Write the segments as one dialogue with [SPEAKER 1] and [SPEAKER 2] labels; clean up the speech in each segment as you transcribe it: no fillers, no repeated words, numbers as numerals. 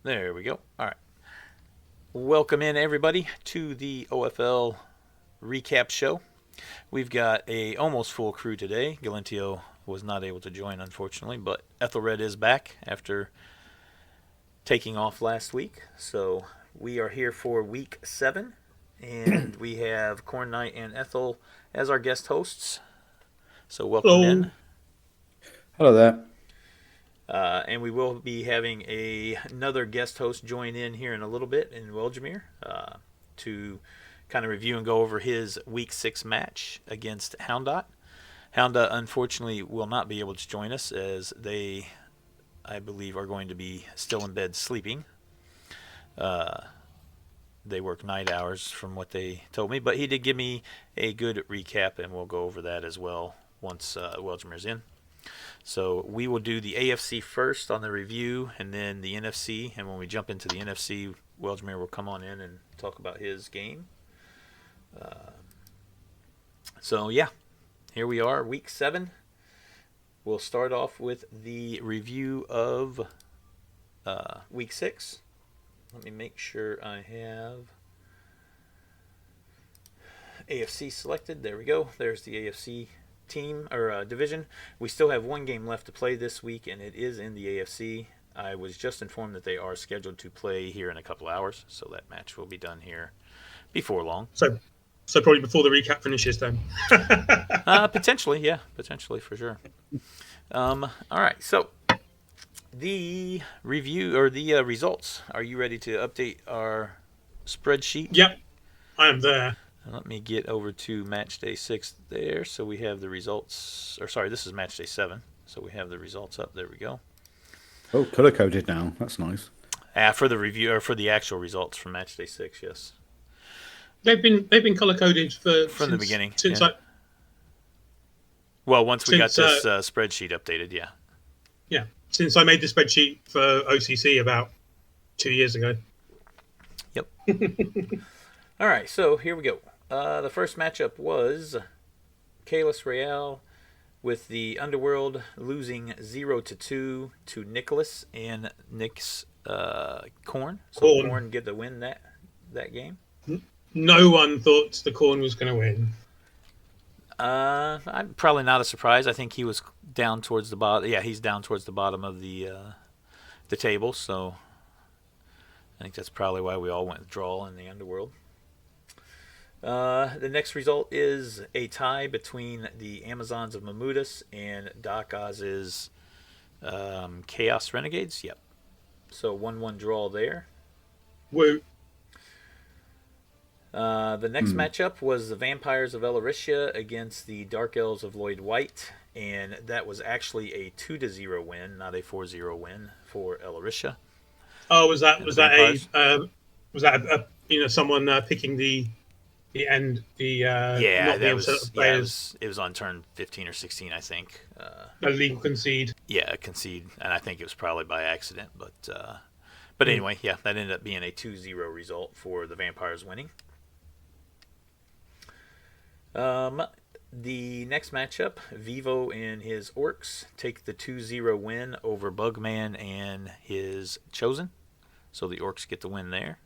[SPEAKER 1] There we go. All right. Welcome in, everybody, to the OFL recap show. We've got a almost full crew today. Galentio was not able to join, unfortunately, but Ethelred is back after taking off last week. So we are here for week 7, and we have Khornight and Ethel as our guest hosts. So welcome
[SPEAKER 2] Hello.
[SPEAKER 1] in.
[SPEAKER 3] Hello there.
[SPEAKER 1] And we will be having another guest host join in here in a little bit in Weljamir to kind of review and go over his Week 6 match against Houndot. Houndot, unfortunately, will not be able to join us as they, I believe, are going to be still in bed sleeping. They work night hours from what they told me, but he did give me a good recap, and we'll go over that as well once Weljamir's in. So we will do the AFC first on the review, and then the NFC. And when we jump into the NFC, Weljamir will come on in and talk about his game. So yeah, here we are, week 7. We'll start off with the review of week 6. Let me make sure I have AFC selected. There we go. There's the AFC team or division. We still have one game left to play this week, and it is in the AFC. I was just informed that they are scheduled to play here in a couple hours, so that match will be done here before long.
[SPEAKER 2] So probably before the recap finishes then.
[SPEAKER 1] Potentially, yeah, potentially for sure. All right, so the review or the results. Are you ready to update our spreadsheet?
[SPEAKER 2] Yep, I am there.
[SPEAKER 1] Let me get over to match day 6 there. So we have the results, or sorry, this is match day 7. So we have the results up. There we go.
[SPEAKER 3] Oh, color coded now. That's nice.
[SPEAKER 1] For the review or for the actual results from match day 6, yes.
[SPEAKER 2] They've been color coded
[SPEAKER 1] from the beginning.
[SPEAKER 2] Since
[SPEAKER 1] yeah. Once we got this spreadsheet updated, yeah.
[SPEAKER 2] Yeah, since I made the spreadsheet for OCC about 2 years ago.
[SPEAKER 1] Yep. All right, so here we go. The first matchup was Kalis Real with the Underworld losing 0-2 to Nicholas and Nick's Khorn. So Khorn get to win that game.
[SPEAKER 2] No one thought the Khorn was going to win.
[SPEAKER 1] I'm probably not a surprise. I think he was down towards the bottom. Yeah, he's down towards the bottom of the table. So I think that's probably why we all went with draw in the Underworld. The next result is a tie between the Amazons of Mammutus and Doc Oz's Chaos Renegades. Yep. So 1-1 draw there.
[SPEAKER 2] Woo.
[SPEAKER 1] The next matchup was the Vampires of Elaricia against the Dark Elves of Lloyd White, and that was actually a 2-0 win, not a 4-0 win for Elaricia.
[SPEAKER 2] Oh, was that someone picking the end
[SPEAKER 1] yeah, that was it was on turn 15 or 16, I think.
[SPEAKER 2] A legal concede.
[SPEAKER 1] Yeah, a concede, and I think it was probably by accident, but anyway, yeah, that ended up being a 2-0 result for the Vampires winning. The next matchup, Vivo and his Orcs take the 2-0 win over Bugman and his Chosen. So the Orcs get the win there.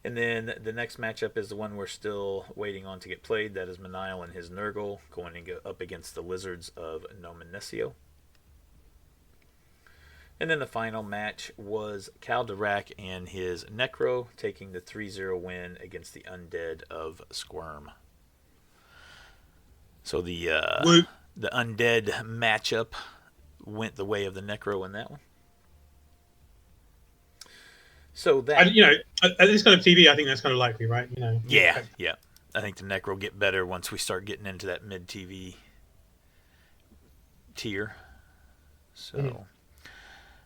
[SPEAKER 1] And then the next matchup is the one we're still waiting on to get played. That is Manial and his Nurgle going to go up against the Lizards of Nomenesio. And then the final match was Kaldarak and his Necro taking the 3-0 win against the Undead of Squirm. So the Undead matchup went the way of the Necro in that one. So that
[SPEAKER 2] at this kind of TV, I think that's kind of likely, right?
[SPEAKER 1] Yeah. I think the Necro will get better once we start getting into that mid TV tier. So,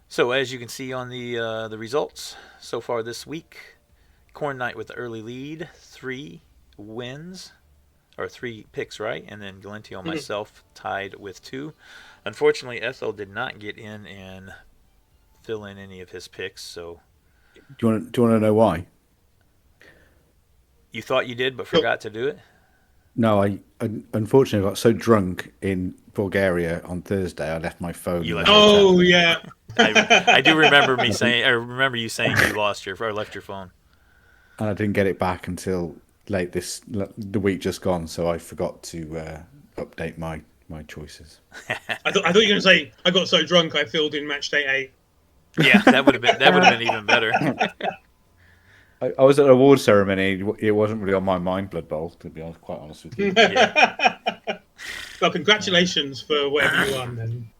[SPEAKER 1] So as you can see on the results so far this week, Khornight with the early lead, 3 wins, or 3 picks, right? And then Galentio and myself tied with 2. Unfortunately, Ethel did not get in and fill in any of his picks. So,
[SPEAKER 3] do you want to know why?
[SPEAKER 1] You thought you did, but forgot to do it?
[SPEAKER 3] No, I unfortunately got so drunk in Bulgaria on Thursday, I left my phone.
[SPEAKER 2] Oh, yeah.
[SPEAKER 1] I do remember me saying. I remember you saying you lost your or left your phone.
[SPEAKER 3] And I didn't get it back until the week just gone, so I forgot to update my choices.
[SPEAKER 2] I thought you were going to say I got so drunk I filled in match day 8.
[SPEAKER 1] Yeah, that would have been even better.
[SPEAKER 3] I was at an award ceremony. It wasn't really on my mind, Blood Bowl, to be honest, quite honest with you.
[SPEAKER 1] Yeah.
[SPEAKER 2] Well, congratulations for whatever you won. Then.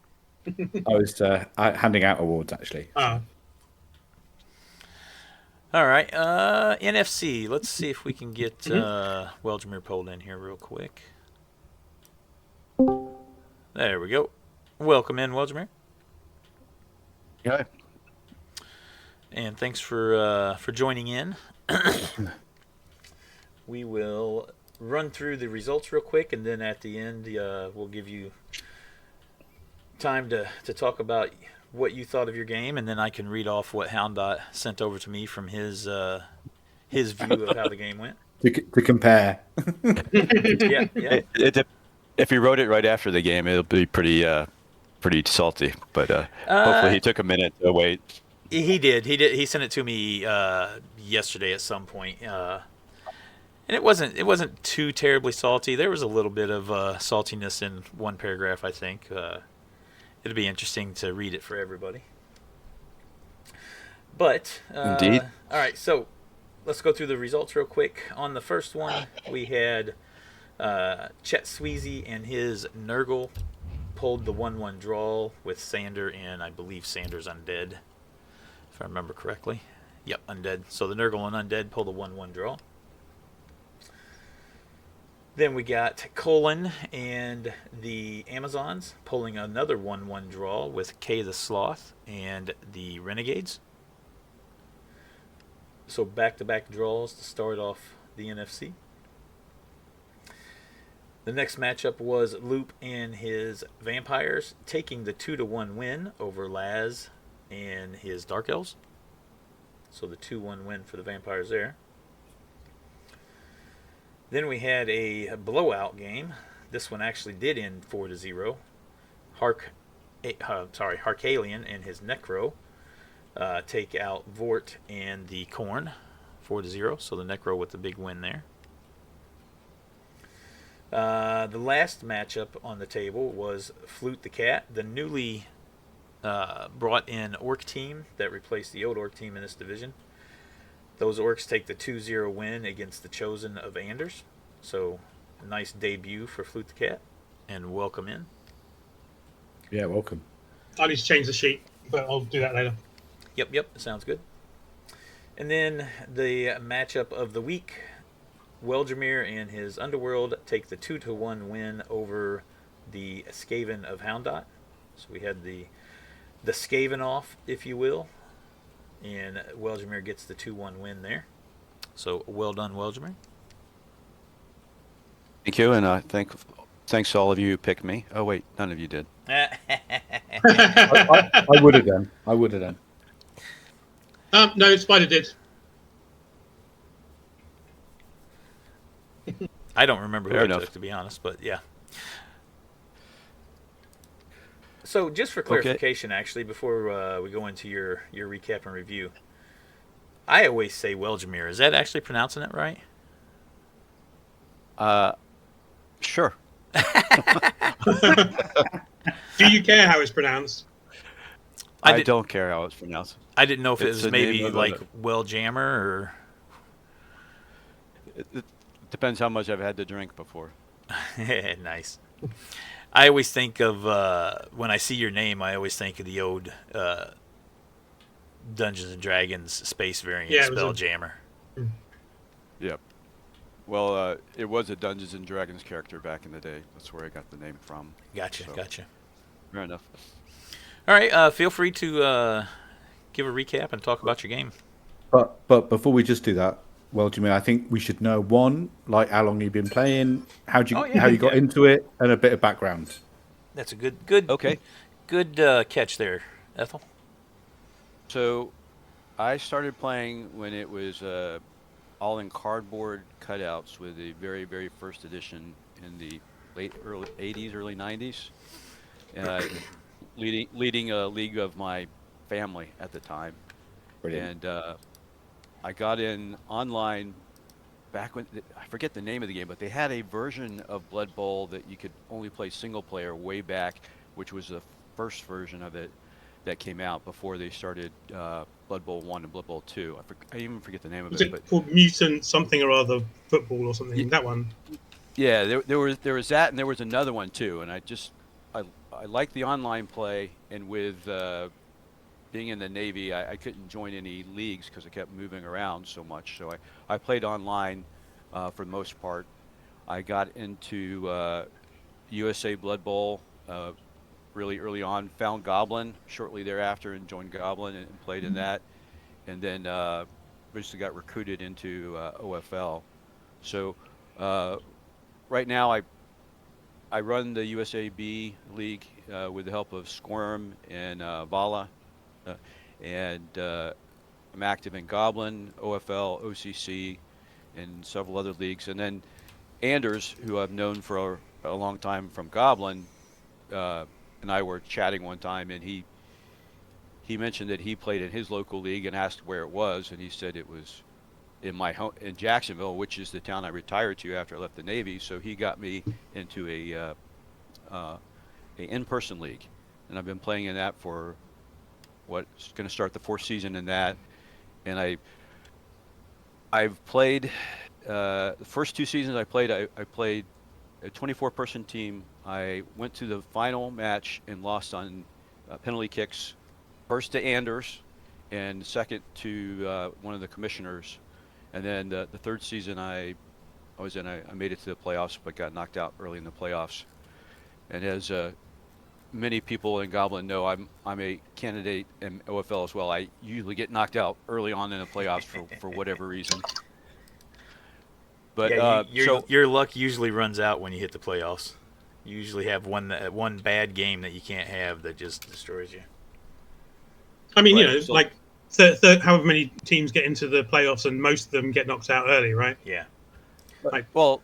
[SPEAKER 3] I was handing out awards, actually.
[SPEAKER 2] Ah.
[SPEAKER 1] All right, NFC. Let's see if we can get Weljamir pulled in here real quick. There we go. Welcome in, Weljamir.
[SPEAKER 4] Yeah.
[SPEAKER 1] And thanks for joining in. We will run through the results real quick, and then at the end, we'll give you time to talk about what you thought of your game, and then I can read off what Houndot sent over to me from his view of how the game went.
[SPEAKER 3] To compare.
[SPEAKER 1] Yeah.
[SPEAKER 4] If he wrote it right after the game, it'll be pretty salty. But hopefully he took a minute to wait.
[SPEAKER 1] He did. He sent it to me yesterday at some point, and it wasn't too terribly salty. There was a little bit of saltiness in one paragraph, I think. It'll be interesting to read it for everybody. But
[SPEAKER 4] Indeed.
[SPEAKER 1] All right, so let's go through the results real quick. On the first one, we had Chet Sweezy and his Nurgle pulled the 1-1 draw with Sander, and I believe Sander's Undead, if I remember correctly. Yep, Undead. So the Nurgle and Undead pulled a 1-1 draw. Then we got Colin and the Amazons pulling another 1-1 draw with Kay the Sloth and the Renegades. So back-to-back draws to start off the NFC. The next matchup was Loop and his Vampires taking the 2-1 win over Laz and his Dark Elves. So the 2-1 win for the Vampires there. Then we had a blowout game. This one actually did end 4-0. Harkalian and his Necro take out Vort and the Khorn 4-0. So the Necro with the big win there. The last matchup on the table was Flute the Cat, the newly brought in Orc team that replaced the old Orc team in this division. Those Orcs take the 2-0 win against the Chosen of Anders. So, a nice debut for Flute the Cat. And welcome in.
[SPEAKER 3] Yeah, welcome.
[SPEAKER 2] I need to change the sheet, but I'll do that later.
[SPEAKER 1] Yep, sounds good. And then the matchup of the week, Weljamir and his Underworld take the 2-1 win over the Skaven of Houndot. So we had the Skaven off, if you will. And Weljamir gets the 2-1 win there. So well done, Weljamir.
[SPEAKER 4] Thank you, and thanks to all of you who picked me. Oh wait, none of you did.
[SPEAKER 3] I would have done.
[SPEAKER 2] No, Spider did.
[SPEAKER 1] I don't remember who
[SPEAKER 4] Fair
[SPEAKER 1] I
[SPEAKER 4] enough.
[SPEAKER 1] took, to be honest, but yeah. So just for clarification, actually, before we go into your recap and review, I always say Weljamir. Is that actually pronouncing it right?
[SPEAKER 4] Sure.
[SPEAKER 2] Do you care how it's pronounced?
[SPEAKER 4] I don't care how it's pronounced.
[SPEAKER 1] I didn't know if it
[SPEAKER 4] It's
[SPEAKER 1] was
[SPEAKER 4] the
[SPEAKER 1] maybe
[SPEAKER 4] name of
[SPEAKER 1] like
[SPEAKER 4] the-
[SPEAKER 1] Weljammer or...
[SPEAKER 4] It depends how much I've had to drink before.
[SPEAKER 1] Nice. I always think of, when I see your name, I always think of the old Dungeons & Dragons space variant,
[SPEAKER 2] Yeah, it was
[SPEAKER 1] Spelljammer.
[SPEAKER 4] Yep. Well, it was a Dungeons and Dragons character back in the day. That's where I got the name from.
[SPEAKER 1] Gotcha.
[SPEAKER 4] Fair enough.
[SPEAKER 1] All right, feel free to give a recap and talk about your game.
[SPEAKER 3] But before we just do that, Jimmy, I think we should know like how long you've been playing, how you got into it, and a bit of background.
[SPEAKER 1] That's a good
[SPEAKER 4] Okay.
[SPEAKER 1] Good catch there, Ethel.
[SPEAKER 4] So, I started playing when it was all in cardboard cutouts with the very, very first edition in the early 80s, early 90s. Leading a league of my family at the time.
[SPEAKER 3] Brilliant.
[SPEAKER 4] And I got in online back when I forget the name of the game, but they had a version of Blood Bowl that you could only play single player way back, which was the first version of it that came out before they started Blood Bowl 1 and Blood Bowl 2. I even forget the name of
[SPEAKER 2] Was
[SPEAKER 4] it,
[SPEAKER 2] it called Mutant something or other football or something? That one.
[SPEAKER 4] yeah, there was that, and there was another one too. And I like the online play, and with being in the Navy, I couldn't join any leagues because I kept moving around so much. So I played online for the most part. I got into USA Blood Bowl really early on. Found Goblin shortly thereafter and joined Goblin and played in that. And then basically got recruited into OFL. So right now I run the USAB League with the help of Squirm and Vala. And I'm active in Goblin, OFL, OCC, and several other leagues. And then Anders, who I've known for a long time from Goblin, and I were chatting one time, and he mentioned that he played in his local league and asked where it was, and he said it was in my home in Jacksonville, which is the town I retired to after I left the Navy. So he got me into a in-person league, and I've been playing in that for what's going to start the fourth season in that. And I've played the first two seasons I played a 24-person team. I went to the final match and lost on penalty kicks, first to Anders and second to one of the commissioners. And then the third season I made it to the playoffs, but got knocked out early in the playoffs. And as many people in Goblin know, I'm a candidate in OFL as well. I usually get knocked out early on in the playoffs for whatever reason. But
[SPEAKER 1] yeah, your luck usually runs out when you hit the playoffs. You usually have one bad game that you can't have that just destroys you.
[SPEAKER 2] I mean,
[SPEAKER 4] right,
[SPEAKER 2] so, like however many teams get into the playoffs, and most of them get knocked out early, right?
[SPEAKER 1] Yeah.
[SPEAKER 4] Well,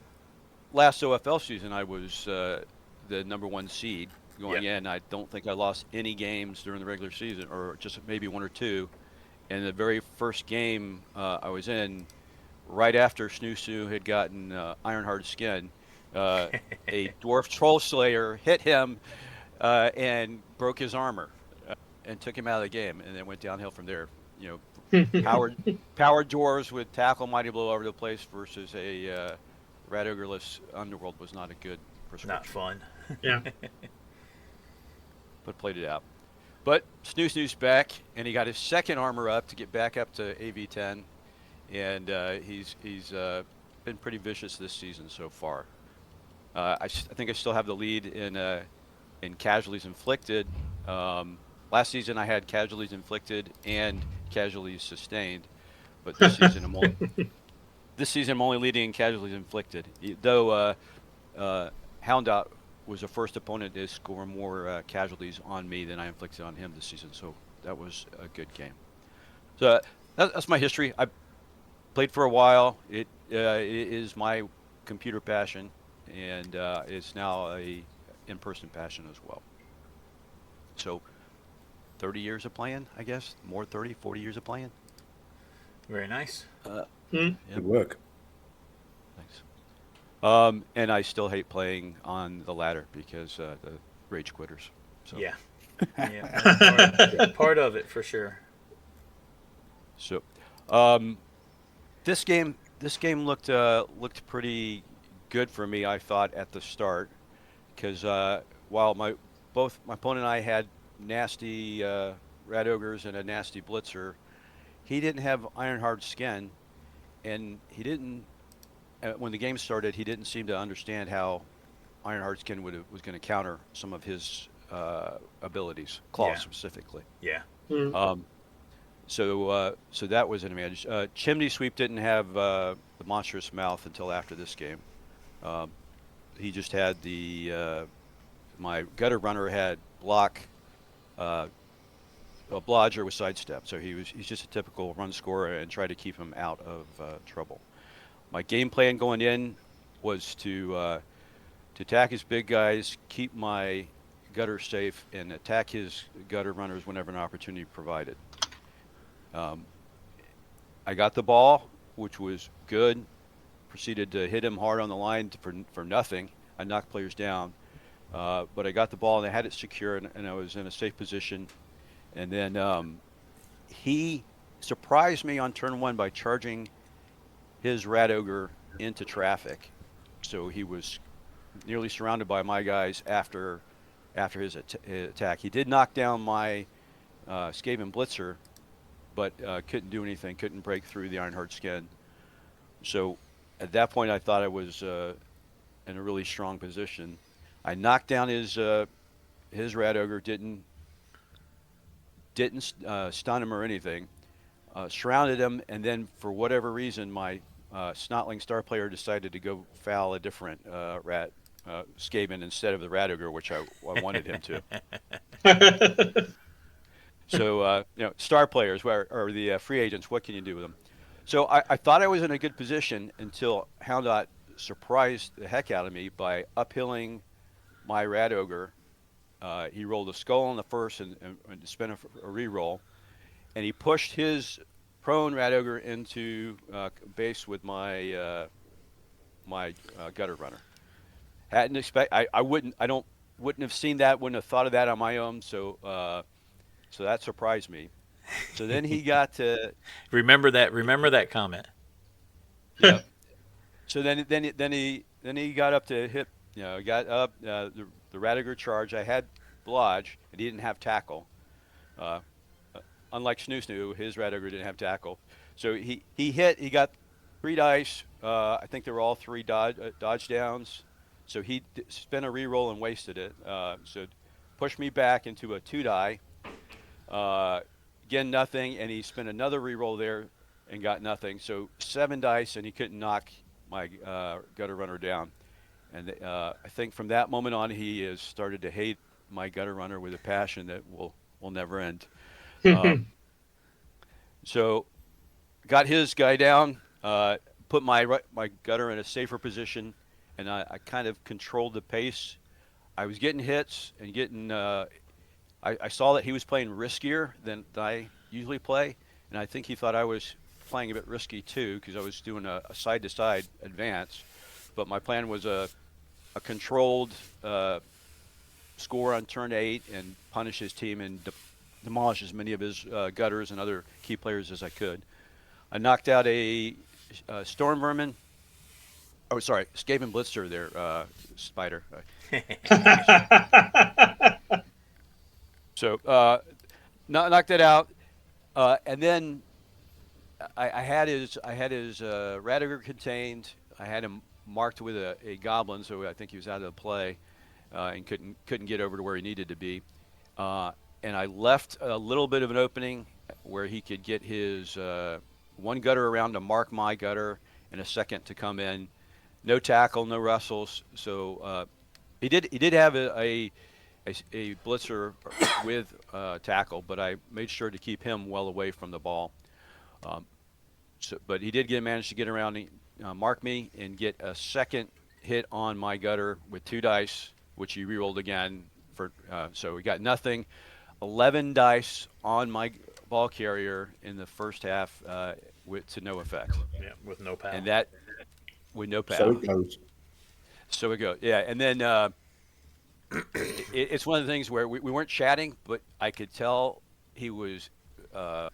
[SPEAKER 4] last OFL season I was the number one seed going in. I don't think I lost any games during the regular season, or just maybe one or two. And the very first game I was in, right after Snoo had gotten Ironheart Skin, a dwarf troll slayer hit him and broke his armor and took him out of the game, and then went downhill from there. You know, powered dwarves with tackle mighty blow over the place versus a rat ogreless underworld was not a good prescription.
[SPEAKER 1] Not fun.
[SPEAKER 2] Yeah.
[SPEAKER 4] But played it out. But Snoo's back, and he got his second armor up to get back up to AV10, and he's been pretty vicious this season so far. I think I still have the lead in casualties inflicted. Last season I had casualties inflicted and casualties sustained, but this season I'm only leading in casualties inflicted. Though Houndout was the first opponent to score more casualties on me than I inflicted on him this season, so that was a good game. So that's my history. I played for a while. It is my computer passion, and it's now a in-person passion as well. So 30 years of playing, I guess. More 30, 40 years of playing.
[SPEAKER 1] Very nice.
[SPEAKER 3] Good work.
[SPEAKER 4] Thanks. And I still hate playing on the ladder because the rage quitters. So.
[SPEAKER 1] Yeah. Yeah. Part of it for sure.
[SPEAKER 4] So, this game looked pretty good for me. I thought at the start, because while my opponent and I had nasty rat ogres and a nasty blitzer, he didn't have Ironheart Skin, and he didn't. When the game started, he didn't seem to understand how Ironheart Skin was going to counter some of his abilities, claws specifically.
[SPEAKER 1] Yeah.
[SPEAKER 4] So that was an advantage. Chimney Sweep didn't have the monstrous mouth until after this game. He just had my gutter runner had block, a blodger with sidestep. So he's just a typical run scorer and try to keep him out of trouble. My game plan going in was to attack his big guys, keep my gutter safe and attack his gutter runners whenever an opportunity provided. I got the ball, which was good. Proceeded to hit him hard on the line for nothing. I knocked players down. But I got the ball and I had it secure, and I was in a safe position. And then he surprised me on turn 1 by charging his Rat Ogre into traffic. So he was nearly surrounded by my guys after his attack. He did knock down my Skaven Blitzer, but couldn't do anything, couldn't break through the Ironheart skin. So at that point, I thought I was in a really strong position. I knocked down his Rat Ogre, didn't stun him or anything, surrounded him, and then for whatever reason, my Snotling star player decided to go foul a different Rat Skaven instead of the Rat Ogre, which I wanted him to. So star players or the free agents, what can you do with them? So I thought I was in a good position until Houndot surprised the heck out of me by uphilling my Rat Ogre. He rolled a skull on the first and spent a re-roll, and he pushed his prone Rat Ogre into base with my my gutter runner. Hadn't expect I wouldn't have seen that, wouldn't have thought of that on my own. So that surprised me. So then he got to
[SPEAKER 1] remember that comment.
[SPEAKER 4] Yeah. So then he got up to hit. Got up the Rat Ogre charge. I had Blodge, and he didn't have tackle. Unlike Snoo, his Rat Ogre didn't have tackle. So he hit. He got 3 dice. I think they were all 3 dodge downs. So he spent a reroll and wasted it. So pushed me back into a 2 die. Again, nothing, and he spent another reroll there and got nothing. So 7 dice, and he couldn't knock my gutter runner down. And I think from that moment on, he has started to hate my gutter runner with a passion that will never end. So got his guy down, put my gutter in a safer position, and I kind of controlled the pace. I was getting hits and getting. I saw that he was playing riskier than I usually play, and I think he thought I was playing a bit risky too, because I was doing a side-to-side advance. But my plan was a controlled score on turn 8 and punish his team and demolish as many of his gutters and other key players as I could. I knocked out a Storm Vermin. Oh, sorry, Skaven Blitzer there, Spider. So knocked it out, and then I had his Rat Ogre contained. I had him marked with a Goblin, so I think he was out of the play, and couldn't get over to where he needed to be. And I left a little bit of an opening where he could get his 1 gutter around to mark my gutter and a second to come in. No tackle, no wrestles. So he did have a blitzer with tackle, but I made sure to keep him well away from the ball. But he did manage to get around, mark me, and get a second hit on my gutter with 2 dice, which he rerolled again. So we got nothing. 11 dice on my ball carrier in the first half to no effect.
[SPEAKER 1] Yeah, with no power.
[SPEAKER 4] And that with no power.
[SPEAKER 3] So it goes.
[SPEAKER 4] So it goes. Yeah, and then it's one of the things where we weren't chatting, but I could tell he was a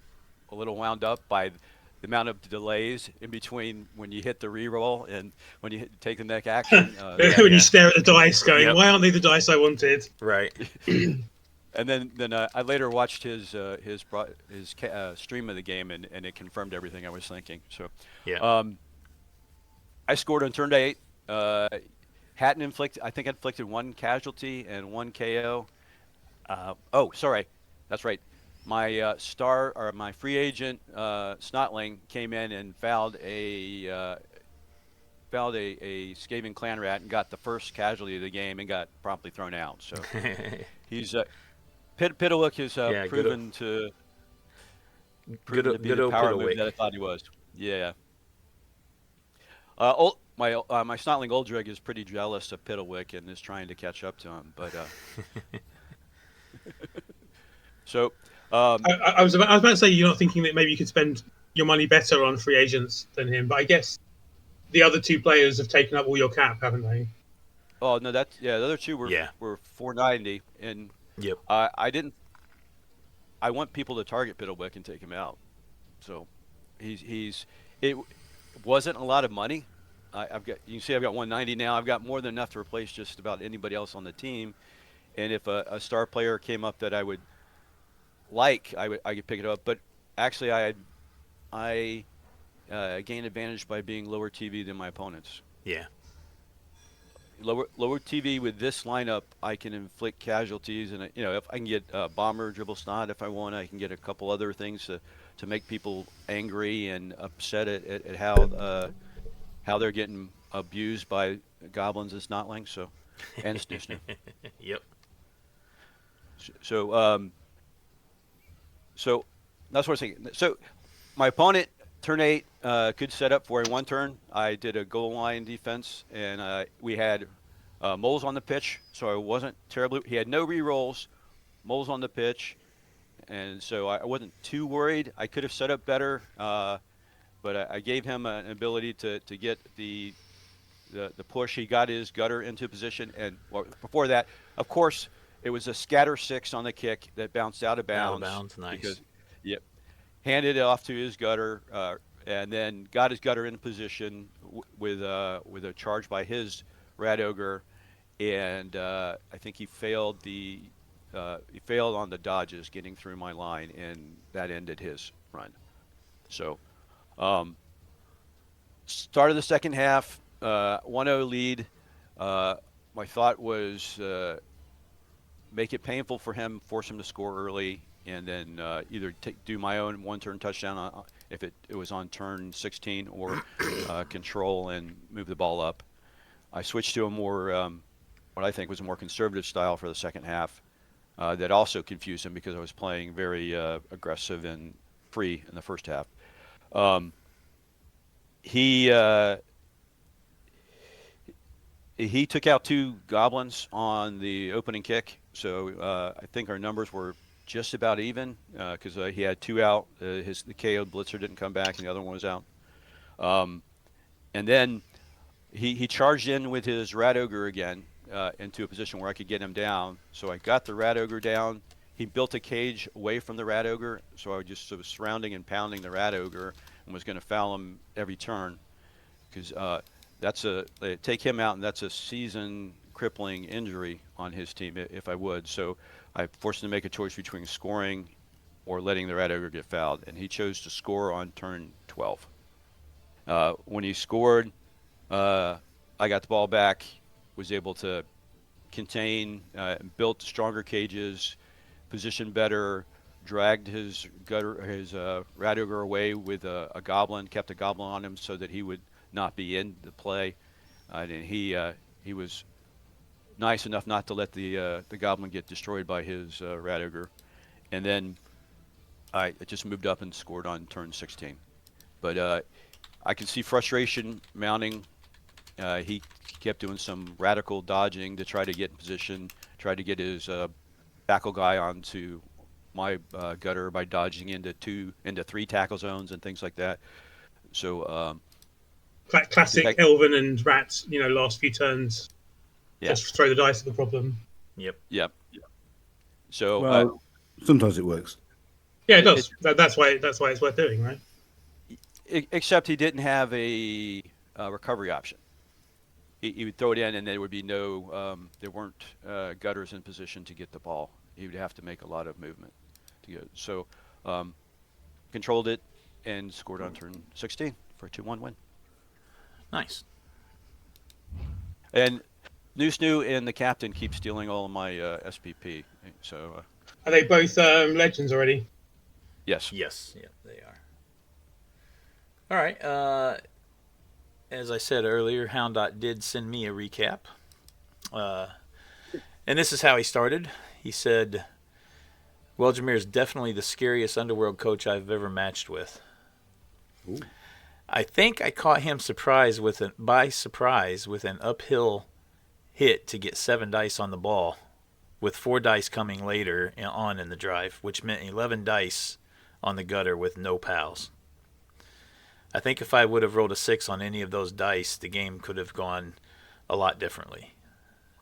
[SPEAKER 4] little wound up by the amount of delays in between when you hit the reroll and when you take the neck action.
[SPEAKER 2] When you stare at the dice going, why aren't they the dice I wanted?
[SPEAKER 1] Right.
[SPEAKER 4] And then I later watched his stream of the game, and it confirmed everything I was thinking. So
[SPEAKER 1] yeah.
[SPEAKER 4] I scored on turn 8. Hadn't inflicted 1 casualty and 1 KO. Sorry, that's right. My my free agent Snotling came in and fouled a Skaven clan rat and got the first casualty of the game and got promptly thrown out. So he's Pitalook has proven to be the power move that I thought he was. Yeah. My Snotling Oldrig is pretty jealous of Piddlewick and is trying to catch up to him, but So,
[SPEAKER 2] I was about to say you're not thinking that maybe you could spend your money better on free agents than him, but I guess the other two players have taken up all your cap, haven't they?
[SPEAKER 4] oh no, that's yeah. The other two
[SPEAKER 1] Yeah.
[SPEAKER 4] were 490, and
[SPEAKER 1] Yep.
[SPEAKER 4] I didn't. I want people to target Biddlewick and take him out. So, he's it wasn't a lot of money. I've got you can see I've got 190 now. I've got more than enough to replace just about anybody else on the team. And if a star player came up that I would like, I could pick it up. But actually, I gain advantage by being lower TV than my opponents.
[SPEAKER 1] Yeah.
[SPEAKER 4] Lower TV with this lineup, I can inflict casualties, and if I can get bomber dribble snot if I want, I can get a couple other things to make people angry and upset at how they're getting abused by goblins and snotlings. So and snoo.
[SPEAKER 1] Yep.
[SPEAKER 4] So that's what I was thinking. So my opponent, turn 8, could set up for a 1 turn. I did a goal line defense, and we had moles on the pitch, so I wasn't terribly. He had no re-rolls, moles on the pitch, and so I wasn't too worried. I could have set up better, but I gave him an ability to get the push. He got his gutter into position, and before that, of course, it was a scatter 6 on the kick that bounced out of bounds.
[SPEAKER 1] Out of bounds, nice.
[SPEAKER 4] Because, yep, handed it off to his gutter, and then got his gutter in position with a charge by his Rat Ogre, and I think he failed on the dodges getting through my line, and that ended his run. So, start of the second half, 1-0 lead. My thought was make it painful for him, force him to score early, and then either do my own 1-turn touchdown if it was on turn 16, or control and move the ball up. I switched to a more, what I think was a more conservative style for the second half that also confused him because I was playing very aggressive and free in the first half. He took out 2 goblins on the opening kick, so I think our numbers were just about even because he had 2 out. The KO blitzer didn't come back, and the other one was out. And then he charged in with his Rat Ogre again into a position where I could get him down. So I got the Rat Ogre down. He built a cage away from the Rat Ogre, so I was surrounding and pounding the Rat Ogre and was going to foul him every turn because take him out, and that's a season crippling injury on his team if I would. So I forced him to make a choice between scoring or letting the Rat Ogre get fouled, and he chose to score on turn 12. When he scored, I got the ball back, was able to contain, built stronger cages, positioned better, dragged his Rat Ogre away with a goblin, kept a goblin on him so that he would not be in the play, and he was nice enough not to let the goblin get destroyed by his Rat Ogre, and then I just moved up and scored on turn 16. But I could see frustration mounting. He kept doing some radical dodging to try to get in position, tried to get his tackle guy onto my gutter by dodging into 3 tackle zones and things like that. So
[SPEAKER 2] classic Elven and Rat, last few turns.
[SPEAKER 4] Yeah.
[SPEAKER 2] Just throw the dice at the problem.
[SPEAKER 4] Yep. So
[SPEAKER 3] sometimes it works.
[SPEAKER 2] Yeah, it does. That's why it's worth doing, right?
[SPEAKER 4] Except he didn't have a recovery option. He would throw it in, and there would be there weren't gutters in position to get the ball. He would have to make a lot of movement to get it. So controlled it and scored on turn 16 for a 2-1 win.
[SPEAKER 1] Nice.
[SPEAKER 4] And Snoo and the captain keep stealing all of my SPP. So
[SPEAKER 2] are they both legends already?
[SPEAKER 4] Yes.
[SPEAKER 1] Yes. Yeah, they are. All right. As I said earlier, Houndot did send me a recap. And this is how he started. He said, Weljamir is definitely the scariest underworld coach I've ever matched with.
[SPEAKER 3] Ooh.
[SPEAKER 1] I think I caught him by surprise with an uphill hit to get 7 dice on the ball with 4 dice coming later on in the drive, which meant 11 dice on the gutter with no pals. I think if I would have rolled a 6 on any of those dice, the game could have gone a lot differently.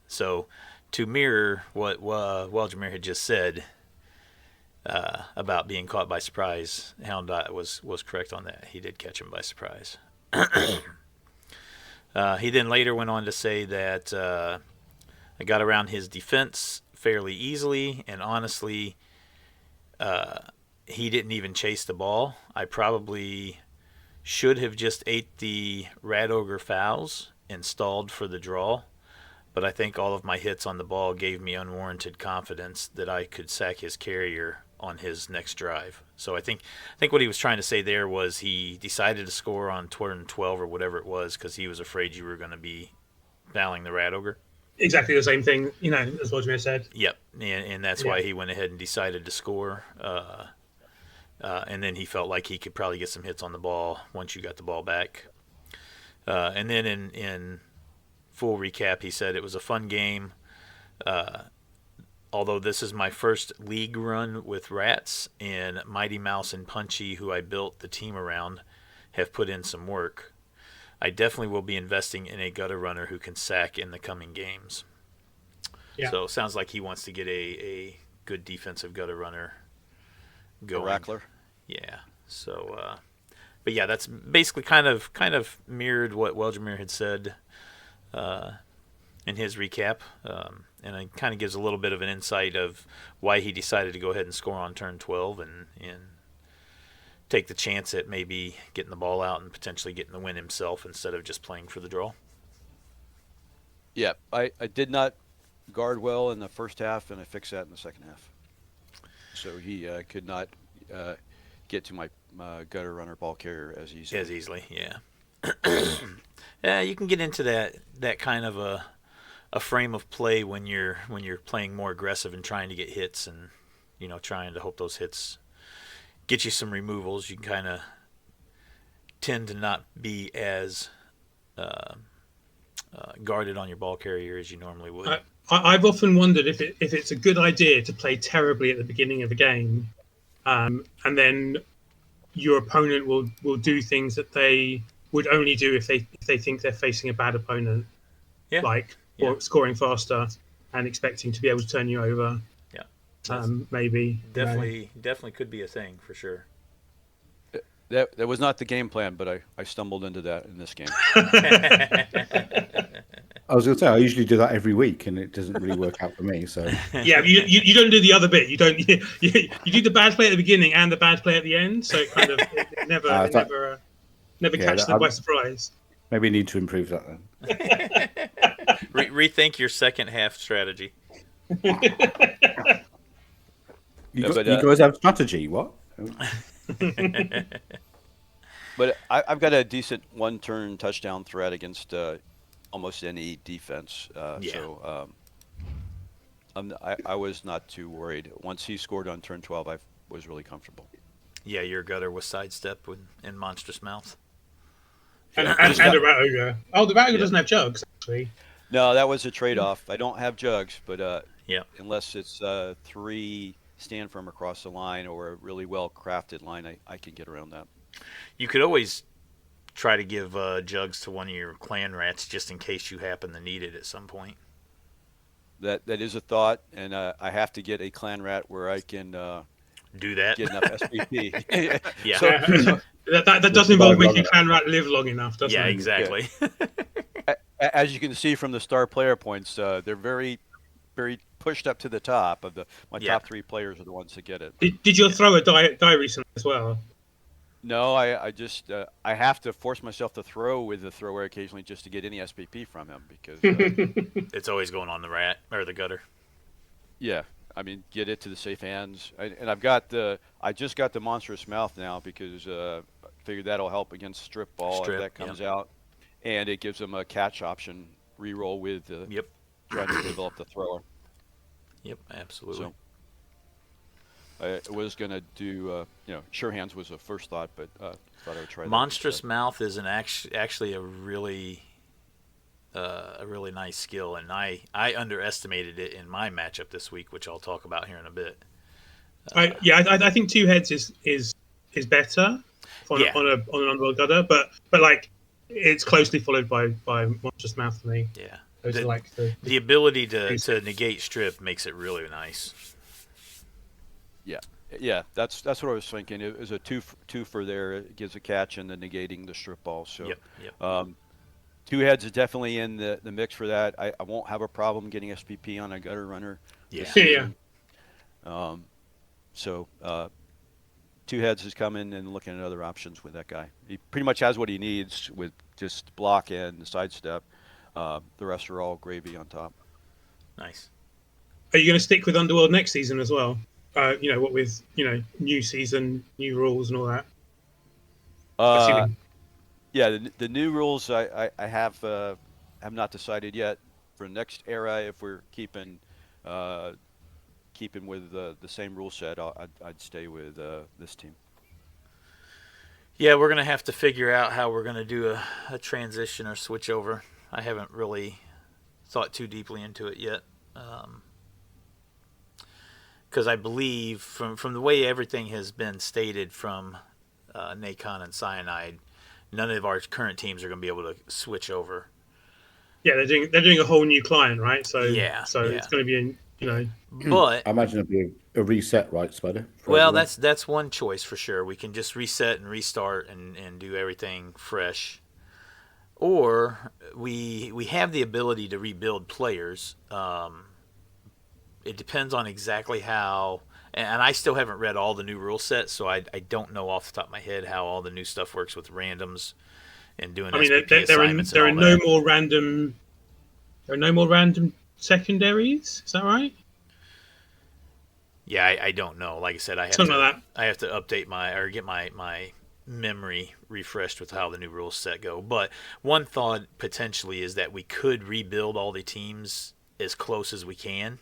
[SPEAKER 1] So, to mirror what Weljamir had just said about being caught by surprise, Hound was correct on that. He did catch him by surprise. He then later went on to say that I got around his defense fairly easily, and honestly, he didn't even chase the ball. I probably should have just ate the Rat Ogre fouls and stalled for the draw, but I think all of my hits on the ball gave me unwarranted confidence that I could sack his carrier on his next drive. So I think what he was trying to say there was he decided to score on turn 12 or whatever it was because he was afraid you were going to be fouling the Rat Ogre.
[SPEAKER 2] Exactly the same thing, as Weljamir said.
[SPEAKER 1] Yep, and that's why he went ahead and decided to score. And then he felt like he could probably get some hits on the ball once you got the ball back. And then in full recap, he said it was a fun game. Although this is my first league run with Rats, and Mighty Mouse and Punchy, who I built the team around, have put in some work. I definitely will be investing in a gutter runner who can sack in the coming games. Yeah. So it sounds like he wants to get a good defensive gutter runner going.
[SPEAKER 4] A Rackler.
[SPEAKER 1] Yeah. So, but yeah, that's basically kind of mirrored what Weljamir had said in his recap, and it kind of gives a little bit of an insight of why he decided to go ahead and score on turn 12 and take the chance at maybe getting the ball out and potentially getting the win himself instead of just playing for the draw.
[SPEAKER 4] Yeah, I did not guard well in the first half, and I fixed that in the second half. So he could not get to my gutter runner ball carrier as easily.
[SPEAKER 1] As easily, yeah. Yeah, you can get into that kind of a frame of play when you're playing more aggressive and trying to get hits and trying to hope those hits get you some removals. You can kind of tend to not be as guarded on your ball carrier as you normally would.
[SPEAKER 2] I've often wondered if it's a good idea to play terribly at the beginning of a game, and then your opponent will do things that they would only do if they think they're facing a bad opponent, or scoring faster and expecting to be able to turn you over. Yeah, maybe
[SPEAKER 1] definitely could be a thing for sure.
[SPEAKER 4] That was not the game plan, but I stumbled into that in this game.
[SPEAKER 3] I was going to say I usually do that every week, and it doesn't really work out for me. So
[SPEAKER 2] yeah, you don't do the other bit. You don't. You do the bad play at the beginning and the bad play at the end. So it kind of never catches them by surprise.
[SPEAKER 3] Maybe you need to improve that then.
[SPEAKER 1] Rethink your second half strategy.
[SPEAKER 3] You guys have strategy. What?
[SPEAKER 4] But I've got a decent one-turn touchdown threat against almost any defense. So I was not too worried. Once he scored on turn 12, I was really comfortable.
[SPEAKER 1] Yeah, your gutter was sidestepped in Monstrous Mouth.
[SPEAKER 2] And a Rat Ogre. Oh, the Rat Ogre doesn't have jugs, actually.
[SPEAKER 4] No, that was a trade-off. I don't have jugs, but unless it's 3 stand firm across the line or a really well-crafted line, I can get around that.
[SPEAKER 1] You could always try to give jugs to one of your clan rats just in case you happen to need it at some point.
[SPEAKER 4] That is a thought, and I have to get a clan rat where I can
[SPEAKER 1] do that.
[SPEAKER 4] Get enough SPP.
[SPEAKER 1] Yeah.
[SPEAKER 2] So that does involve making clan rat live long enough, doesn't it?
[SPEAKER 1] Yeah, exactly.
[SPEAKER 4] Yeah. As you can see from the star player points, they're very, very pushed up to the top of my top 3 players are the ones that get it.
[SPEAKER 2] Did you throw a die recently as well?
[SPEAKER 4] No, I just I have to force myself to throw with the thrower occasionally just to get any SPP from him because
[SPEAKER 1] it's always going on the rat or the gutter.
[SPEAKER 4] Yeah, I mean get it to the safe hands, and I just got the Monstrous Mouth now because I figured that'll help against strip ball if that comes out, and it gives them a catch option reroll with trying to develop the thrower.
[SPEAKER 1] Yep, absolutely.
[SPEAKER 4] So, I was going to do, sure hands was a first thought, but thought I would try that.
[SPEAKER 1] Monstrous Mouth is actually a really a really nice skill, and I underestimated it in my matchup this week, which I'll talk about here in a bit.
[SPEAKER 2] I think two heads is better on an underworld gutter, but like it's closely followed by monstrous mouth for me.
[SPEAKER 1] Yeah,
[SPEAKER 2] those are like
[SPEAKER 1] the ability to negate strip makes it really nice.
[SPEAKER 4] Yeah, that's what I was thinking. It was a two for there. It gives a catch and then negating the strip ball. So
[SPEAKER 1] yep.
[SPEAKER 4] Two heads is definitely in the mix for that. I won't have a problem getting SPP on a gutter runner.
[SPEAKER 2] Yeah.
[SPEAKER 4] So two heads is coming and looking at other options with that guy. He pretty much has what he needs with just block and sidestep. The rest are all gravy on top.
[SPEAKER 1] Nice.
[SPEAKER 2] Are you going to stick with Underworld next season as well? What with new season, new rules, and all that.
[SPEAKER 4] Yeah, the new rules I have not decided yet for next era. If we're keeping with the same rule set, I'd stay with this team.
[SPEAKER 1] Yeah, we're gonna have to figure out how we're gonna do a transition or switch over. I haven't really thought too deeply into it yet. Because I believe from the way everything has been stated from Nacon and Cyanide, none of our current teams are going to be able to switch over.
[SPEAKER 2] Yeah, they're doing a whole new client, right? So it's going to be
[SPEAKER 1] But
[SPEAKER 3] I imagine it'll be a reset, right, Spider?
[SPEAKER 1] Well,
[SPEAKER 3] everyone?
[SPEAKER 1] that's one choice for sure. We can just reset and restart and do everything fresh, or we have the ability to rebuild players. It depends on exactly how, and I still haven't read all the new rule sets, so I don't know off the top of my head how all the new stuff works with randoms and doing SPP assignments.
[SPEAKER 2] There are no more random secondaries. Is that right?
[SPEAKER 1] Yeah, I don't know. Like I said, I have to update get my memory refreshed with how the new rules set go. But one thought potentially is that we could rebuild all the teams as close as we can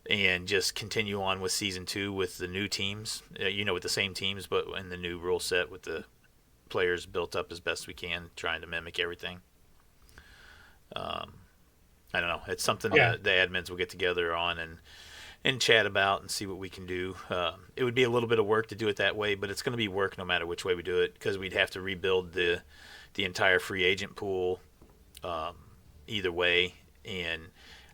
[SPEAKER 1] and just continue on with season 2 with the new teams, with the same teams, but in the new rule set with the players built up as best we can, trying to mimic everything. I don't know. It's something that the admins will get together on and chat about and see what we can do. It would be a little bit of work to do it that way, but it's going to be work no matter which way we do it, because we'd have to rebuild the entire free agent pool either way. And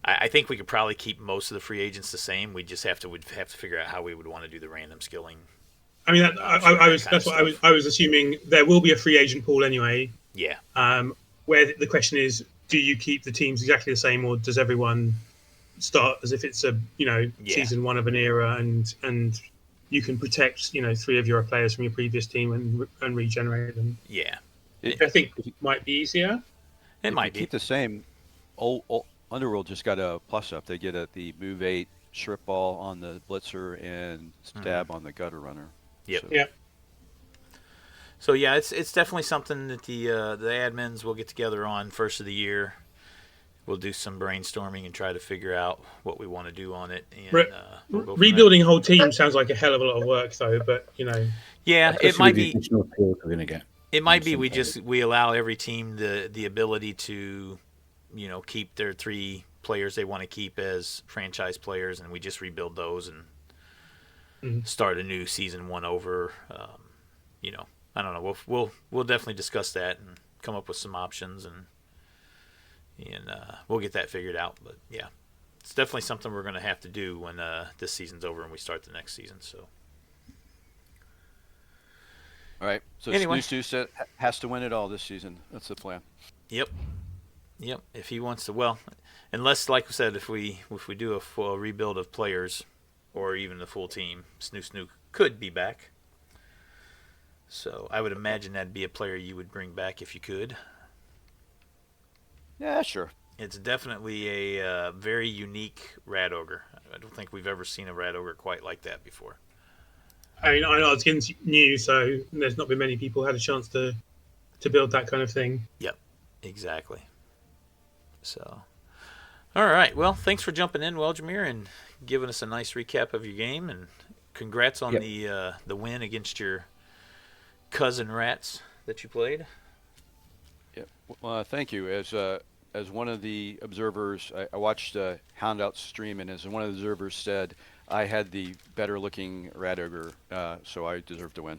[SPEAKER 1] I think we could probably keep most of the free agents the same. We'd have to figure out how we would want to do the random skilling.
[SPEAKER 2] I mean, I was assuming there will be a free agent pool anyway.
[SPEAKER 1] Yeah.
[SPEAKER 2] Where the question is, do you keep the teams exactly the same, or does everyone start as if it's a season 1 of an era, and you can protect 3 of your players from your previous team and regenerate them?
[SPEAKER 1] Yeah.
[SPEAKER 2] I think it might be easier.
[SPEAKER 1] It might be.
[SPEAKER 4] Keep the same. Underworld just got a plus up. They get the move 8 strip ball on the blitzer and stab on the gutter runner.
[SPEAKER 1] Yep.
[SPEAKER 2] So. Yep.
[SPEAKER 1] So yeah, it's definitely something that the admins will get together on first of the year. We'll do some brainstorming and try to figure out what we want to do on it. And we'll
[SPEAKER 2] rebuilding a whole team sounds like a hell of a lot of work, though. But
[SPEAKER 1] yeah, it might be.
[SPEAKER 3] It
[SPEAKER 1] might be we allow every team the ability to, keep their 3 players they want to keep as franchise players, and we just rebuild those and start a new season 1 over. I don't know. We'll definitely discuss that and come up with some options, and we'll get that figured out. But yeah, it's definitely something we're going to have to do when this season's over and we start the next season. So.
[SPEAKER 4] All right. So
[SPEAKER 1] anyway,
[SPEAKER 4] Snoo has to win it all this season. That's the plan.
[SPEAKER 1] Yep. If he wants to, well, unless, like I said, if we do a full rebuild of players, or even the full team, Snoo could be back. So I would imagine that'd be a player you would bring back if you could.
[SPEAKER 4] Yeah, sure.
[SPEAKER 1] It's definitely a very unique Rat Ogre. I don't think we've ever seen a Rat Ogre quite like that before.
[SPEAKER 2] I know it's new, so there's not been many people who had a chance to build that kind of thing.
[SPEAKER 1] Yep, exactly. So, all right. Well, thanks for jumping in, Weljamir, and giving us a nice recap of your game, and congrats on the win against your cousin Rats that you played.
[SPEAKER 4] Yeah. Well, thank you. As as one of the observers, I watched Houndout's stream, and as one of the observers said, I had the better looking rat ogre, so I deserve to win.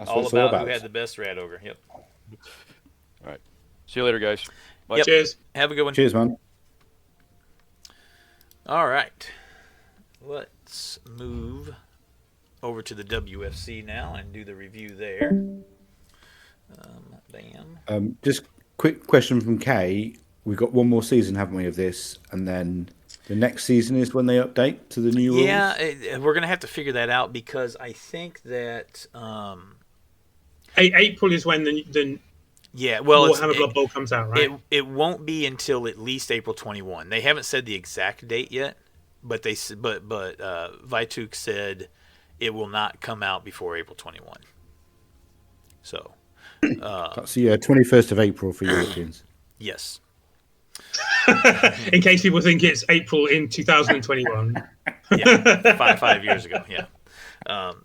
[SPEAKER 1] all about who had the best rat ogre. Yep.
[SPEAKER 4] All right. See you later, guys.
[SPEAKER 1] Bye. Yep.
[SPEAKER 2] Cheers.
[SPEAKER 1] Have a good one.
[SPEAKER 3] Cheers, man.
[SPEAKER 1] All right. Let's move over to the WFC now and do the review there. Bam.
[SPEAKER 3] Just quick question from Kay. We've got one more season, haven't we, of this? And then the next season is when they update to the new rules?
[SPEAKER 1] Yeah, we're going to have to figure that out because I think that...
[SPEAKER 2] April is when the Warhammer Blood Bowl comes out, right?
[SPEAKER 1] It won't be until at least April 21. They haven't said the exact date yet, but Vituk said it will not come out before April 21. So...
[SPEAKER 3] that's the 21st of April for Europeans.
[SPEAKER 1] Yes.
[SPEAKER 2] In case people think it's April in 2021.
[SPEAKER 1] Yeah, five years ago. Yeah.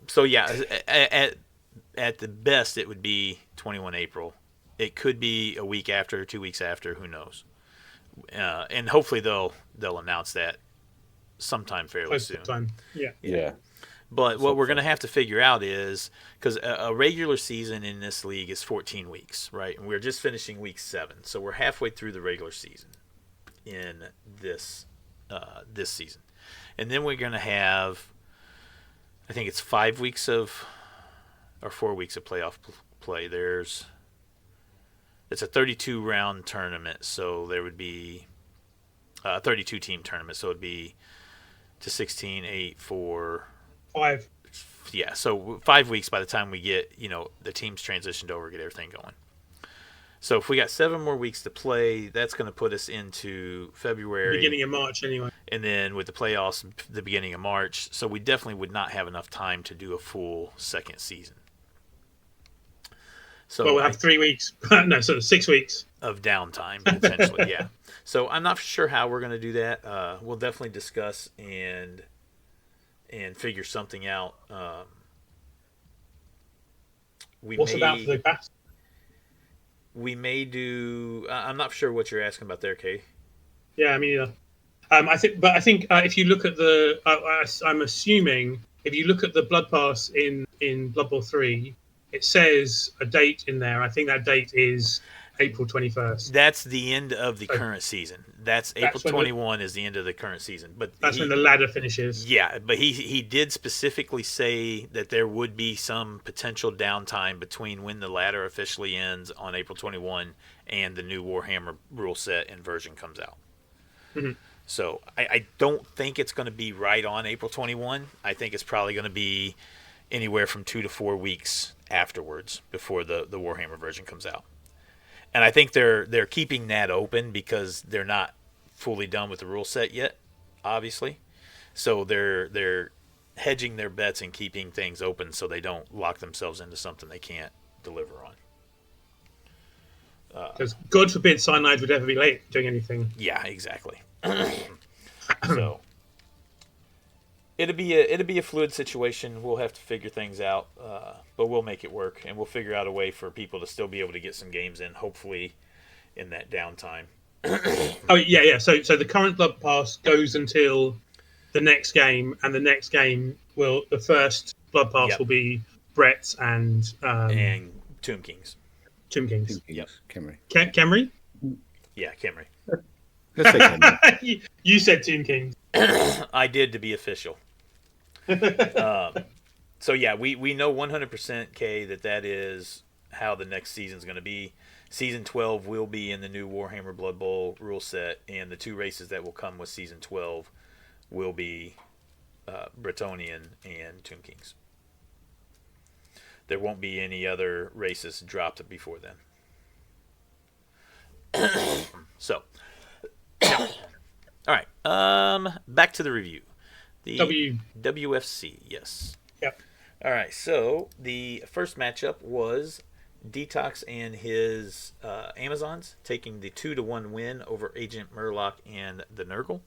[SPEAKER 1] So yeah, at the best it would be 21 April. It could be a week after, 2 weeks after. Who knows? And hopefully they'll announce that sometime fairly soon.
[SPEAKER 2] Yeah.
[SPEAKER 1] But what we're going to have to figure out is, because a regular season in this league is 14 weeks, right? And we're just finishing week 7. So we're halfway through the regular season in this season. And then we're going to have, I think it's 5 weeks or 4 weeks of playoff play. It's a 32-round tournament, so there would be a 32-team tournament. So it would be to 16, 8, 4...
[SPEAKER 2] 5.
[SPEAKER 1] Yeah, so 5 weeks by the time we get, the teams transitioned over, get everything going. So if we got 7 more weeks to play, that's going to put us into February.
[SPEAKER 2] Beginning of March, anyway.
[SPEAKER 1] And then with the playoffs, the beginning of March. So we definitely would not have enough time to do a full second season. So
[SPEAKER 2] we'll have 3 weeks. No, so 6 weeks.
[SPEAKER 1] Of downtime, potentially, yeah. So I'm not sure how we're going to do that. We'll definitely discuss and figure something out.
[SPEAKER 2] What's about the best?
[SPEAKER 1] We may do. I'm not sure what you're asking about there, Kay.
[SPEAKER 2] Yeah, I mean, I think if you look at I'm assuming if you look at the Blood Pass in Blood Bowl 3, it says a date in there. I think that date is April 21st.
[SPEAKER 1] That's the end of the current season. That's April 21 is the end of the current season. But
[SPEAKER 2] that's when the ladder finishes.
[SPEAKER 1] Yeah, but he did specifically say that there would be some potential downtime between when the ladder officially ends on April 21 and the new Warhammer rule set and version comes out.
[SPEAKER 2] Mm-hmm.
[SPEAKER 1] So I don't think it's going to be right on April 21. I think it's probably going to be anywhere from 2 to 4 weeks afterwards before the Warhammer version comes out. And I think they're keeping that open because they're not fully done with the rule set yet, obviously. So they're hedging their bets and keeping things open so they don't lock themselves into something they can't deliver on.
[SPEAKER 2] Because God forbid Cyanide would ever be late doing anything.
[SPEAKER 1] Yeah, exactly. So it'd be a fluid situation. We'll have to figure things out, but we'll make it work, and we'll figure out a way for people to still be able to get some games in, hopefully, in that downtime.
[SPEAKER 2] Oh yeah. So the current Blood Pass goes until the next game, and the next game the first Blood Pass will be Brett's and
[SPEAKER 1] Tomb Kings.
[SPEAKER 2] Tomb Kings.
[SPEAKER 1] Yep.
[SPEAKER 3] Khemri.
[SPEAKER 2] Khemri?
[SPEAKER 1] Yeah, Khemri.
[SPEAKER 3] Let's say Khemri.
[SPEAKER 2] You said Tomb Kings.
[SPEAKER 1] I did, to be official. So yeah, we know 100% K that is how the next season's going to be. Season 12 will be in the new Warhammer Blood Bowl rule set, and the 2 races that will come with Season 12 will be Bretonnian and Tomb Kings. There won't be any other races dropped before then. So, all right. Back to the review. The WFC, yes.
[SPEAKER 2] Yep.
[SPEAKER 1] All right. So the first matchup was Detox and his Amazons taking the 2-1 win over Agent Murloc and the Nurgle.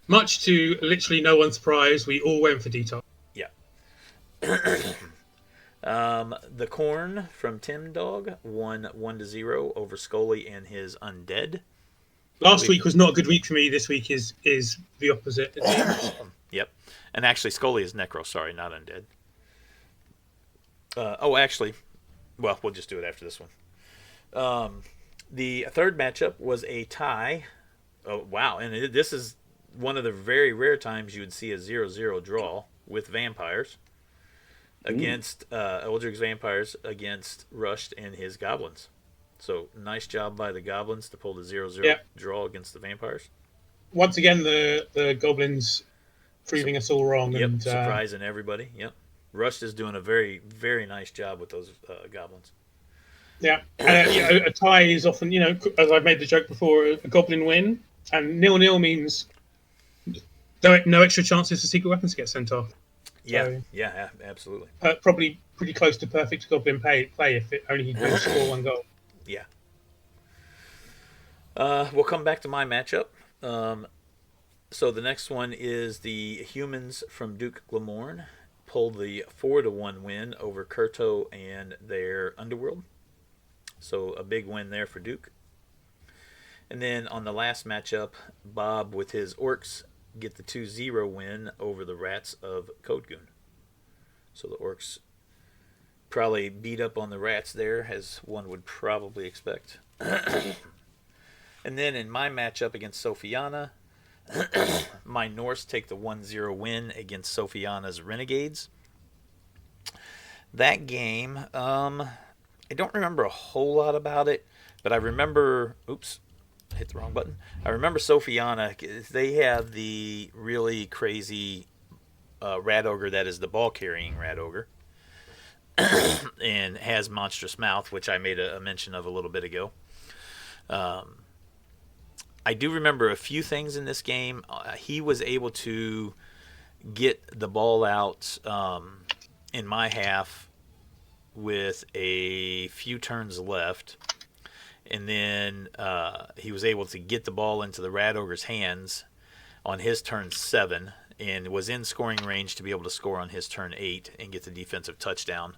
[SPEAKER 2] Much to literally no one's surprise, we all went for Detox.
[SPEAKER 1] Yeah. The Corn from Tim Dog won 1-0 over Scully and his Undead.
[SPEAKER 2] Last week was not a good week for me. This week is the opposite.
[SPEAKER 1] Yep. And actually, Scully is Necro. Sorry, not Undead. Actually, well, we'll just do it after this one. The third matchup was a tie. Oh, wow. And this is one of the very rare times you would see a 0-0 draw with Vampires against Eldrick's Vampires against Rushed and his Goblins. So nice job by the Goblins to pull the 0-0 draw against the Vampires.
[SPEAKER 2] Once again, the Goblins proving us all wrong.
[SPEAKER 1] Yep,
[SPEAKER 2] and
[SPEAKER 1] surprising everybody. Yep. Rushed is doing a very, very nice job with those Goblins.
[SPEAKER 2] Yeah. A tie is often, as I've made the joke before, a Goblin win. And 0-0 means no extra chances for secret weapons to get sent off.
[SPEAKER 1] Yeah, absolutely.
[SPEAKER 2] Probably pretty close to perfect Goblin play if it only he goes score one goal.
[SPEAKER 1] Yeah. We'll come back to my matchup. So the next one is the Humans from Duke Glamorn pulled the 4-1 win over Kurto and their Underworld. So a big win there for Duke. And then on the last matchup, Bob with his Orcs get the 2-0 win over the Rats of Code Goon. So the Orcs probably beat up on the Rats there, as one would probably expect. And then in my matchup against Sophiana, my Norse take the 1-0 win against Sophiana's Renegades. That game, I don't remember a whole lot about it, but I remember... Oops, hit the wrong button. I remember Sophiana, they have the really crazy Rat Ogre that is the ball-carrying Rat Ogre. And has Monstrous Mouth, which I made a mention of a little bit ago. I do remember a few things in this game. He was able to get the ball out in my half with a few turns left. And then he was able to get the ball into the Rat Ogre's hands on his turn 7 and was in scoring range to be able to score on his turn 8 and get the defensive touchdown.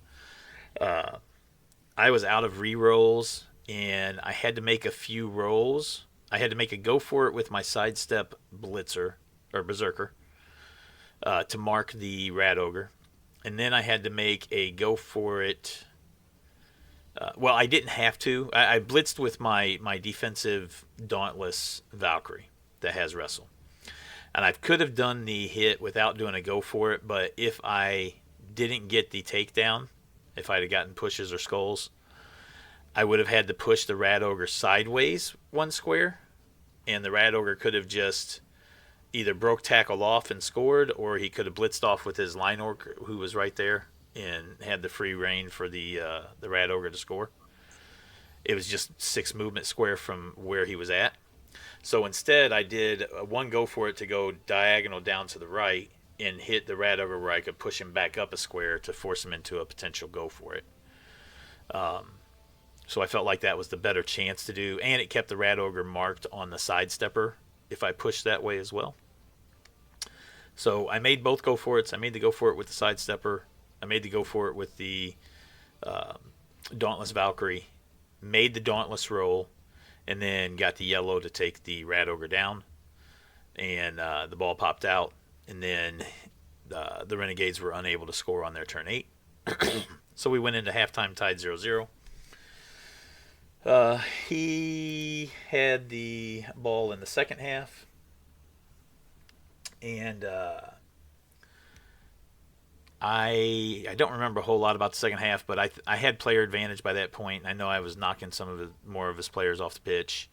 [SPEAKER 1] I was out of re-rolls, and I had to make a few rolls. I had to make a go for it with my sidestep blitzer, or berserker, to mark the Rat Ogre. And then I had to make a go for it. Well, I didn't have to. I blitzed with my defensive Dauntless Valkyrie that has Wrestle. And I could have done the hit without doing a go for it, but if I didn't get the takedown, if I'd have gotten pushes or skulls, I would have had to push the Rat Ogre sideways one square, and the Rat Ogre could have just either broke tackle off and scored, or he could have blitzed off with his line orc who was right there and had the free reign for the Rat Ogre to score. It was just 6 movement square from where he was at. So instead, I did one go for it to go diagonal down to the right and hit the Rat Ogre where I could push him back up a square to force him into a potential go for it. So I felt like that was the better chance to do, and it kept the Rat Ogre marked on the sidestepper if I pushed that way as well. So I made both go for it. I made the go for it with the sidestepper. I made the go for it with the Dauntless Valkyrie. Made the Dauntless roll, and then got the yellow to take the Rat Ogre down. And the ball popped out, and then the Renegades were unable to score on their turn 8. So we went into halftime tied 0-0. He had the ball in the second half, and I don't remember a whole lot about the second half, but I had player advantage by that point. I know I was knocking more of his players off the pitch,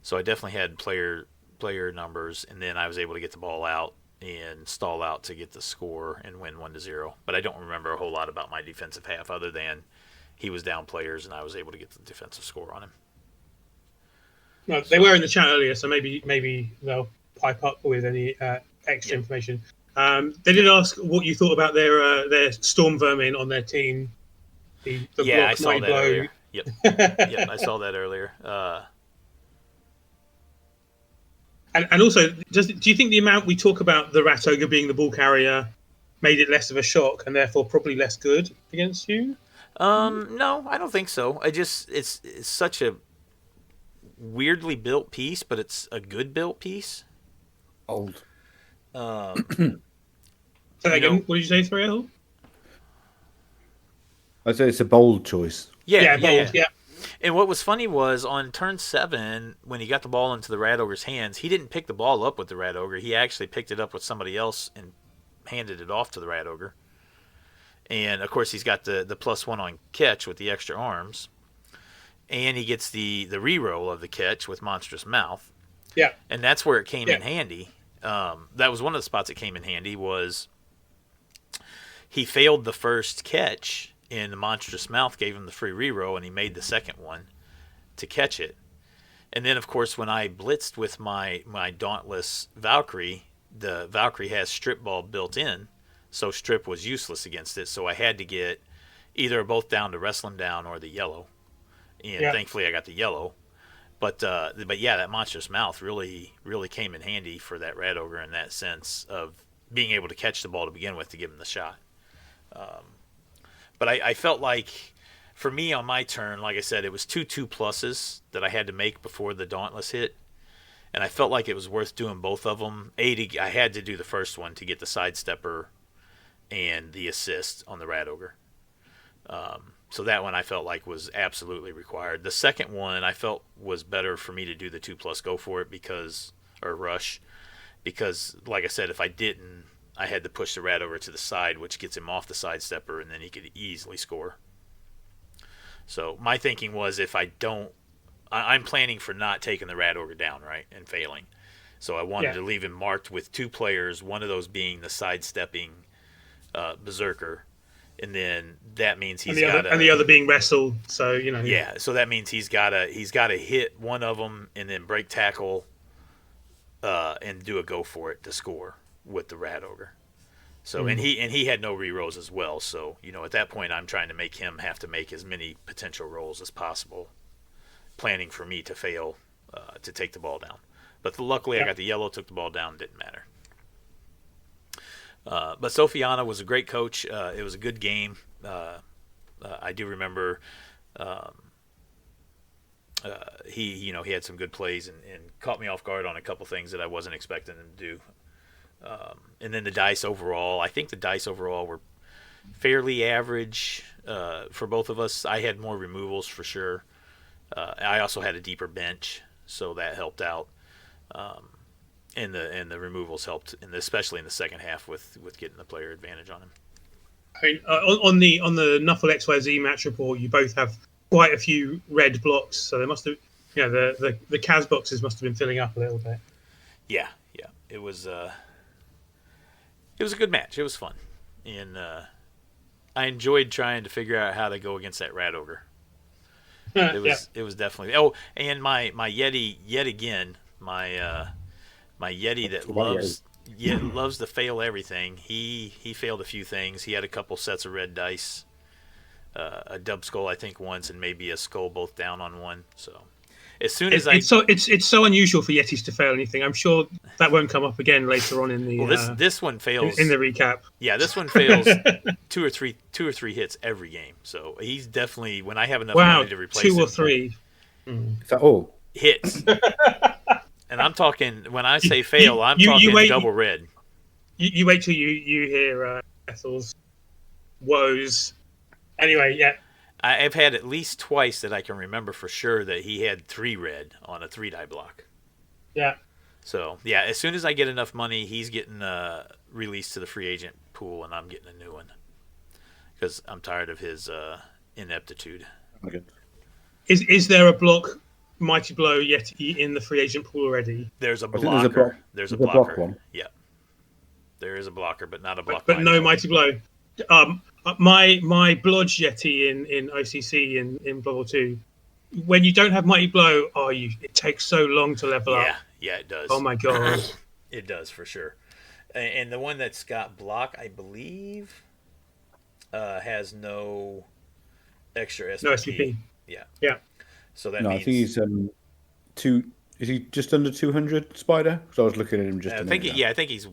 [SPEAKER 1] so I definitely had player numbers, and then I was able to get the ball out and stall out to get the score and win 1-0. But I don't remember a whole lot about my defensive half other than he was down players and I was able to get the defensive score on him.
[SPEAKER 2] No, they were in the chat earlier, so maybe they'll pipe up with any extra information. They did ask what you thought about their Storm Vermin on their team. The
[SPEAKER 1] I saw that earlier. Yep, I saw that earlier.
[SPEAKER 2] And also, do you think the amount we talk about the Rat Ogre being the ball carrier made it less of a shock and therefore probably less good against you?
[SPEAKER 1] No, I don't think so. It's such a weirdly built piece, but it's a good built piece.
[SPEAKER 3] Old.
[SPEAKER 2] So again, what did you say, Thrill?
[SPEAKER 3] I'd say it's a bold choice.
[SPEAKER 1] Yeah. And what was funny was on turn 7, when he got the ball into the Rat Ogre's hands, he didn't pick the ball up with the Rat Ogre. He actually picked it up with somebody else and handed it off to the Rat Ogre. And, of course, he's got the +1 on catch with the extra arms. And he gets the reroll of the catch with Monstrous Mouth.
[SPEAKER 2] Yeah.
[SPEAKER 1] And that's where it came in handy. That was one of the spots that came in handy was he failed the first catch, and the Monstrous Mouth gave him the free reroll, and he made the second one to catch it. And then, of course, when I blitzed with my Dauntless Valkyrie, the Valkyrie has Strip Ball built in, so Strip was useless against it. So I had to get either both down to wrestle him down or the yellow. And thankfully I got the yellow. But yeah, that Monstrous Mouth really, really came in handy for that Rat Ogre in that sense of being able to catch the ball to begin with to give him the shot. But I felt like, for me on my turn, like I said, it was 2 pluses that I had to make before the Dauntless hit. And I felt like it was worth doing both of them. I had to do the first one to get the Sidestepper and the assist on the Rat Ogre. So that one I felt like was absolutely required. The second one I felt was better for me to do the 2+ go for it or rush. Because, like I said, if I didn't, I had to push the Rat Ogre to the side, which gets him off the Sidestepper, and then he could easily score. So my thinking was if I don't, I'm planning for not taking the Rat Ogre down, right, and failing. So I wanted to leave him marked with 2 players, one of those being the sidestepping Berserker, and then that means he's got
[SPEAKER 2] and the other being wrestled. So
[SPEAKER 1] Yeah, so that means he's got to hit one of them and then break tackle, and do a go for it to score with the Rat Ogre. So and he had no rerolls as well. So at that point I'm trying to make him have to make as many potential rolls as possible, planning for me to fail to take the ball down. But luckily I got the yellow, took the ball down, didn't matter. But Sofiana was a great coach. It was a good game. I do remember he had some good plays and caught me off guard on a couple things that I wasn't expecting him to do. And then the dice overall, I think the dice overall were fairly average for both of us. I had more removals for sure. I also had a deeper bench, so that helped out. And the removals helped, especially in the second half with getting the player advantage on him.
[SPEAKER 2] I mean, on the Nuffle XYZ match report, you both have quite a few red blocks, so they must have, the Kaz boxes must have been filling up a little bit.
[SPEAKER 1] Yeah, it was a good match. It was fun, and I enjoyed trying to figure out how to go against that Rat Ogre. It was definitely. Oh, and my Yeti yet again. My Yeti that loves to fail everything. He failed a few things. He had a couple sets of red dice, a dub skull I think once, and maybe a skull both down on one. So as soon as
[SPEAKER 2] it's so unusual for Yetis to fail anything. I'm sure that won't come up again later on in the.
[SPEAKER 1] Well, this one fails
[SPEAKER 2] in the recap.
[SPEAKER 1] Yeah, this one fails two or three hits every game. So he's definitely, when I have enough money to replace
[SPEAKER 2] 2 or 3.
[SPEAKER 3] Is that all?
[SPEAKER 1] Hits. And I'm talking, when I say fail, I'm talking double red.
[SPEAKER 2] You wait till you hear Ethel's woes. Anyway, yeah.
[SPEAKER 1] I've had at least twice that I can remember for sure that he had 3 red on a 3-die block.
[SPEAKER 2] Yeah.
[SPEAKER 1] So, yeah, as soon as I get enough money, he's getting released to the free agent pool, and I'm getting a new one. Because I'm tired of his ineptitude.
[SPEAKER 3] Okay.
[SPEAKER 2] Is there a block Mighty Blow Yeti in the free agent pool already?
[SPEAKER 1] There's a blocker. There's a blocker.
[SPEAKER 3] Block one.
[SPEAKER 1] Yeah. There is a blocker, but not a block.
[SPEAKER 2] But no Mighty Blow. My Blodge Yeti in OCC in Blood Bowl 2, when you don't have Mighty Blow, it takes so long to level up.
[SPEAKER 1] Yeah, it does.
[SPEAKER 2] Oh my god.
[SPEAKER 1] It does for sure. And the one that's got block, I believe, has no extra SPP.
[SPEAKER 2] No SPP. Yeah.
[SPEAKER 1] So that
[SPEAKER 3] means...
[SPEAKER 1] I
[SPEAKER 3] think he's is he just under 200 Spider? Because I was looking at him just.
[SPEAKER 1] I think he's.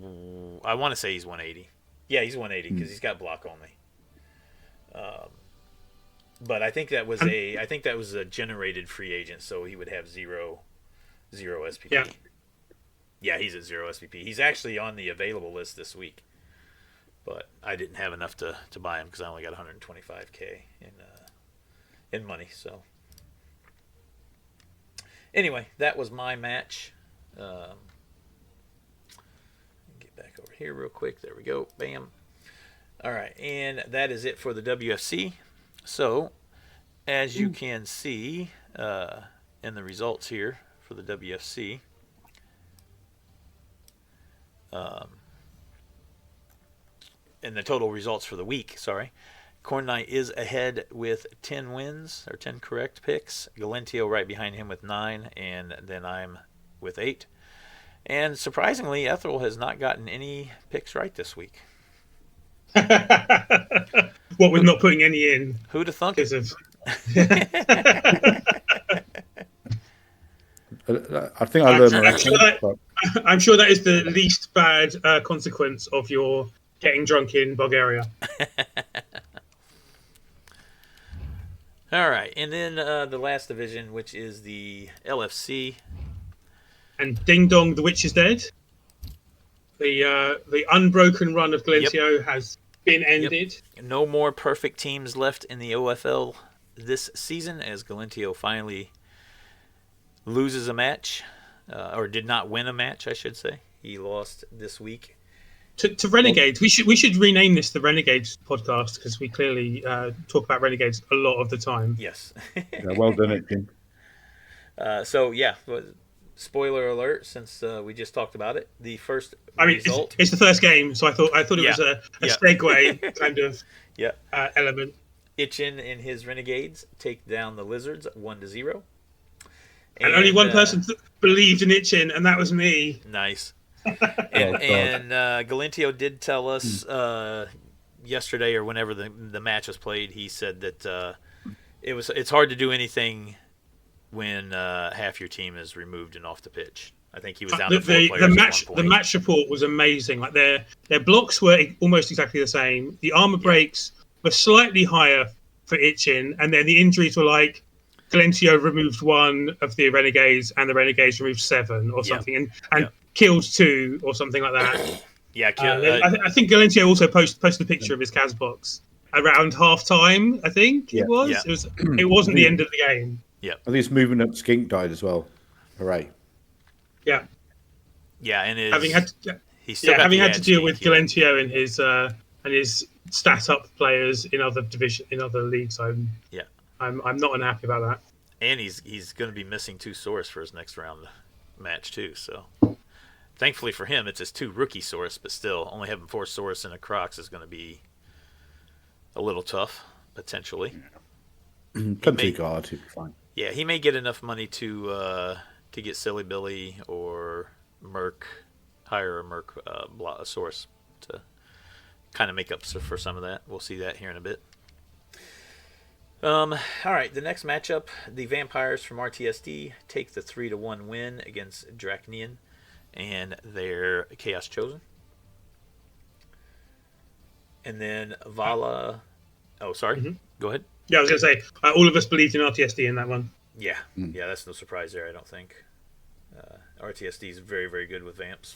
[SPEAKER 1] I want to say he's 180. Yeah, he's 180 because he's got block only. But I think that was a generated free agent, so he would have zero SPP.
[SPEAKER 2] Yeah.
[SPEAKER 1] Yeah, he's at 0 SPP. He's actually on the available list this week, but I didn't have enough to buy him because I only got 125K in money. So anyway, that was my match. Get back over here real quick. There we go. Bam. All right, and that is it for the WFC. So, as you can see in the results here for the WFC, in the total results for the week, Khornight is ahead with 10 wins, or 10 correct picks. Galentio right behind him with 9, and then I'm with 8. And surprisingly, Ethelred has not gotten any picks right this week.
[SPEAKER 2] What, with not putting any in?
[SPEAKER 1] Who'd have thunk it?
[SPEAKER 3] I think I learned my lesson.
[SPEAKER 2] I'm sure that is the least bad consequence of your getting drunk in Bulgaria.
[SPEAKER 1] All right, and then the last division, which is the LFC.
[SPEAKER 2] And ding dong, the witch is dead. The unbroken run of Galentio has been ended.
[SPEAKER 1] Yep. No more perfect teams left in the OFL this season, as Galentio finally loses a match, or did not win a match, I should say. He lost this week
[SPEAKER 2] to Renegades. We should rename this the Renegades podcast, because we clearly talk about Renegades a lot of the time.
[SPEAKER 1] Yes.
[SPEAKER 3] Yeah, well done, Jim.
[SPEAKER 1] So yeah, spoiler alert, since we just talked about it. The first result.
[SPEAKER 2] It's the first game, so I thought it was a segue kind of element.
[SPEAKER 1] Itchin and his Renegades take down the Lizards 1-0.
[SPEAKER 2] And only one person believed in Itchin, and that was me.
[SPEAKER 1] Nice. and Galentio did tell us yesterday, or whenever the match was played, he said that it's hard to do anything when half your team is removed and off the pitch. I think he was down to 4 players at one point.
[SPEAKER 2] The match report was amazing. Like their blocks were almost exactly the same. The armor breaks were slightly higher for Itchin, and then the injuries were like Galentio removed 1 of the Renegades, and the Renegades removed 7 or something, and killed 2 or something like that. I think Galentio also posted a picture of his Cas box around half time. I think it was. Yeah. It wasn't the end of the game.
[SPEAKER 1] Yeah.
[SPEAKER 3] At least moving up, Skink died as well. Hooray!
[SPEAKER 2] Yeah.
[SPEAKER 1] Yeah, and
[SPEAKER 2] having had to deal with Galentio and his stat up players in other leagues. I'm not unhappy about that.
[SPEAKER 1] And he's going to be missing 2 Saurus for his next round match too. So thankfully for him, it's his 2 rookie Saurus, but still only having 4 Saurus and a Crocs is going to be a little tough potentially.
[SPEAKER 3] Plenty of guard, he'll be fine.
[SPEAKER 1] Yeah, he may get enough money to get Silly Billy or hire a Merc Saurus to kind of make up for some of that. We'll see that here in a bit. All right, the next matchup, the Vampires from RTSD take the 3-1 win against Draconian and their Chaos Chosen. And then Vala... Oh, sorry. Mm-hmm. Go ahead.
[SPEAKER 2] Yeah, I was going to say, all of us believed in RTSD in that one.
[SPEAKER 1] Yeah, yeah, that's no surprise there, I don't think. RTSD is very, very good with Vamps.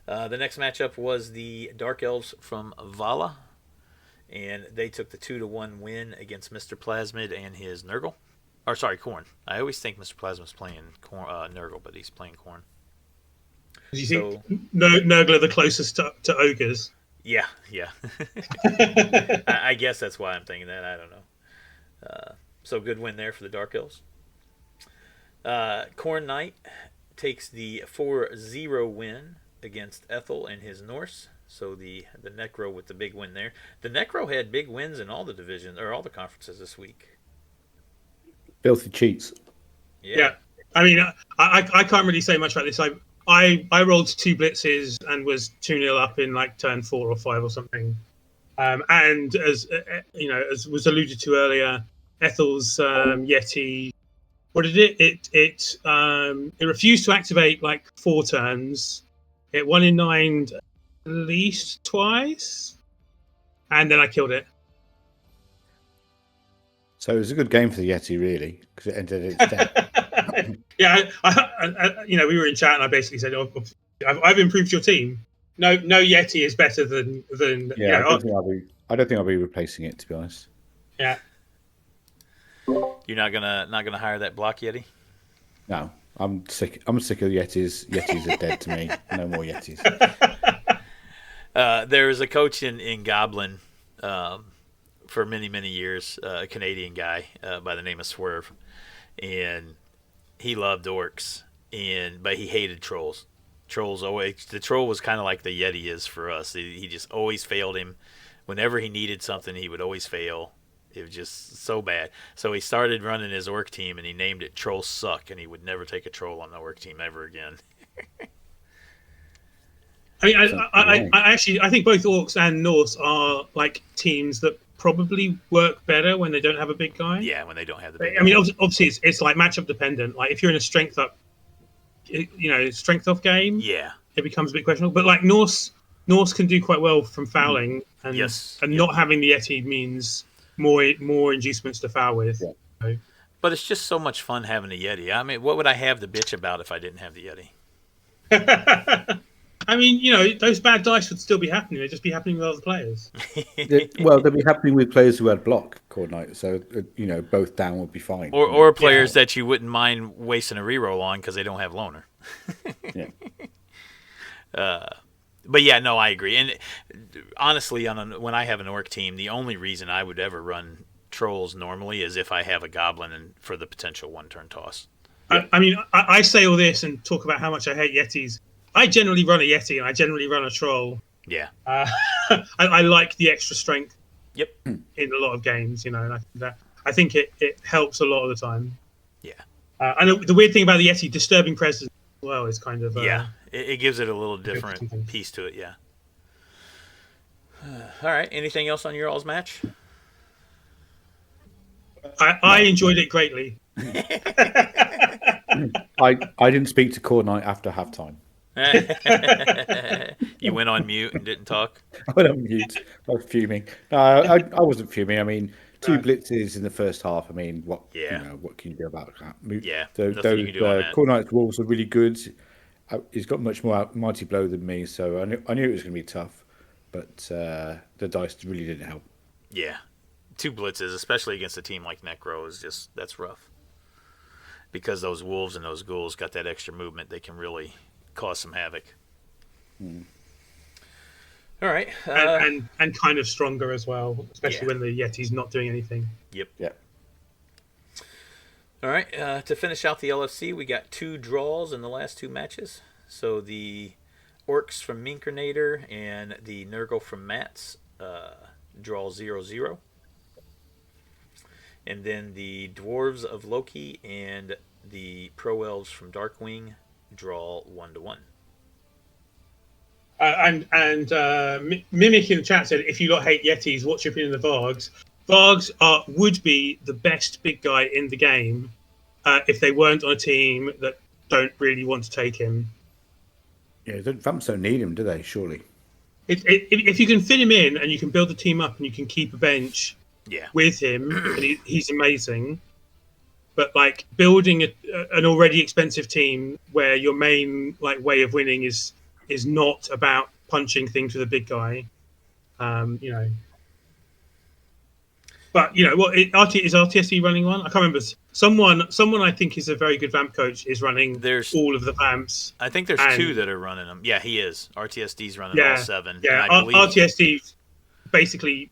[SPEAKER 1] The next matchup was the Dark Elves from Vala, and they took the 2-1 win against Mr. Plasmid and his Nurgle. Or, sorry, Khorn. I always think Mr. Plasmid's playing Nurgle, but he's playing Khorn.
[SPEAKER 2] Do you think Nurgle are the closest to Ogres?
[SPEAKER 1] Yeah. I guess that's why I'm thinking that. I don't know. So good win there for the Dark Elves. Khornight takes the 4-0 win against Ethel and his Norse. So the Necro with the big win there. The Necro had big wins in all the divisions, or all the conferences this week.
[SPEAKER 3] Filthy cheats.
[SPEAKER 2] Yeah. I mean, I can't really say much about this. I rolled 2 blitzes and was 2-0 up in like turn 4 or 5 or something. And as as was alluded to earlier, Ethel's Yeti, what did it? It refused to activate like 4 turns. It 1 in 9 least twice, and then I killed it.
[SPEAKER 3] So it was a good game for the Yeti, really, because it ended its death.
[SPEAKER 2] Yeah, we were in chat, and I basically said, "Oh, I've improved your team. No Yeti is better than."
[SPEAKER 3] Yeah, I don't think I'll be replacing it, to be honest.
[SPEAKER 2] Yeah.
[SPEAKER 1] You're not gonna hire that block Yeti?
[SPEAKER 3] No, I'm sick of Yetis. Yetis are dead to me. No more Yetis.
[SPEAKER 1] There was a coach in Goblin for many years, a Canadian guy by the name of Swerve, and he loved orcs, but he hated trolls. The troll was kind of like the Yeti is for us. He just always failed him. Whenever he needed something, he would always fail. It was just so bad. So he started running his orc team, and he named it Trolls Suck, and he would never take a troll on the orc team ever again.
[SPEAKER 2] I mean, I think both orcs and Norse are like teams that probably work better when they don't have a big guy.
[SPEAKER 1] Yeah, when they don't have the big guy.
[SPEAKER 2] I mean, obviously, it's like matchup dependent. Like if you're in a strength off game,
[SPEAKER 1] yeah,
[SPEAKER 2] it becomes a bit questionable. But like Norse can do quite well from fouling, and not having the Yeti means more inducements to foul with.
[SPEAKER 3] Yeah.
[SPEAKER 2] So.
[SPEAKER 1] But it's just so much fun having a Yeti. I mean, what would I have to bitch about if I didn't have the Yeti?
[SPEAKER 2] I mean, those bad dice would still be happening. They'd just be happening with other players.
[SPEAKER 3] Well, they'd be happening with players who had block, Khornight. So, both down would be fine.
[SPEAKER 1] Or players that you wouldn't mind wasting a reroll on because they don't have loner.
[SPEAKER 3] Yeah.
[SPEAKER 1] But yeah, no, I agree. And honestly, when I have an orc team, the only reason I would ever run trolls normally is if I have a goblin and for the potential one-turn toss.
[SPEAKER 2] I mean, I say all this and talk about how much I hate Yetis. I generally run a Yeti and I generally run a troll.
[SPEAKER 1] Yeah.
[SPEAKER 2] I like the extra strength.
[SPEAKER 1] Yep.
[SPEAKER 2] In a lot of games, and I think it helps a lot of the time.
[SPEAKER 1] Yeah.
[SPEAKER 2] And the weird thing about the Yeti, disturbing presence as well is kind of
[SPEAKER 1] it gives it a little different piece to it. Yeah. All right. Anything else on your all's match?
[SPEAKER 2] I enjoyed it greatly.
[SPEAKER 3] I didn't speak to Khornight after halftime.
[SPEAKER 1] You went on mute and didn't talk?
[SPEAKER 3] I went on mute. I was fuming. No, I wasn't fuming. I mean, two blitzes in the first half. I mean, what can you do about that?
[SPEAKER 1] Yeah,
[SPEAKER 3] those Khornight's walls are really good. He's got much more mighty blow than me, so I knew it was going to be tough, but the dice really didn't help.
[SPEAKER 1] Yeah, two blitzes, especially against a team like Necro, that's rough. Because those wolves and those ghouls got that extra movement, they can really cause some havoc. All right,
[SPEAKER 2] and kind of stronger as well, especially when the Yeti's not doing anything.
[SPEAKER 1] Yep.
[SPEAKER 3] Yeah.
[SPEAKER 1] All right, to finish out the LFC, we got 2 draws in the last 2 matches. So the Orcs from Minkernator and the Nurgle from Mats draw 0-0. And then the Dwarves of Loki and the Pro Elves from Darkwing draw 1-1.
[SPEAKER 2] Mimic in the chat said, if you lot hate Yetis, what's your opinion of the Vargs? Vargs would be the best big guy in the game if they weren't on a team that don't really want to take him.
[SPEAKER 3] Yeah, the Vamps don't need him, do they? Surely.
[SPEAKER 2] If you can fit him in and you can build the team up and you can keep a bench with him, and he's amazing. But like building an already expensive team where your main way of winning is not about punching things with a big guy, But what is RTSD running one? I can't remember. Someone I think is a very good Vamp coach is running all of the Vamps.
[SPEAKER 1] I think there's 2 that are running them. Yeah, he is. RTSD's running all 7.
[SPEAKER 2] Yeah, RTSD basically,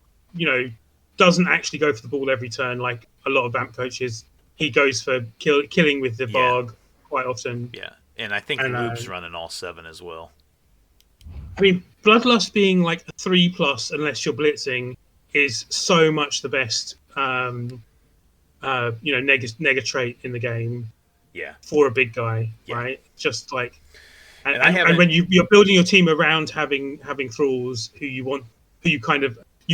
[SPEAKER 2] doesn't actually go for the ball every turn like a lot of Vamp coaches. He goes for killing with the Varg quite often.
[SPEAKER 1] Yeah, and I think Luke's running all 7 as well.
[SPEAKER 2] I mean, Bloodlust being like a 3+ unless you're blitzing is so much the best, nega trait in the game.
[SPEAKER 1] Yeah.
[SPEAKER 2] For a big guy, right? Just like, and when you're building your team around having thralls who you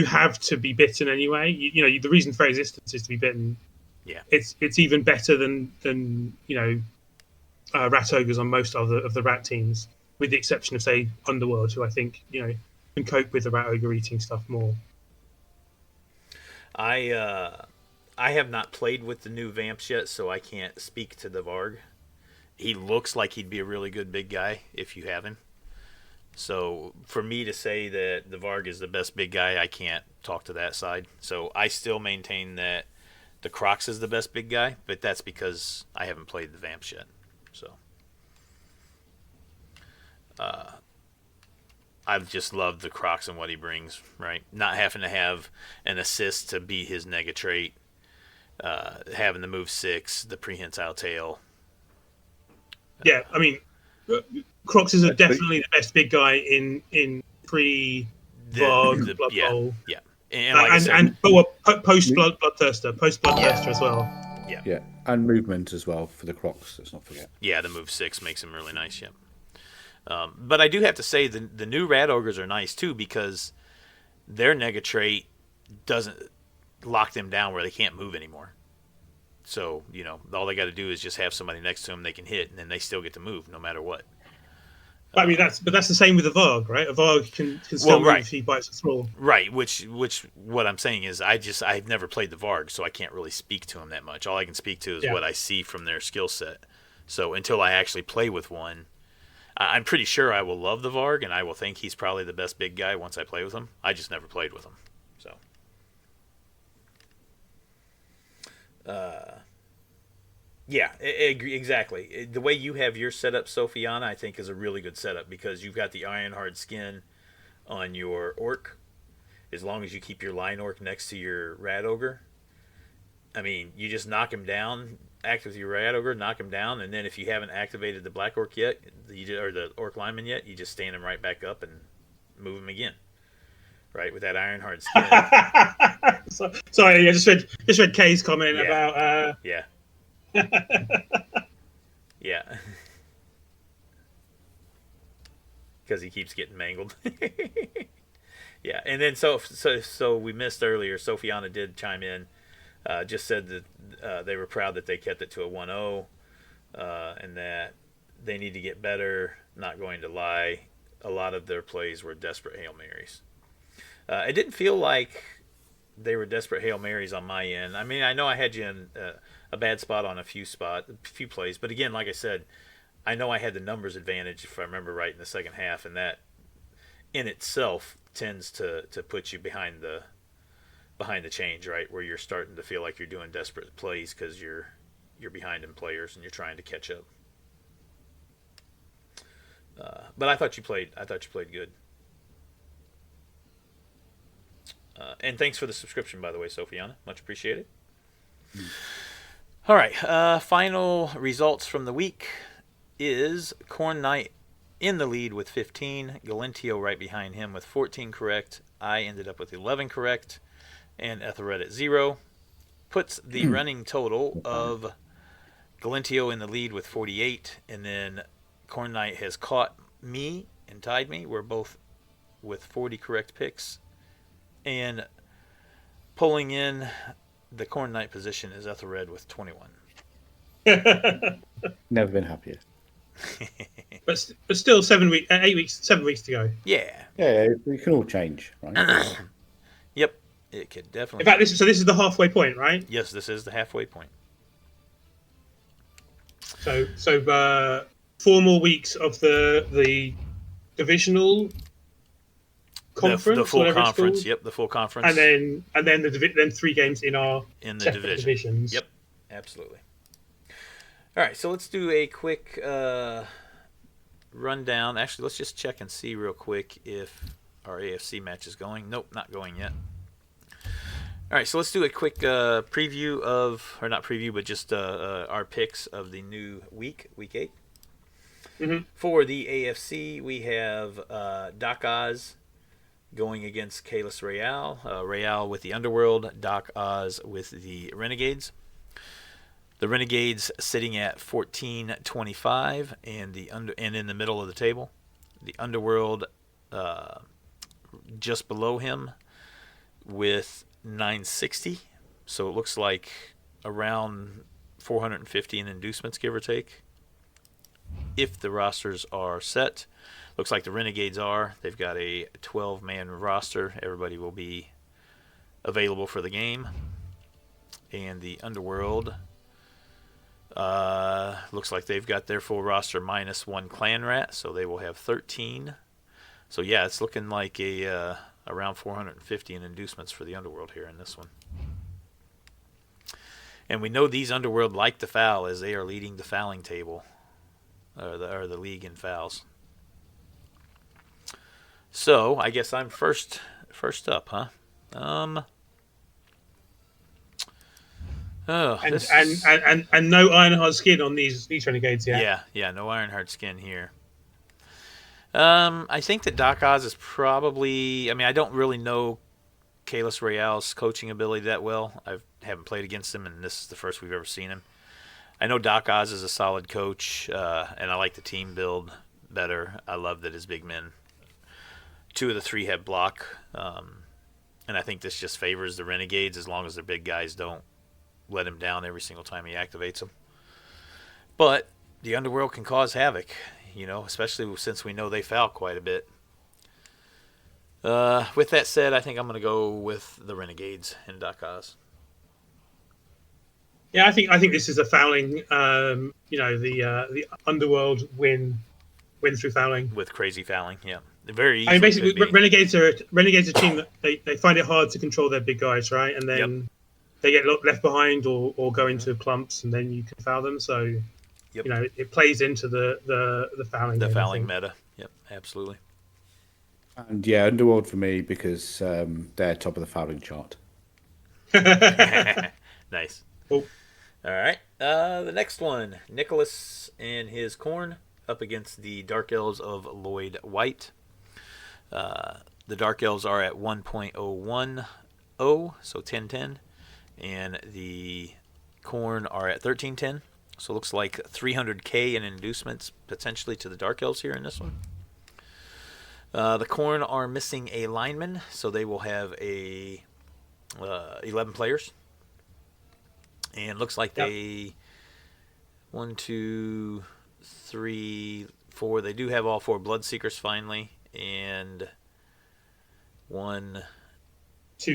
[SPEAKER 2] have to be bitten anyway. The reason for resistance is to be bitten.
[SPEAKER 1] Yeah.
[SPEAKER 2] It's even better than rat ogres on most of the rat teams. with the exception of say Underworld, who I think can cope with the rat ogre eating stuff more.
[SPEAKER 1] I have not played with the new Vamps yet, so I can't speak to the Varg. He looks like he'd be a really good big guy if you have him. So for me to say that the Varg is the best big guy, I can't talk to that side. So I still maintain that the Crocs is the best big guy, but that's because I haven't played the Vamps yet. So I've just loved the Crocs and what he brings, right? Not having to have an assist to be his nega trait, having the move 6, the prehensile tail.
[SPEAKER 2] Yeah, I mean, Crocs is definitely the best big guy in pre-Varg Blood Bowl.
[SPEAKER 1] Yeah. And like I said,
[SPEAKER 2] and post-Bloodthirster as well.
[SPEAKER 3] Yeah, and movement as well for the Crocs, let's not forget.
[SPEAKER 1] Yeah, the move 6 makes him really nice, yeah. But I do have to say the new Rat Ogres are nice too because their nega trait doesn't lock them down where they can't move anymore. So, all they got to do is just have somebody next to them they can hit, and then they still get to move no matter what.
[SPEAKER 2] I mean, that's the same with a Varg, right? A Varg can still move if he bites a thrall.
[SPEAKER 1] Right, which what I'm saying is I've never played the Varg, so I can't really speak to him that much. All I can speak to is what I see from their skill set. So until I actually play with one, I'm pretty sure I will love the Varg, and I will think he's probably the best big guy once I play with him. I just never played with him. So, yeah, exactly. The way you have your setup, Sophiana, I think is a really good setup because you've got the Ironhard skin on your Orc. As long as you keep your Line Orc next to your Rat Ogre, I mean, you just knock him down, activate your Rat Ogre, knock him down, and then if you haven't activated the Black Orc yet, or the Orc Lineman yet, you just stand him right back up and move him again. Right, with that Ironhard skin.
[SPEAKER 2] Sorry, I just read Kay's comment about...
[SPEAKER 1] Yeah. Yeah. Because he keeps getting mangled. Yeah, and then so we missed earlier, Sophiana did chime in, just said that they were proud that they kept it to a 1-0, and that they need to get better, not going to lie. A lot of their plays were desperate Hail Marys. It didn't feel like they were desperate Hail Marys on my end. I mean, I know I had you in a bad spot on a few plays, but again, like I said, I know I had the numbers advantage, if I remember right, in the second half, and that in itself tends to put you behind the change, right, where you're starting to feel like you're doing desperate plays because you're behind in players and you're trying to catch up. But I thought you played good. And thanks for the subscription, by the way, Sophiana. Much appreciated. All right. Final results from the week is Khornight in the lead with 15. Galentio right behind him with 14 correct. I ended up with 11 correct. And Ethelred at 0. Puts the running total of Galentio in the lead with 48. And then Khornight has caught me and tied me. We're both with 40 correct picks. And pulling in the Khornight position is Ethelred with 21.
[SPEAKER 3] Never been happier.
[SPEAKER 2] but still 7 weeks to go.
[SPEAKER 1] Yeah.
[SPEAKER 3] Yeah, we can all change, right?
[SPEAKER 1] Yep, it could definitely.
[SPEAKER 2] In fact, this is the halfway point, right?
[SPEAKER 1] Yes, this is the halfway point.
[SPEAKER 2] So 4 more weeks of the divisional conference,
[SPEAKER 1] the full conference. Yep, the full conference.
[SPEAKER 2] And then 3 games in the divisions.
[SPEAKER 1] Yep, absolutely. All right, so let's do a quick rundown. Actually, let's just check and see real quick if our AFC match is going. Nope, not going yet. All right, so let's do a quick preview of, or not preview, but just our picks of the new week 8.
[SPEAKER 2] Mm-hmm.
[SPEAKER 1] For the AFC, we have Doc Oz going against Kalis Real. Real with the Underworld, Doc Oz with the Renegades. The Renegades sitting at 14-25 and in the middle of the table. The Underworld just below him with 960. So it looks like around 450 in inducements, give or take. if the rosters are set. Looks like the Renegades are. They've got a 12-man roster. Everybody will be available for the game. And the Underworld looks like they've got their full roster minus one clan rat, so they will have 13. So yeah, it's looking like a around 450 in inducements for the Underworld here in this one. And we know these Underworld like to foul, as they are leading the fouling table, or the league in fouls. So I guess I'm first up, huh?
[SPEAKER 2] And no Ironheart skin on these Renegades yet.
[SPEAKER 1] Yeah, no Ironheart skin here. I think that Doc Oz is probably... I mean, I don't really know Kalis Royale's coaching ability that well. I haven't played against him, and this is the first we've ever seen him. I know Doc Oz is a solid coach, and I like the team build better. I love that his big men, 2 of the 3 have block, and I think this just favors the Renegades as long as their big guys don't let him down every single time he activates them. But the Underworld can cause havoc, especially since we know they foul quite a bit. With that said, I think I'm going to go with the Renegades and Doc Oz.
[SPEAKER 2] Yeah, I think this is a fouling. The Underworld win through fouling
[SPEAKER 1] with crazy fouling. Yeah, very easy.
[SPEAKER 2] I mean, basically, Renegades are a team that they find it hard to control their big guys, right? And then they get left behind or go into clumps, and then you can foul them. So, it plays into the fouling.
[SPEAKER 1] The fouling meta. Yep, absolutely.
[SPEAKER 3] And yeah, Underworld for me because they're top of the fouling chart.
[SPEAKER 1] Nice.
[SPEAKER 2] Oh.
[SPEAKER 1] All right. The next one, Nicholas and his Khorn up against the Dark Elves of Lloyd White. The Dark Elves are at 1.010, so 1010, and the Khorn are at 1310. So it looks like 300k in inducements potentially to the Dark Elves here in this one. The Khorn are missing a lineman, so they will have 11 players. And looks like they 1, 2, 3, 4. They do have all 4 Bloodseekers finally, and
[SPEAKER 2] 2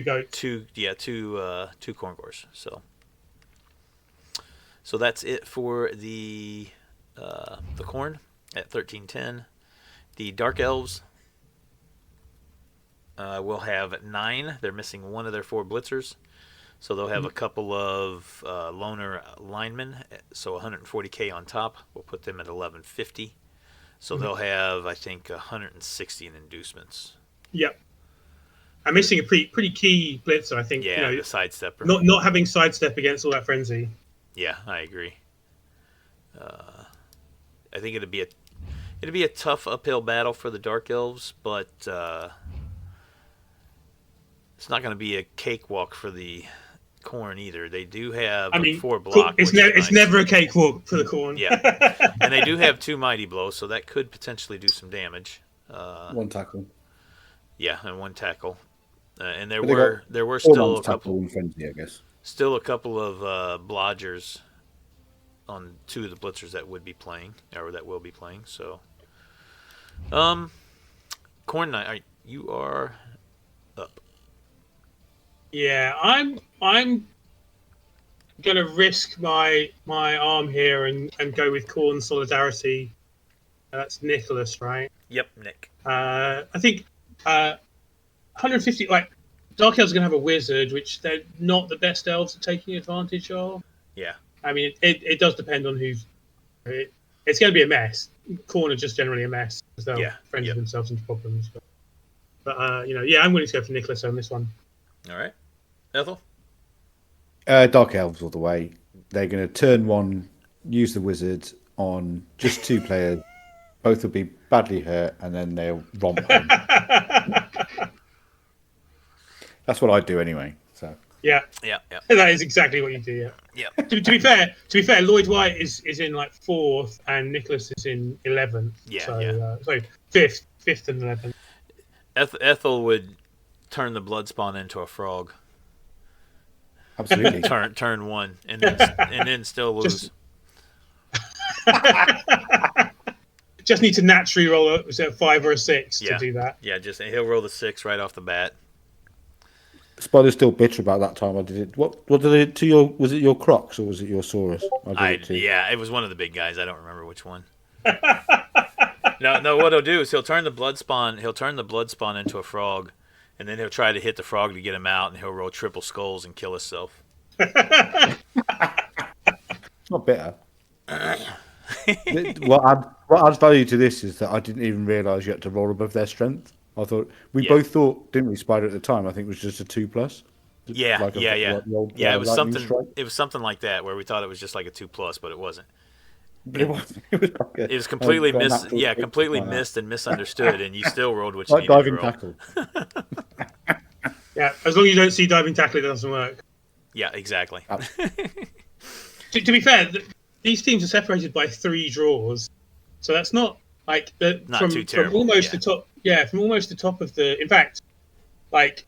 [SPEAKER 2] goats.
[SPEAKER 1] 2 Khorngors. So that's it for the Khorn at 1310. The Dark Elves will have 9. They're missing 1 of their 4 Blitzers. So they'll have a couple of loner linemen, so 140k on top. We'll put them at 1150. So they'll have, I think, 160 in inducements.
[SPEAKER 2] Yep. I'm missing a pretty key blitzer, I think.
[SPEAKER 1] Yeah, the sidestepper.
[SPEAKER 2] Not having sidestep against all that frenzy.
[SPEAKER 1] Yeah, I agree. I think it'd be a tough uphill battle for the Dark Elves, but it's not going to be a cakewalk for the Khorn either. They do have 4 block.
[SPEAKER 2] It's never a cakewalk for the Khorn.
[SPEAKER 1] Yeah, and they do have 2 mighty blows, so that could potentially do some damage.
[SPEAKER 3] 1 tackle.
[SPEAKER 1] Yeah, and 1 tackle. And there were still a couple.
[SPEAKER 3] Frenzy, I guess.
[SPEAKER 1] Still a couple of blodgers on 2 of the blitzers that would be playing, or that will be playing. So, Khornight, you are up.
[SPEAKER 2] Yeah, I'm gonna risk my arm here and go with Khorn Solidarity. That's Nicholas, right?
[SPEAKER 1] Yep, Nick.
[SPEAKER 2] I think 150. Like Dark Elves are gonna have a wizard, which they're not the best elves at taking advantage of.
[SPEAKER 1] Yeah.
[SPEAKER 2] I mean, it does depend on who's. It's going to be a mess. Khorn are just generally a mess because they'll frenzy themselves into problems. But I'm willing to go for Nicholas on this one.
[SPEAKER 1] All right, Ethel.
[SPEAKER 3] Dark Elves all the way. They're going to turn 1, use the wizard on just 2 players. Both will be badly hurt, and then they'll romp home. That's what I'd do anyway. So.
[SPEAKER 2] Yeah. That is exactly what you do. Yeah. To be fair, Lloyd White is in like 4th, and Nicholas is in 11th.
[SPEAKER 1] Yeah.
[SPEAKER 2] So 5th and 11th.
[SPEAKER 1] Ethel would turn the blood spawn into a frog.
[SPEAKER 3] Absolutely.
[SPEAKER 1] turn 1 and then still lose.
[SPEAKER 2] just need to naturally roll a 5 or a 6 to do that.
[SPEAKER 1] Yeah, just he'll roll the 6 right off the bat.
[SPEAKER 3] Spider's still bitter about that time I did it. What did it to your? Was it your Crocs or was it your Saurus?
[SPEAKER 1] Yeah, it was one of the big guys. I don't remember which one. No. What he'll do is he'll turn the blood spawn into a frog, and then he'll try to hit the frog to get him out, and he'll roll triple skulls and kill himself.
[SPEAKER 3] It's not bitter. what adds value to this is that I didn't even realise you had to roll above their strength. I thought we both thought, didn't we, Spider at the time? I think it was just a 2+.
[SPEAKER 1] Yeah.
[SPEAKER 3] Like
[SPEAKER 1] It was something. Strike. It was something like that where we thought it was just like a 2+, but it wasn't.
[SPEAKER 3] But it was. It
[SPEAKER 1] was completely missed and misunderstood, and you still rolled what you needed
[SPEAKER 3] diving
[SPEAKER 1] to roll.
[SPEAKER 3] tackle.
[SPEAKER 2] Yeah, as long as you don't see diving tackle, it doesn't work.
[SPEAKER 1] Yeah, exactly.
[SPEAKER 2] To be fair, these teams are separated by 3 draws, so that's not like
[SPEAKER 1] not too terrible.
[SPEAKER 2] From almost the top. Yeah, from almost the top of the. In fact, like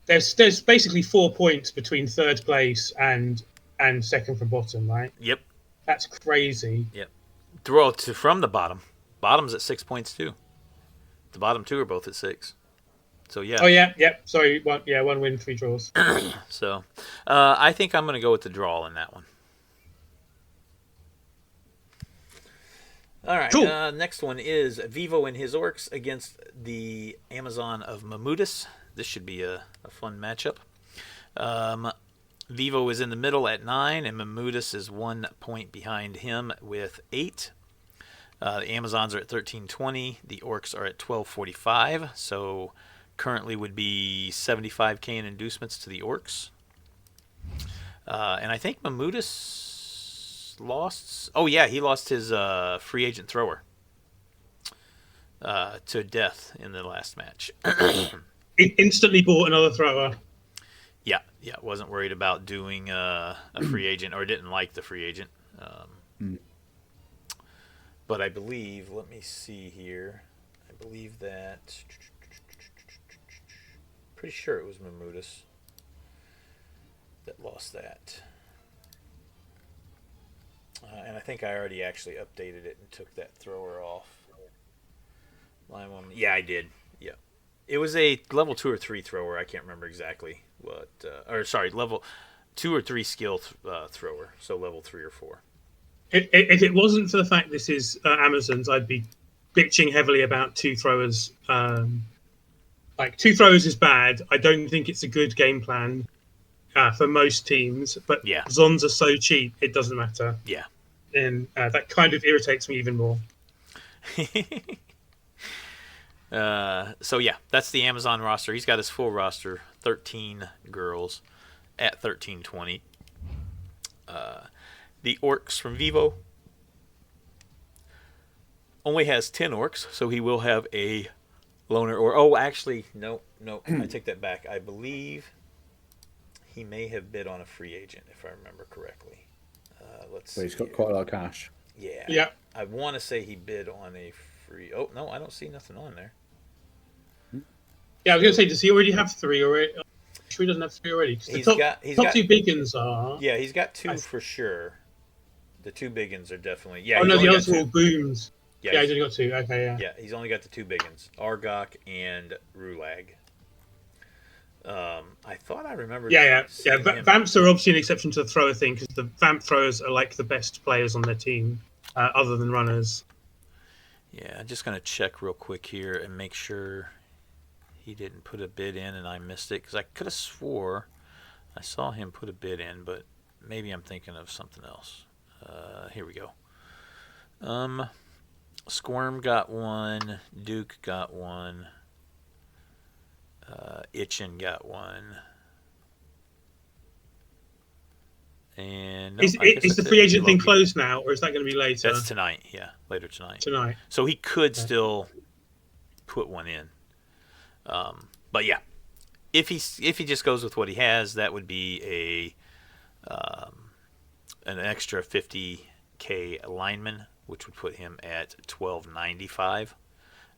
[SPEAKER 2] there's basically 4 points between 3rd place and second from bottom, right?
[SPEAKER 1] Yep.
[SPEAKER 2] That's crazy.
[SPEAKER 1] Yep. From the bottom. Bottom's at 6 points too. The bottom 2 are both at 6. So yeah.
[SPEAKER 2] Oh yeah, yep. Sorry, 1 win, 3 draws.
[SPEAKER 1] So, I think I'm going to go with the draw in that one. All right.
[SPEAKER 2] Cool.
[SPEAKER 1] Next one is Vivo and his orcs against the Amazon of Mammutus. This should be a fun matchup. Vivo is in the middle at 9, and Mammutus is 1 point behind him with 8. The Amazons are at 1320. The orcs are at 1245. So currently would be 75k in inducements to the orcs. And I think Mammutus lost. Oh yeah, he lost his free agent thrower to death in the last match.
[SPEAKER 2] He instantly bought another thrower.
[SPEAKER 1] Yeah, wasn't worried about doing a free agent, or didn't like the free agent. But I believe, let me see here. I believe that, pretty sure it was Mammutus that lost that. And I think I already actually updated it and took that thrower off. Line 1. Yeah, I did. Yeah. It was a level 2 or 3 thrower. I can't remember exactly what. Level 2 or 3 skill thrower. So level 3 or 4.
[SPEAKER 2] If it wasn't for the fact this is Amazons, I'd be bitching heavily about 2 throwers. Like 2 throwers is bad. I don't think it's a good game plan for most teams. But Zons are so cheap, it doesn't matter.
[SPEAKER 1] Yeah.
[SPEAKER 2] And that kind of irritates me even more.
[SPEAKER 1] So yeah, that's the Amazon roster. He's got his full roster, 13 girls at 1320. The orcs from Vivo only has 10 orcs, so he will have a loner. No, I take that back. I believe he may have bid on a free agent, if I remember correctly. Let's see.
[SPEAKER 3] He's got quite a lot of cash.
[SPEAKER 2] Yeah.
[SPEAKER 1] I want to say he bid on a free. Oh no, I don't see nothing on there.
[SPEAKER 2] Yeah, I was going to say, does he already have 3 already? I'm sure he doesn't have 3 already. The top 2 big ones are.
[SPEAKER 1] Yeah, he's got 2 for sure. The 2 big ones are definitely.
[SPEAKER 2] Yeah. Oh no, the others are all booms. Yeah, he's only got 2. Okay, yeah.
[SPEAKER 1] Yeah, he's only got the 2 big ones, Argok and Rulag. I thought I remembered.
[SPEAKER 2] Yeah. Vamps are obviously an exception to the thrower thing because the Vamp throwers are like the best players on their team, other than runners.
[SPEAKER 1] Yeah, I'm just gonna check real quick here and make sure he didn't put a bid in and I missed it, because I could have swore I saw him put a bid in, but maybe I'm thinking of something else. Here we go. Squirm got 1. Duke got 1. Itchin got 1. And
[SPEAKER 2] is the free agent thing closed now, or is that going to be later?
[SPEAKER 1] That's tonight. Yeah, later tonight.
[SPEAKER 2] Tonight.
[SPEAKER 1] So he could still put one in. But yeah, if he just goes with what he has, that would be an extra 50k lineman, which would put him at 1295.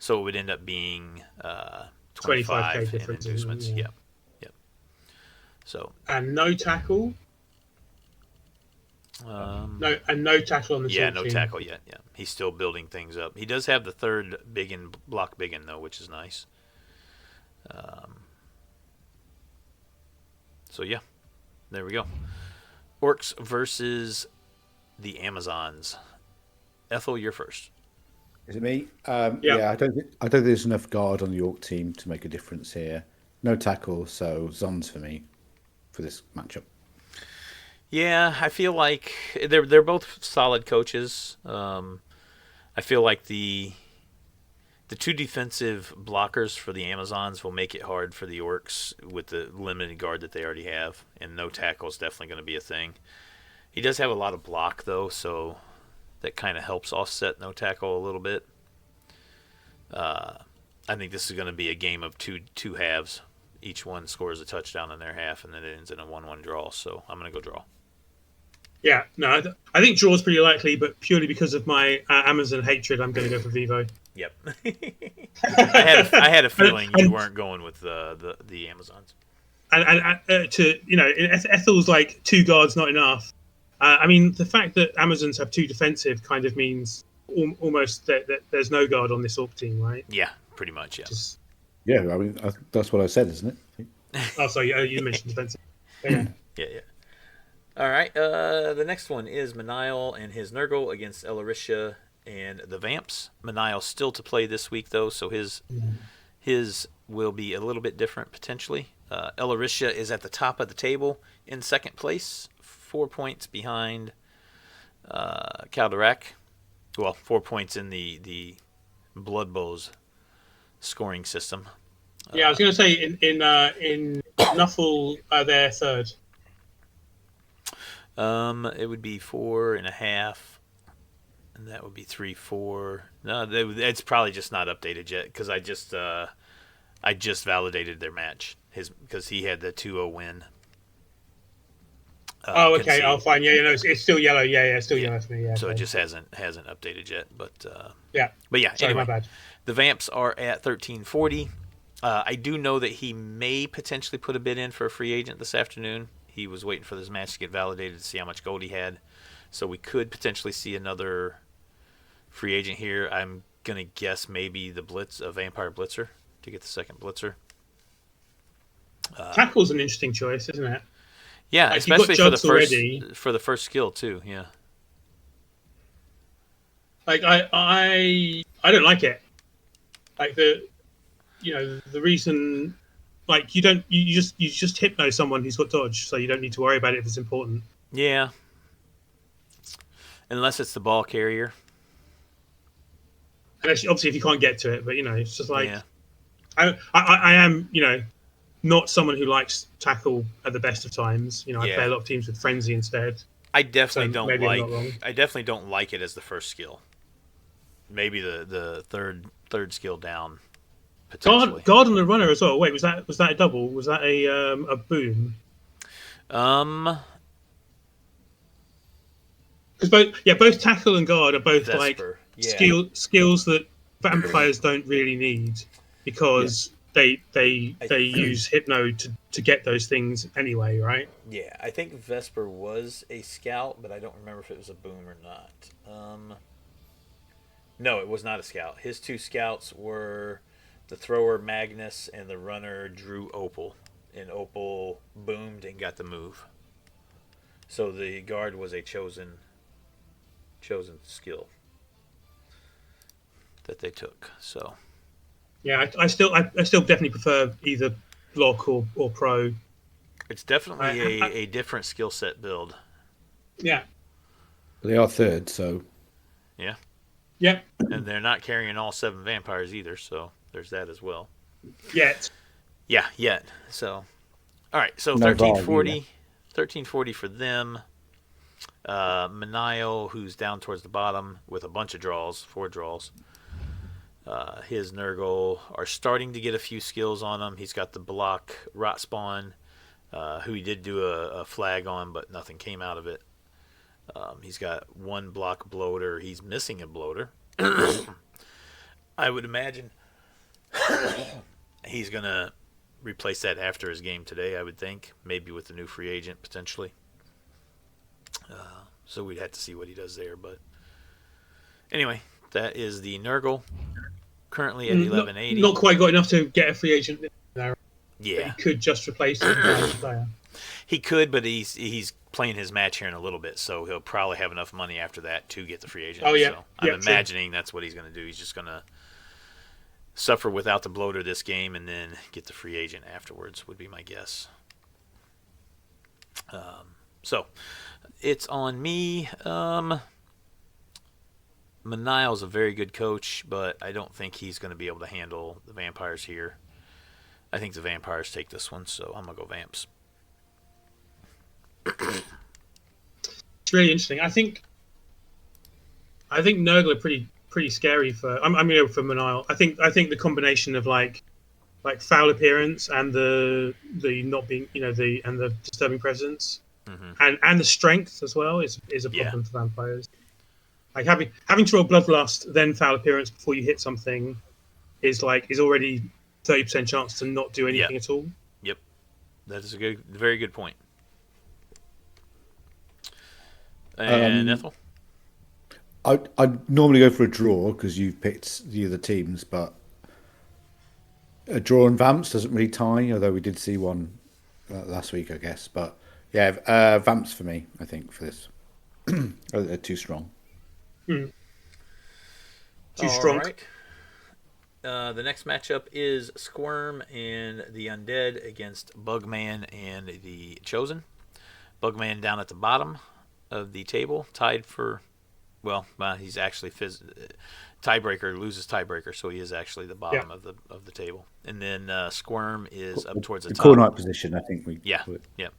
[SPEAKER 1] So it would end up being 25 in inducements. Yep. So
[SPEAKER 2] and no tackle. No tackle on the
[SPEAKER 1] Yeah,
[SPEAKER 2] Orc
[SPEAKER 1] no
[SPEAKER 2] team.
[SPEAKER 1] tackle yet. Yeah, he's still building things up. He does have the third block biggin though, which is nice. So yeah, there we go. Orcs versus the Amazons. Ethel, you're first.
[SPEAKER 3] Is it me?
[SPEAKER 2] Yeah.
[SPEAKER 3] Yeah, I don't think there's enough guard on the York team to make a difference here. No tackle, so Zons for me for this matchup.
[SPEAKER 1] Yeah, I feel like they're both solid coaches. I feel like the two defensive blockers for the Amazons will make it hard for the Orcs with the limited guard that they already have, and no tackle is definitely going to be a thing. He does have a lot of block though, so that kind of helps offset no tackle a little bit. I think this is going to be a game of two halves. Each one scores a touchdown in their half, and then it ends in a 1-1 draw. So I'm going to go draw.
[SPEAKER 2] Yeah, no, I think draw's pretty likely, but purely because of my Amazon hatred, I'm going to go for Vivo.
[SPEAKER 1] Yep. I had a feeling you weren't going with the Amazons.
[SPEAKER 2] And Ethel's like 2 guards not enough. I mean, the fact that Amazons have 2 defensive kind of means almost that there's no guard on this Orc team, right?
[SPEAKER 1] Yeah, pretty much. Yeah.
[SPEAKER 3] Yeah, I mean that's what I said, isn't it?
[SPEAKER 2] Oh, sorry, you mentioned defensive. Yeah.
[SPEAKER 1] Yeah. All right. The next one is Manial and his Nurgle against Elarisha and the Vamps. Manial still to play this week though, so his will be a little bit different potentially. Elarisha is at the top of the table in second place, 4 points behind Calderak. Well, 4 points in the Blood Bowls scoring system.
[SPEAKER 2] Yeah, I was going to say in Nuffle they're third.
[SPEAKER 1] It would be 4.5, and that would be 3-4. No, it's probably just not updated yet because I just validated their match because he had the 2-0 win.
[SPEAKER 2] Oh, okay. Concede. Oh, fine. Yeah, no, it's still yellow. Yeah, still yellow for me. Yeah.
[SPEAKER 1] So
[SPEAKER 2] okay.
[SPEAKER 1] It just hasn't updated yet, but
[SPEAKER 2] yeah.
[SPEAKER 1] But yeah.
[SPEAKER 2] Sorry,
[SPEAKER 1] anyway,
[SPEAKER 2] my bad.
[SPEAKER 1] The Vamps are at 1340. I do know that he may potentially put a bid in for a free agent this afternoon. He was waiting for this match to get validated to see how much gold he had, so we could potentially see another free agent here. I'm gonna guess maybe a Vampire Blitzer to get the second Blitzer.
[SPEAKER 2] Tackle's an interesting choice, isn't it?
[SPEAKER 1] Yeah,
[SPEAKER 2] like
[SPEAKER 1] especially for the first skill too. Yeah.
[SPEAKER 2] Like I don't like it. Like the reason, like you just hypno someone who's got dodge, so you don't need to worry about it if it's important.
[SPEAKER 1] Yeah. Unless it's the ball carrier.
[SPEAKER 2] And obviously, if you can't get to it, but it's just like
[SPEAKER 1] yeah.
[SPEAKER 2] I am not someone who likes tackle at the best of times. I play a lot of teams with frenzy instead.
[SPEAKER 1] I definitely don't like it as the first skill. Maybe the third skill down. Potentially.
[SPEAKER 2] Guard on the runner as well. Wait, was that a double? Was that a boom? Because both tackle and guard are both Vesper. Skills that vampires don't really need because they use hypno to get those things anyway, right?
[SPEAKER 1] Yeah, I think Vesper was a scout, but I don't remember if it was a boom or not. No, it was not a scout. His 2 scouts were the thrower Magnus and the runner Drew Opal. And Opal boomed and got the move. So the guard was a chosen skill that they took. So
[SPEAKER 2] yeah, I still definitely prefer either block or pro.
[SPEAKER 1] It's definitely a different skill set build.
[SPEAKER 2] Yeah.
[SPEAKER 3] They are third, so
[SPEAKER 1] yeah.
[SPEAKER 2] Yep.
[SPEAKER 1] And they're not carrying all 7 vampires either, so there's that as well.
[SPEAKER 2] Yet.
[SPEAKER 1] Yeah, yet. So, all right. So 1340 for them. Manial, who's down towards the bottom with a bunch of draws, 4 draws. His Nurgle are starting to get a few skills on him. He's got the block Rot Spawn, who he did do a flag on, but nothing came out of it. He's got 1 block bloater. He's missing a bloater. I would imagine he's going to replace that after his game today, I would think. Maybe with the new free agent, potentially. So we'd have to see what he does there. But anyway, that is the Nurgle. Currently at 1180.
[SPEAKER 2] Not quite got enough to get a free agent there.
[SPEAKER 1] Yeah.
[SPEAKER 2] But he could just replace him as a player.
[SPEAKER 1] He could, but he's playing his match here in a little bit, so he'll probably have enough money after that to get the free agent.
[SPEAKER 2] Oh, yeah.
[SPEAKER 1] So I'm imagining that's what he's going to do. He's just going to suffer without the bloater this game and then get the free agent afterwards, would be my guess. So it's on me. Manile's a very good coach, but I don't think he's going to be able to handle the Vampires here. I think the Vampires take this one, so I'm going to go Vamps.
[SPEAKER 2] It's really interesting. I think Nurgle are pretty scary for. I'm going to go for Manile. I think the combination of like foul appearance and the not being and the disturbing presence and the strength as well is a problem for Vampires. Like having to roll Bloodlust then foul appearance before you hit something is already 30% chance to not do anything at all.
[SPEAKER 1] Yep, that is a very good point. And Ethel?
[SPEAKER 3] I'd normally go for a draw because you've picked the other teams, but a draw and Vamps doesn't really tie, although we did see one last week, I guess. But yeah, Vamps for me, I think, for this. They're too strong.
[SPEAKER 2] Too strong.
[SPEAKER 1] Right. The next matchup is Squirm and the Undead against Bugman and the Chosen. Bugman down at the bottom of the table, tied for, he's actually tiebreaker, loses tiebreaker, so he is actually the bottom of the table. And then Squirm is up towards the top.
[SPEAKER 3] Khornight position, I think we.
[SPEAKER 1] Yep.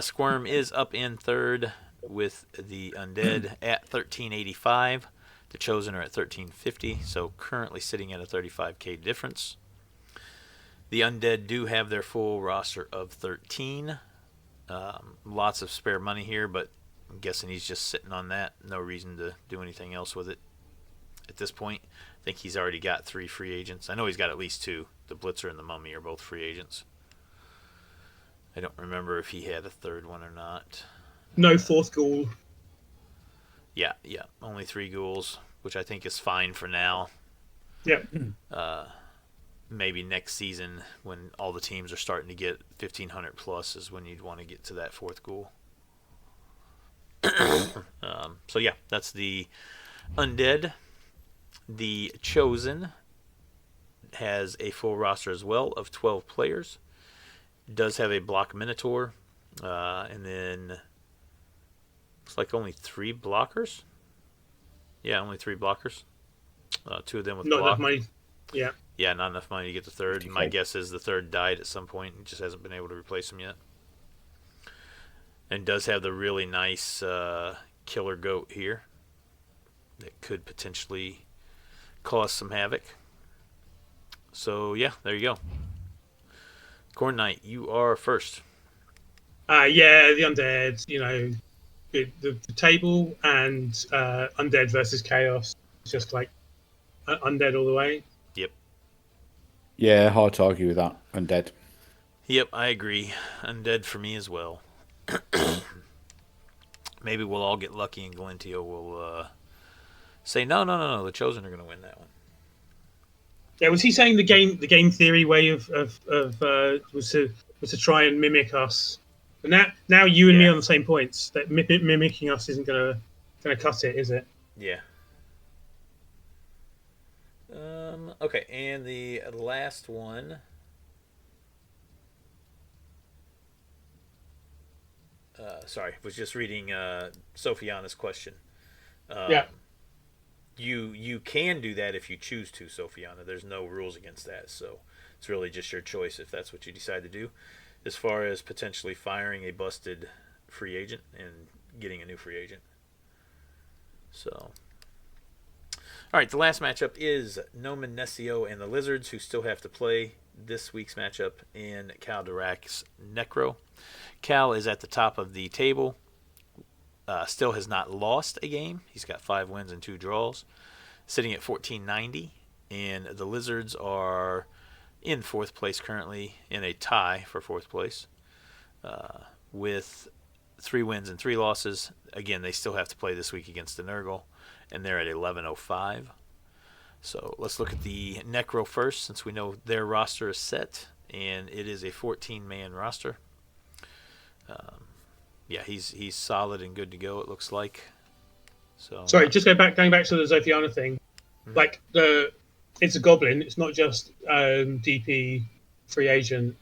[SPEAKER 1] Squirm is up in third with the Undead at 1385. The Chosen are at 1350, so currently sitting at a 35K difference. The Undead do have their full roster of 13. Lots of spare money here, but I'm guessing he's just sitting on that. No reason to do anything else with it at this point. I think he's already got 3 free agents. I know he's got at least 2. The Blitzer and the Mummy are both free agents. I don't remember if he had a third one or not.
[SPEAKER 2] No fourth ghoul.
[SPEAKER 1] Yeah. Only 3 ghouls, which I think is fine for now.
[SPEAKER 2] Yeah.
[SPEAKER 1] Maybe next season when all the teams are starting to get 1,500 plus is when you'd want to get to that 4th ghoul. So yeah, that's the Undead. The Chosen has a full roster as well of 12 players. Does have a block Minotaur, and then looks like only 3 blockers. Yeah, only 3 blockers. 2 of them with
[SPEAKER 2] not
[SPEAKER 1] block.
[SPEAKER 2] enough money. Yeah.
[SPEAKER 1] Yeah, not enough money to get the third. My guess is the third died at some point and just hasn't been able to replace him yet. And does have the really nice killer goat here that could potentially cause some havoc. So, yeah, there you go. Khornight, you are first.
[SPEAKER 2] The Undead, the table and Undead versus Chaos. It's just like Undead all the way.
[SPEAKER 1] Yep.
[SPEAKER 3] Yeah, hard to argue with that. Undead.
[SPEAKER 1] Yep, I agree. Undead for me as well. Maybe we'll all get lucky and Galentio will say, no, the Chosen are going to win that one.
[SPEAKER 2] Yeah, was he saying the game theory way of was to try and mimic us? But now you and me on the same points. That mimicking us isn't gonna cut it, is it?
[SPEAKER 1] Yeah. Okay, and the last one. Sorry, was just reading Sophiana's question. You can do that if you choose to, Sophiana. There's no rules against that, so it's really just your choice if that's what you decide to do. As far as potentially firing a busted free agent and getting a new free agent. So, all right, the last matchup is Noman Nessio and the Lizards, who still have to play this week's matchup, and Cal Dirac Necro. Cal is at the top of the table. Still has not lost a game. He's got 5 wins and 2 draws, sitting at 1490. And the Lizards are in 4th place currently, in a tie for 4th place, with 3 wins and 3 losses. Again, they still have to play this week against the Nurgle, and they're at 11.05. So let's look at the Necro first, since we know their roster is set, and it is a 14-man roster. Yeah, he's solid and good to go, it looks like. So
[SPEAKER 2] Sorry, just going back to the Zophiana thing. Like it's a goblin. It's not just DP free agent.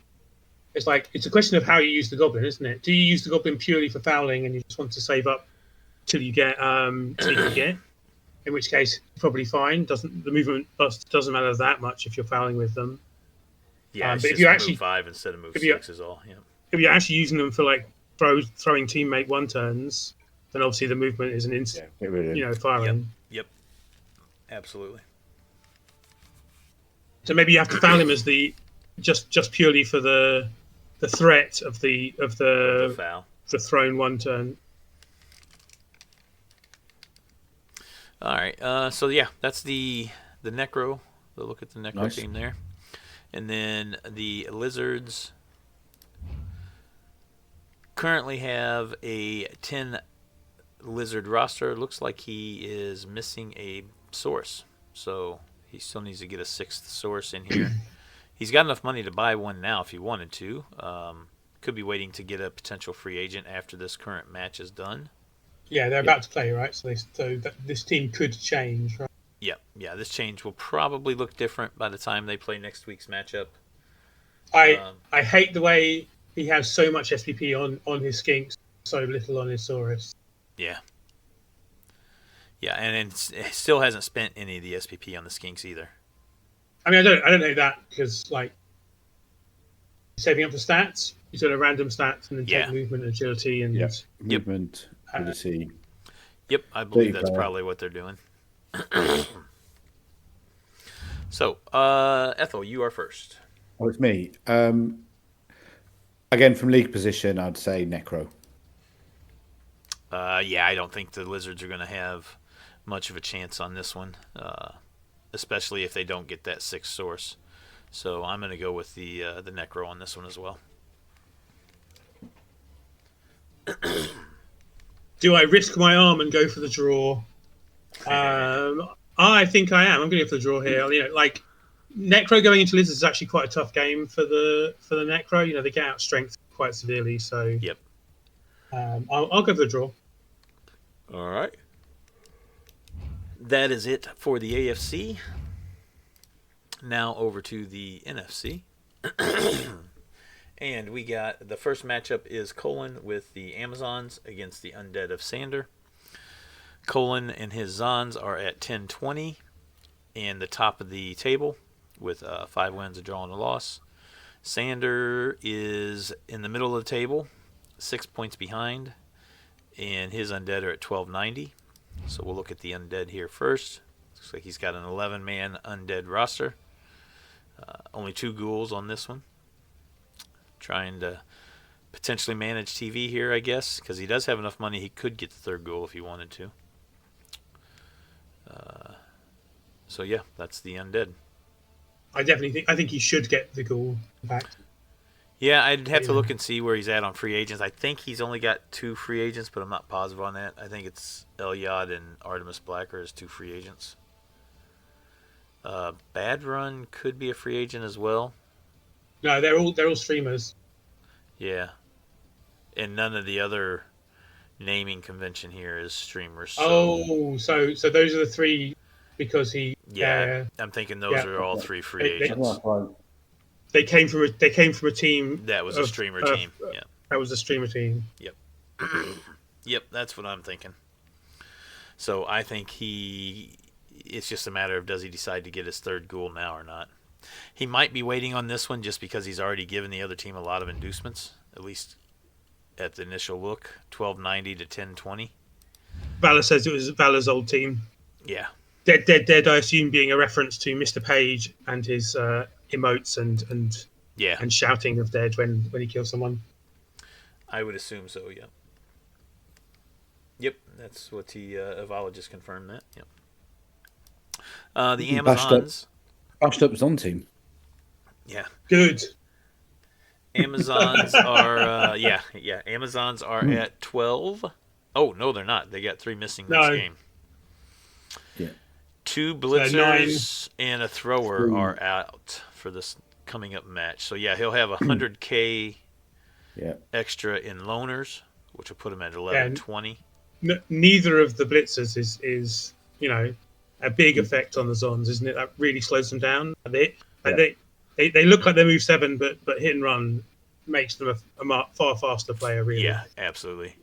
[SPEAKER 2] It's like it's a question of how you use the goblin, isn't it? Do you use the goblin purely for fouling, and you just want to save up till you get in which case probably fine. The movement bust doesn't matter that much if you're fouling with them.
[SPEAKER 1] yeah, it's
[SPEAKER 2] but
[SPEAKER 1] just
[SPEAKER 2] if you actually
[SPEAKER 1] move 5 instead of move
[SPEAKER 2] if you-
[SPEAKER 1] 6 is all. Yeah.
[SPEAKER 2] if you're actually using them for like throwing teammate 1-turns, then obviously the movement is an instant,
[SPEAKER 3] Get rid of him.
[SPEAKER 2] firing.
[SPEAKER 1] Yep. Absolutely.
[SPEAKER 2] So maybe you have to foul him as the just purely for the threat of the
[SPEAKER 1] The foul.
[SPEAKER 2] thrown 1-turn.
[SPEAKER 1] All right. So yeah, that's the Necro. The look at the Necro
[SPEAKER 3] Nice.
[SPEAKER 1] team there, and then the Lizards currently have a 10 Lizard roster. Looks like he is missing a source, so he still needs to get a 6th source in here. He's got enough money to buy one now if he wanted to. Could be waiting to get a potential free agent after this current match is done.
[SPEAKER 2] Yeah, they're about to play, right? So this team could change, right?
[SPEAKER 1] Yeah. This change will probably look different by the time they play next week's matchup.
[SPEAKER 2] I hate the way he has so much SPP on his skinks, so little on his Saurus.
[SPEAKER 1] Yeah, and it still hasn't spent any of the SPP on the Skinks either.
[SPEAKER 2] I mean, I don't know that because like saving up for stats, you sort of random stats and then
[SPEAKER 1] Yeah.
[SPEAKER 2] take movement, agility, and
[SPEAKER 3] Yep. Movement, ability.
[SPEAKER 1] Yep, I believe that's
[SPEAKER 3] Big,
[SPEAKER 1] probably what they're doing. So, Ethel, you are first.
[SPEAKER 3] Oh, it's me. Again, from league position, I'd say Necro.
[SPEAKER 1] Yeah, I don't think the Lizards are going to have much of a chance on this one, especially if they don't get that 6th source. So I'm going to go with the Necro on this one as well.
[SPEAKER 2] do I risk my arm and go for the draw? I think I am. I'm going to go for the draw here. Like Necro going into Lizards is actually quite a tough game for the Necro. They get out strength quite severely. So
[SPEAKER 1] Yep.
[SPEAKER 2] I'll go for the draw.
[SPEAKER 1] All right. That is it for the AFC. Now over to the NFC. And we got the first matchup is Colin with the Amazons against the Undead of Sander. Colin and his Zons are at 10-20 and the top of the table with 5 wins, a draw, and a loss. Sander is in the middle of the table, 6 points behind, and his Undead are at 1290. So we'll look at the Undead here first. Looks like he's got an 11-man Undead roster. Only 2 ghouls on this one. Trying to potentially manage TV here, I guess, because he does have enough money he could get the 3rd ghoul if he wanted to. So yeah, that's the Undead.
[SPEAKER 2] I think he should get the ghoul back.
[SPEAKER 1] Yeah, I'd have to look and see where he's at on free agents. I think he's only got 2 free agents, but I'm not positive on that. I think it's Elyod and Artemis Blacker as 2 free agents. Bad Run could be a free agent as well.
[SPEAKER 2] No, they're all streamers.
[SPEAKER 1] Yeah, and none of the other naming convention here is streamers. So,
[SPEAKER 2] Oh, so those are the 3 because he.
[SPEAKER 1] yeah, I'm thinking those are all 3 free
[SPEAKER 2] They-
[SPEAKER 1] agents.
[SPEAKER 2] They came from a team
[SPEAKER 1] That was a streamer team. Yeah.
[SPEAKER 2] that was a streamer team.
[SPEAKER 1] Yep, that's what I'm thinking. So I think it's just a matter of does he decide to get his 3rd ghoul now or not. He might be waiting on this one just because he's already given the other team a lot of inducements, at least at the initial look, 1290 to 1020.
[SPEAKER 2] Valor says it was Valor's old team.
[SPEAKER 1] Yeah.
[SPEAKER 2] Dead, I assume being a reference to Mr. Page and his emotes and shouting of dead when he kills someone.
[SPEAKER 1] I would assume so, yeah. Yep, that's what Avala just confirmed that. Yep. The Amazons.
[SPEAKER 3] Bashed up Zon team.
[SPEAKER 1] Yeah.
[SPEAKER 2] Good.
[SPEAKER 1] Amazons are Amazons are at 12. Oh no, they're not. They got 3 missing next
[SPEAKER 2] No.
[SPEAKER 1] game.
[SPEAKER 3] Yeah.
[SPEAKER 1] 2
[SPEAKER 2] 9.
[SPEAKER 1] blitzers and a thrower are out for this coming up match. So yeah, he'll have 100K
[SPEAKER 3] Yeah.
[SPEAKER 1] extra in loaners, which will put him at 1120.
[SPEAKER 2] Neither of the blitzers is a big effect on the Zons, isn't it? That really slows them down. They look like they move 7, but hit and run makes them a far faster player. Really.
[SPEAKER 1] Yeah, absolutely.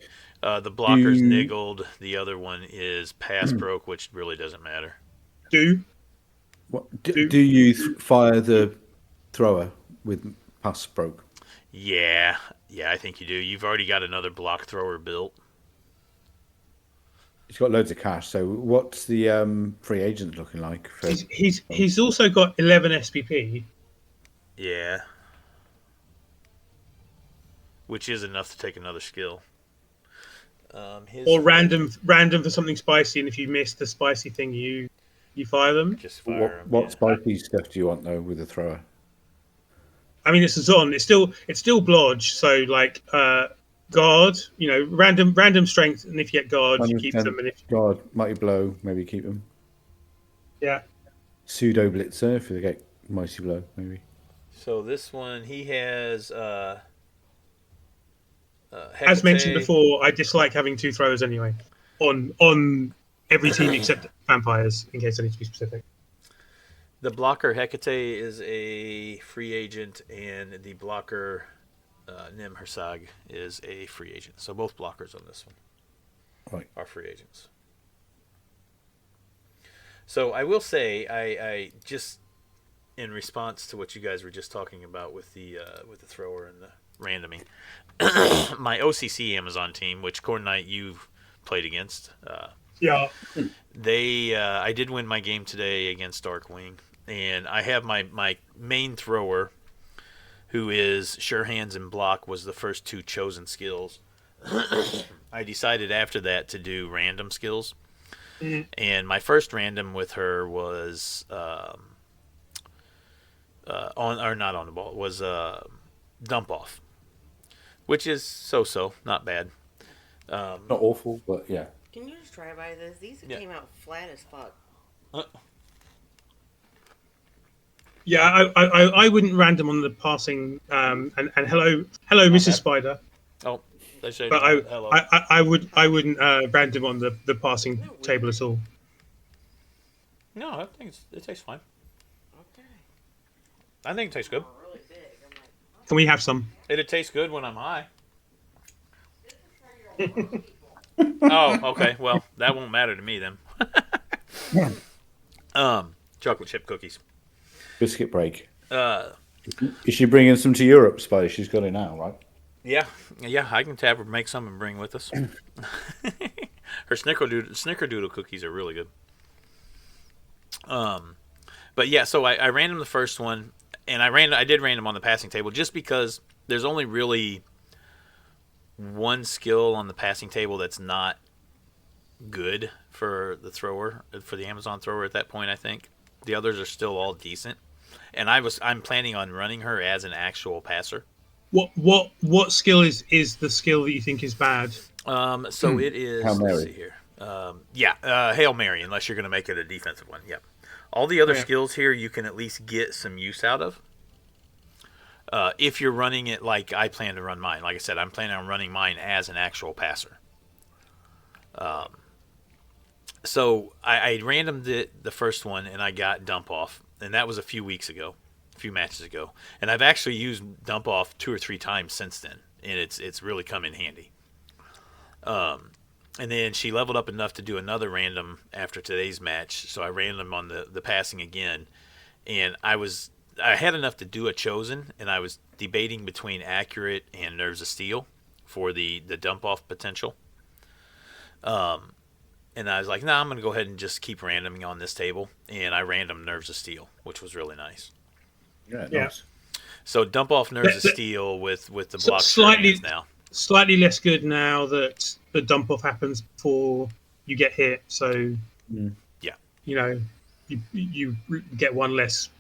[SPEAKER 1] The blocker's niggled. The other one is pass broke, which really doesn't matter.
[SPEAKER 3] Do you fire the thrower with pass broke?
[SPEAKER 1] Yeah, I think you do. You've already got another block thrower built.
[SPEAKER 3] He's got loads of cash. So what's the free agent looking like?
[SPEAKER 2] He's also got 11 SPP.
[SPEAKER 1] Yeah. Which is enough to take another skill.
[SPEAKER 2] Or random for something spicy, and if you miss the spicy thing, you fire them.
[SPEAKER 1] Just fire them.
[SPEAKER 3] What spicy stuff do you want though with the thrower?
[SPEAKER 2] I mean, it's a Zon. It's still blodge. So like guard, random strength, and if you get guard, you keep them. And if
[SPEAKER 3] guard, mighty blow, maybe keep them.
[SPEAKER 2] Yeah.
[SPEAKER 3] Pseudo blitzer if they get mighty blow, maybe.
[SPEAKER 1] So this one, he has.
[SPEAKER 2] As mentioned before, I dislike having 2 throwers anyway, on every team except vampires, in case I need to be specific.
[SPEAKER 1] The blocker Hecate is a free agent, and the blocker Nim Hersag is a free agent. So both blockers on this one are free agents. So I will say, I just in response to what you guys were just talking about with the thrower and the randoming, my OCC Amazon team, which Khornight you've played against, I did win my game today against Darkwing, and I have my main thrower, who is Sure Hands and Block, was the first 2 chosen skills. I decided after that to do random skills, and my first random with her was dump off, which is so not bad.
[SPEAKER 3] Not awful, but yeah.
[SPEAKER 5] Can you just try by this? These came out flat as fuck.
[SPEAKER 2] Yeah, I wouldn't random on the passing. And hello, Mrs. Spider.
[SPEAKER 1] Oh, they say
[SPEAKER 2] but
[SPEAKER 1] hello.
[SPEAKER 2] I wouldn't random on the passing table at all.
[SPEAKER 1] No, I think it tastes fine.
[SPEAKER 5] Okay.
[SPEAKER 1] I think it tastes good.
[SPEAKER 5] Really big. I'm like,
[SPEAKER 2] Can we have some?
[SPEAKER 1] It'd taste good when I'm high. Oh, okay. Well, that won't matter to me then. Chocolate chip cookies.
[SPEAKER 3] Biscuit break. Is she bringing some to Europe, Spider? She's got it now, right?
[SPEAKER 1] Yeah. I can have her make some and bring with us. Her snickerdoodle cookies are really good. But yeah, so I random the first one, and I did random on the passing table just because there's only really one skill on the passing table that's not good for the thrower, for the Amazon thrower at that point. I think the others are still all decent, and I'm planning on running her as an actual passer.
[SPEAKER 2] What skill is the skill that you think is bad?
[SPEAKER 1] So it is.
[SPEAKER 3] Hail Mary.
[SPEAKER 1] Let's see here. Hail Mary, unless you're going to make it a defensive one. Yep. All the other skills here you can at least get some use out of. If you're running it like I plan to run mine. Like I said, I'm planning on running mine as an actual passer. So I randomed the first one, and I got dump off, and that was a few matches ago. And I've actually used dump off 2 or 3 times since then, and it's really come in handy. And then she leveled up enough to do another random after today's match, so I random on the passing again, and I had enough to do a chosen, and I was debating between accurate and nerves of steel for the dump off potential. And I was like, I'm going to go ahead and just keep randoming on this table, and I random nerves of steel, which was really nice.
[SPEAKER 3] Yeah. Nice.
[SPEAKER 1] So dump off nerves of steel with the block
[SPEAKER 2] slightly
[SPEAKER 1] now.
[SPEAKER 2] Slightly less good now that the dump off happens before you get hit. So
[SPEAKER 1] yeah,
[SPEAKER 2] you get one less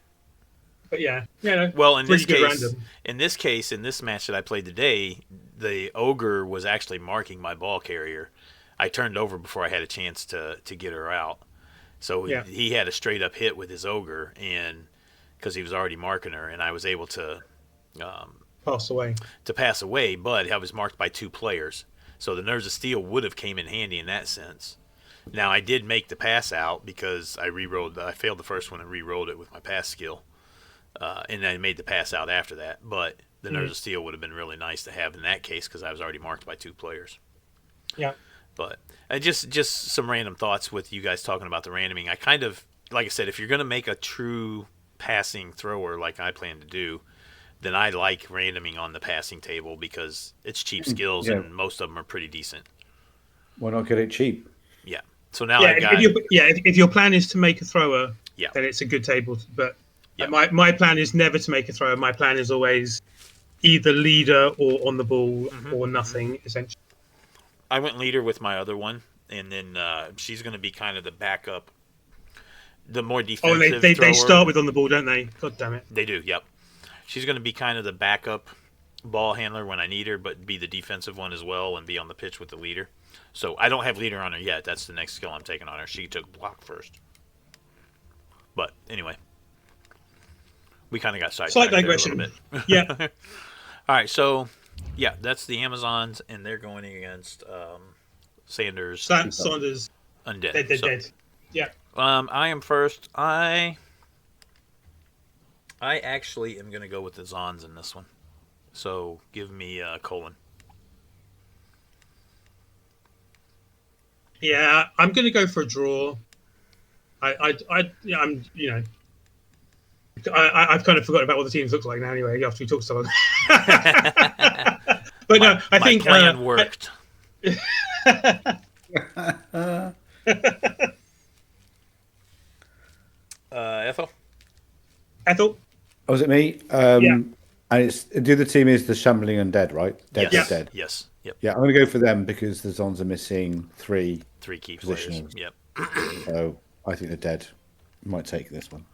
[SPEAKER 2] But yeah, no,
[SPEAKER 1] Well, in
[SPEAKER 2] really
[SPEAKER 1] this
[SPEAKER 2] good
[SPEAKER 1] case,
[SPEAKER 2] random.
[SPEAKER 1] in this match that I played today, the ogre was actually marking my ball carrier. I turned over before I had a chance to get her out. So
[SPEAKER 2] Yeah.
[SPEAKER 1] he had a straight up hit with his ogre, and because he was already marking her, and I was able
[SPEAKER 2] Pass away.
[SPEAKER 1] to pass away, but I was marked by 2 players. So the Nerves of Steel would have came in handy in that sense. Now I did make the pass out because I failed the first one and re-rolled it with my pass skill. And I made the pass out after that. But the Nerves of Steel would have been really nice to have in that case because I was already marked by 2 players.
[SPEAKER 2] Yeah.
[SPEAKER 1] But just some random thoughts with you guys talking about the randoming. I kind of, like I said, if you're going to make a true passing thrower like I plan to do, then I like randoming on the passing table because it's cheap skills and most of them are pretty decent.
[SPEAKER 3] Why not get it cheap?
[SPEAKER 1] Yeah. So now
[SPEAKER 2] Yeah,
[SPEAKER 1] I've got...
[SPEAKER 2] if your plan is to make a thrower,
[SPEAKER 1] Yeah.
[SPEAKER 2] then it's a good table. But
[SPEAKER 1] Yeah.
[SPEAKER 2] my plan is never to make a thrower. My plan is always either leader or on the ball or nothing, essentially.
[SPEAKER 1] I went leader with my other one, and then she's going to be kind of the backup, the more defensive
[SPEAKER 2] Oh, they
[SPEAKER 1] thrower.
[SPEAKER 2] start with on the ball, don't they? God damn it.
[SPEAKER 1] They do, yep. She's going to be kind of the backup ball handler when I need her, but be the defensive one as well and be on the pitch with the leader. So I don't have leader on her yet. That's the next skill I'm taking on her. She took block first. But anyway, we kind of got sidetracked
[SPEAKER 2] Slight
[SPEAKER 1] there a
[SPEAKER 2] digression.
[SPEAKER 1] little bit.
[SPEAKER 2] Yeah.
[SPEAKER 1] All right, so yeah, that's the Amazons, and they're going against Sanders
[SPEAKER 2] Saunders.
[SPEAKER 1] Undead.
[SPEAKER 2] Dead. Yeah.
[SPEAKER 1] I am first. I actually am going to go with the Zons in this one. So give me Colin.
[SPEAKER 2] Yeah, I'm going to go for a draw. I've kind of forgotten about what the teams look like now. Anyway, after we talked so long. But no, I think
[SPEAKER 1] my plan worked. Ethel.
[SPEAKER 2] Ethel.
[SPEAKER 3] Oh, was it me?
[SPEAKER 2] Yeah.
[SPEAKER 3] And it's the other team is the Shambling Undead, right? Dead.
[SPEAKER 1] Yes. Yep.
[SPEAKER 3] Yeah, I'm going to go for them because the Zons are missing 3
[SPEAKER 1] key players.
[SPEAKER 3] positions.
[SPEAKER 1] Yep.
[SPEAKER 3] So I think the Dead might take this one.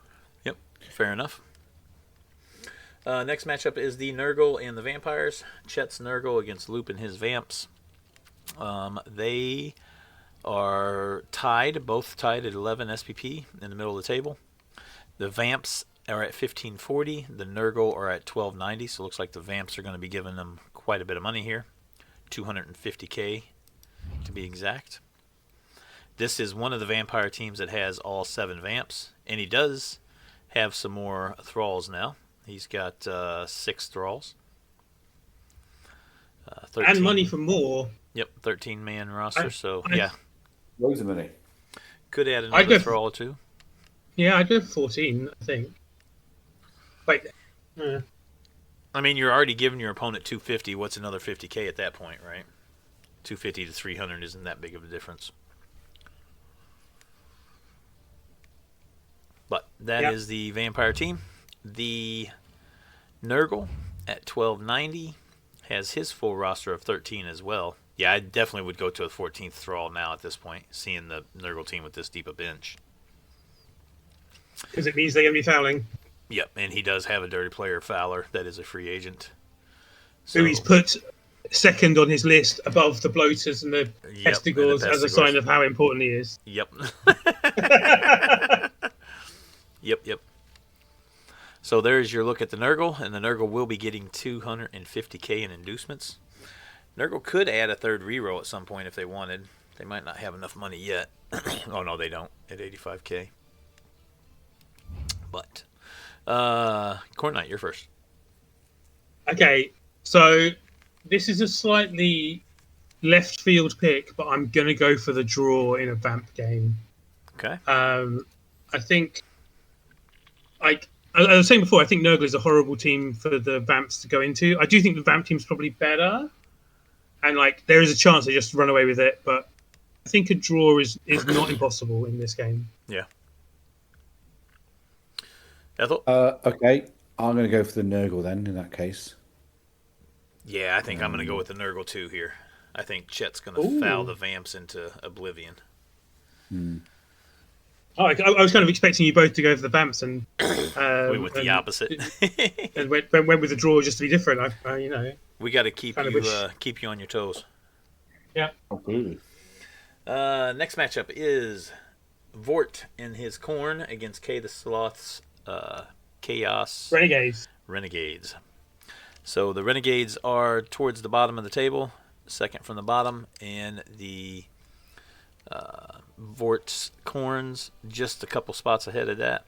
[SPEAKER 1] Yep. Fair enough. Next matchup is the Nurgle and the Vampires. Chet's Nurgle against Loop and his Vamps. They are both tied at 11 SPP in the middle of the table. The Vamps are at 1540. The Nurgle are at 1290. So it looks like the Vamps are going to be giving them quite a bit of money here. 250K to be exact. This is one of the Vampire teams that has all 7 Vamps. And he does have some more Thralls now. He's got 6 Thralls. 13,
[SPEAKER 2] And money for more.
[SPEAKER 1] Yep, 13-man roster.
[SPEAKER 3] Loads of money.
[SPEAKER 1] Could add
[SPEAKER 2] I'd
[SPEAKER 1] another
[SPEAKER 2] go
[SPEAKER 1] Thrall or 2.
[SPEAKER 2] Yeah, I'd go for 14, I think. Wait.
[SPEAKER 1] I mean, you're already giving your opponent 250. What's another 50K at that point, right? 250 to 300 isn't that big of a difference. But that is the Vampire team. The Nurgle at 1290 has his full roster of 13 as well. Yeah, I definitely would go to a 14th Thrall now at this point, seeing the Nurgle team with this deep a bench.
[SPEAKER 2] Because it means they're going to be fouling.
[SPEAKER 1] Yep, and he does have a dirty player, Fowler, that is a free agent.
[SPEAKER 2] Who he's put second on his list above the bloaters and the Pestigors as a sign of how important he is.
[SPEAKER 1] Yep. Yep. So there's your look at the Nurgle, and the Nurgle will be getting 250K in inducements. Nurgle could add a third reroll at some point if they wanted. They might not have enough money yet. Oh, no, they don't at 85K. But, Khornight, you're first.
[SPEAKER 2] Okay, so this is a slightly left field pick, but I'm going to go for the draw in a Vamp game.
[SPEAKER 1] Okay.
[SPEAKER 2] I think, I was saying before, I think Nurgle is a horrible team for the Vamps to go into. I do think the Vamp team's probably better, and there is a chance they just run away with it, but I think a draw is not impossible in this game.
[SPEAKER 1] Yeah. Ethel?
[SPEAKER 3] Okay, I'm going to go for the Nurgle then, in that case.
[SPEAKER 1] Yeah, I think I'm going to go with the Nurgle too here. I think Chet's going to foul the Vamps into oblivion.
[SPEAKER 2] Oh, I was kind of expecting you both to go for the Vamps and
[SPEAKER 1] We went the opposite.
[SPEAKER 2] and went with the draw just to be different.
[SPEAKER 1] We got to keep
[SPEAKER 2] Kind of
[SPEAKER 1] you
[SPEAKER 2] wish-
[SPEAKER 1] keep you on your toes.
[SPEAKER 2] Yeah.
[SPEAKER 3] Absolutely.
[SPEAKER 1] Next matchup is Vort in his Khorn against K the Sloth's Chaos
[SPEAKER 2] Renegades.
[SPEAKER 1] So the Renegades are towards the bottom of the table, second from the bottom, and the Vort's Khorns just a couple spots ahead of that.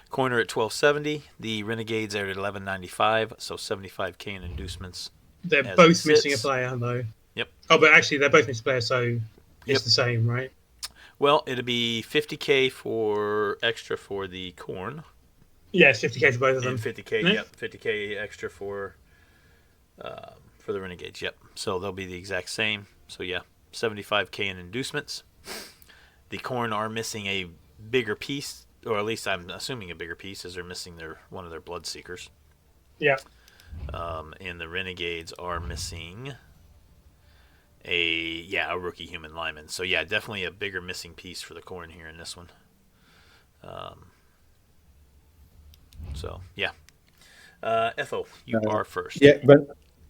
[SPEAKER 1] Corner at 1270. The Renegades are at 1195, so 75k in inducements.
[SPEAKER 2] They're
[SPEAKER 1] as
[SPEAKER 2] both
[SPEAKER 1] it
[SPEAKER 2] missing a
[SPEAKER 1] sits.
[SPEAKER 2] player, though.
[SPEAKER 1] Yep.
[SPEAKER 2] Oh, but actually, they're both missing a player, so
[SPEAKER 1] Yep.
[SPEAKER 2] it's the same, right?
[SPEAKER 1] Well, it'll be 50k for extra for the Khorn,
[SPEAKER 2] Yeah, it's 50k for both of them.
[SPEAKER 1] and 50k.
[SPEAKER 2] Yeah.
[SPEAKER 1] Yep, 50k extra for the Renegades. Yep. So they'll be the exact same. So yeah, 75k in inducements. The Khorn are missing a bigger piece, or at least I'm assuming a bigger piece, as they're missing one of their Blood Seekers.
[SPEAKER 2] Yeah.
[SPEAKER 1] And the Renegades are missing a rookie human lineman. So yeah, definitely a bigger missing piece for the Khorn here in this one. So yeah, Ethel, you are first.
[SPEAKER 3] Yeah,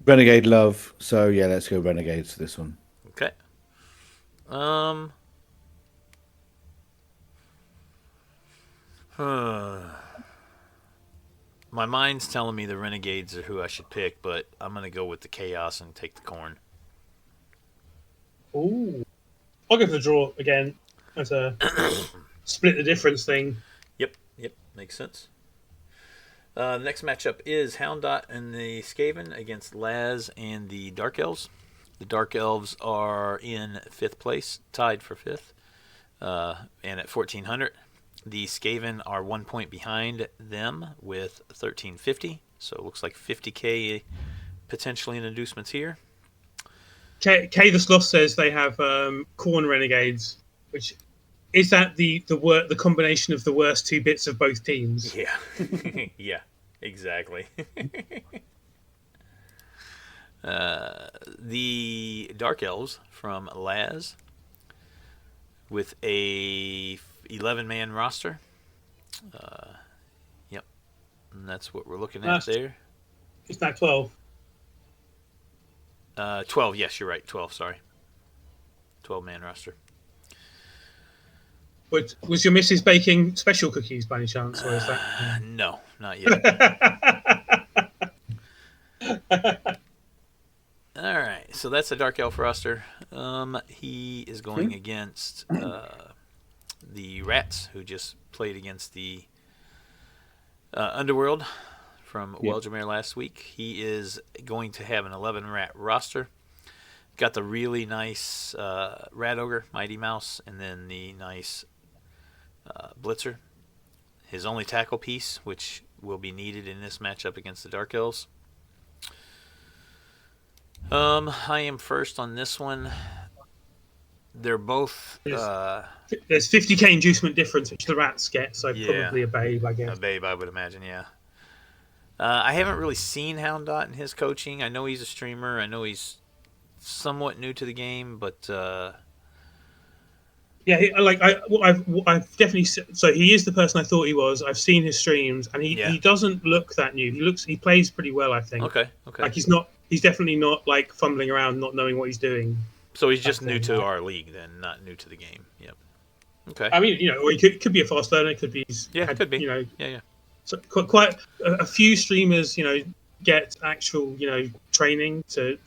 [SPEAKER 3] Renegade love. So yeah, let's go Renegades for this one.
[SPEAKER 1] Okay. My mind's telling me the Renegades are who I should pick, but I'm gonna go with the Chaos and take the Khorn.
[SPEAKER 2] Ooh. I'll go for the draw again as a split the difference thing.
[SPEAKER 1] Yep, makes sense. Next matchup is Houndot and the Skaven against Laz and the Dark Elves. The Dark Elves are in 5th place, tied for 5th, and at 1400. The Skaven are 1 point behind them with 1350, so it looks like 50k potentially in inducements here.
[SPEAKER 2] K the Sloth says they have Khorn Renegades, which is that the combination of the worst two bits of both teams.
[SPEAKER 1] Yeah, yeah, exactly. The Dark Elves from Laz with a 11-man roster. Yep, and that's what we're looking at there.
[SPEAKER 2] It's not 12.
[SPEAKER 1] 12, yes, you're right. 12, sorry. 12-man roster.
[SPEAKER 2] Was your missus baking special cookies by any chance, or is that?
[SPEAKER 1] No, not yet. All right, so that's the Dark Elf roster. He is going against the Rats, who just played against the Underworld from Weljamir last week. He is going to have an 11-rat roster. Got the really nice Rat Ogre, Mighty Mouse, and then the nice Blitzer. His only tackle piece, which will be needed in this matchup against the Dark Elves. I am first on this one. They're both...
[SPEAKER 2] There's 50k inducement difference, which the Rats get, so probably a Babe, I guess.
[SPEAKER 1] A Babe, I would imagine, yeah. I haven't really seen Houndot and his coaching. I know he's a streamer. I know he's somewhat new to the game, but...
[SPEAKER 2] Yeah, I've definitely... So he is the person I thought he was. I've seen his streams, and he doesn't look that new. He plays pretty well, I think.
[SPEAKER 1] Okay.
[SPEAKER 2] Like, he's definitely not, like, fumbling around, not knowing what he's doing.
[SPEAKER 1] So he's just new to our league, then, not new to the game. Yep. Okay.
[SPEAKER 2] I mean, or he could be a fast learner. It could be...
[SPEAKER 1] could be. Yeah.
[SPEAKER 2] So quite a few streamers, get actual, training to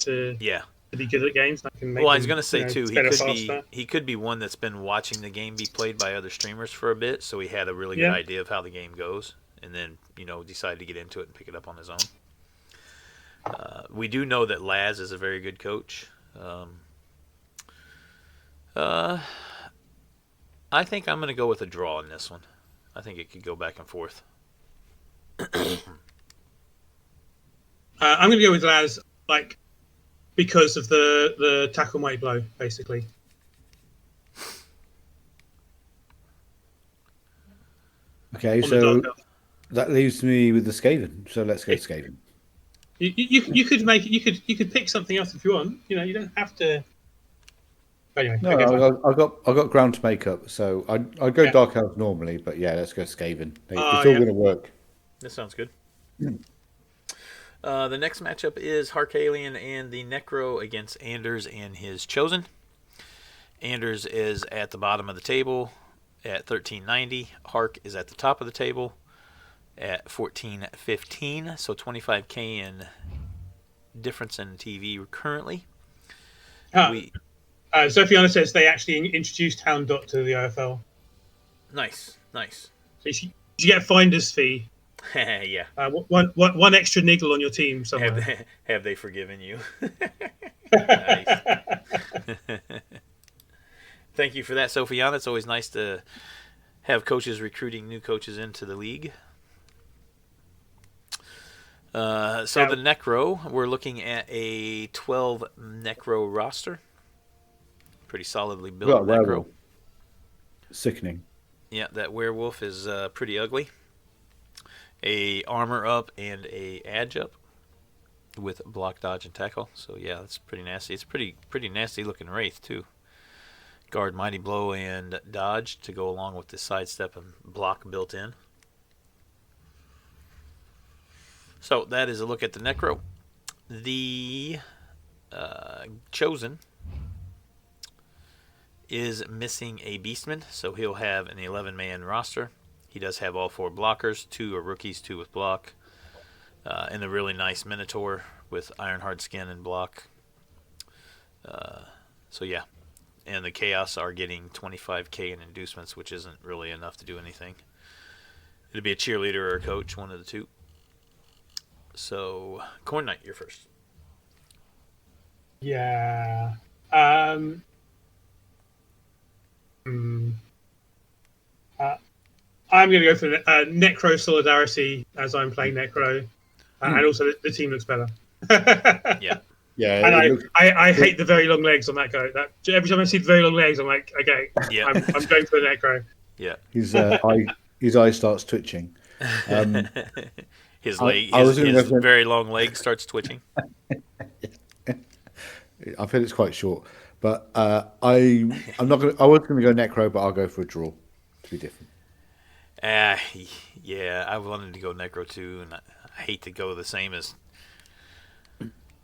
[SPEAKER 2] be good at games. That can make
[SPEAKER 1] I was going to say too,
[SPEAKER 2] faster.
[SPEAKER 1] he could be one that's been watching the game be played by other streamers for a bit, so he had a really good idea of how the game goes, and then decided to get into it and pick it up on his own. We do know that Laz is a very good coach. I think I'm going to go with a draw in this one. I think it could go back and forth.
[SPEAKER 2] I'm going to go with Laz, because of the tackle mighty blow, basically.
[SPEAKER 3] Okay, so that leaves me with the Skaven. So let's go Skaven.
[SPEAKER 2] You could pick something else if you want. You don't have to Anyway,
[SPEAKER 3] No,
[SPEAKER 2] okay, fine.
[SPEAKER 3] I got ground to make up, so I go
[SPEAKER 2] Yeah.
[SPEAKER 3] Dark Elves normally, but yeah, let's go Skaven. It's all
[SPEAKER 2] Yeah.
[SPEAKER 3] going to work.
[SPEAKER 1] That sounds good. The next matchup is Harkalion and the Necro against Anders and his Chosen. Anders is at the bottom of the table at 1390. Hark is at the top of the table at 1415. So 25k in difference in TV currently.
[SPEAKER 2] Sophiana says they actually introduced Hound Dot to the OFL.
[SPEAKER 1] Nice.
[SPEAKER 2] So you get a finder's fee.
[SPEAKER 1] Yeah.
[SPEAKER 2] One extra niggle on your team somewhere.
[SPEAKER 1] Have they forgiven you? Nice. Thank you for that, Sophiana. It's always nice to have coaches recruiting new coaches into the league. The Necro, we're looking at a 12 Necro roster. Pretty solidly built Necro.
[SPEAKER 3] Werewolf. Sickening.
[SPEAKER 1] Yeah, that werewolf is pretty ugly. A armor up and a edge up with block, dodge, and tackle. So yeah, that's pretty nasty. It's pretty nasty looking wraith too. Guard, mighty blow, and dodge to go along with the sidestep and block built in. So that is a look at the Necro. The Chosen is missing a Beastman, so he'll have an 11-man roster. He does have all 4 blockers. 2 are rookies, 2 with block. And a really nice Minotaur with iron hard skin and block. So yeah. And the Chaos are getting 25k in inducements, which isn't really enough to do anything. It'll be a cheerleader or a coach, one of the two. So, Khornight, you're first.
[SPEAKER 2] Yeah. I'm going to go for Necro Solidarity as I'm playing Necro. And also the team looks better.
[SPEAKER 1] Yeah.
[SPEAKER 3] Yeah,
[SPEAKER 2] and I hate the very long legs on that guy. Every time I see the very long legs, I'm like, okay,
[SPEAKER 1] yeah.
[SPEAKER 2] I'm going for the Necro.
[SPEAKER 1] Yeah.
[SPEAKER 3] His eye starts twitching.
[SPEAKER 1] His very long leg starts twitching.
[SPEAKER 3] I've heard it's quite short, but I'm not going. I was going to go Necro, but I'll go for a draw to be different.
[SPEAKER 1] Yeah, I wanted to go Necro too, and I hate to go the same as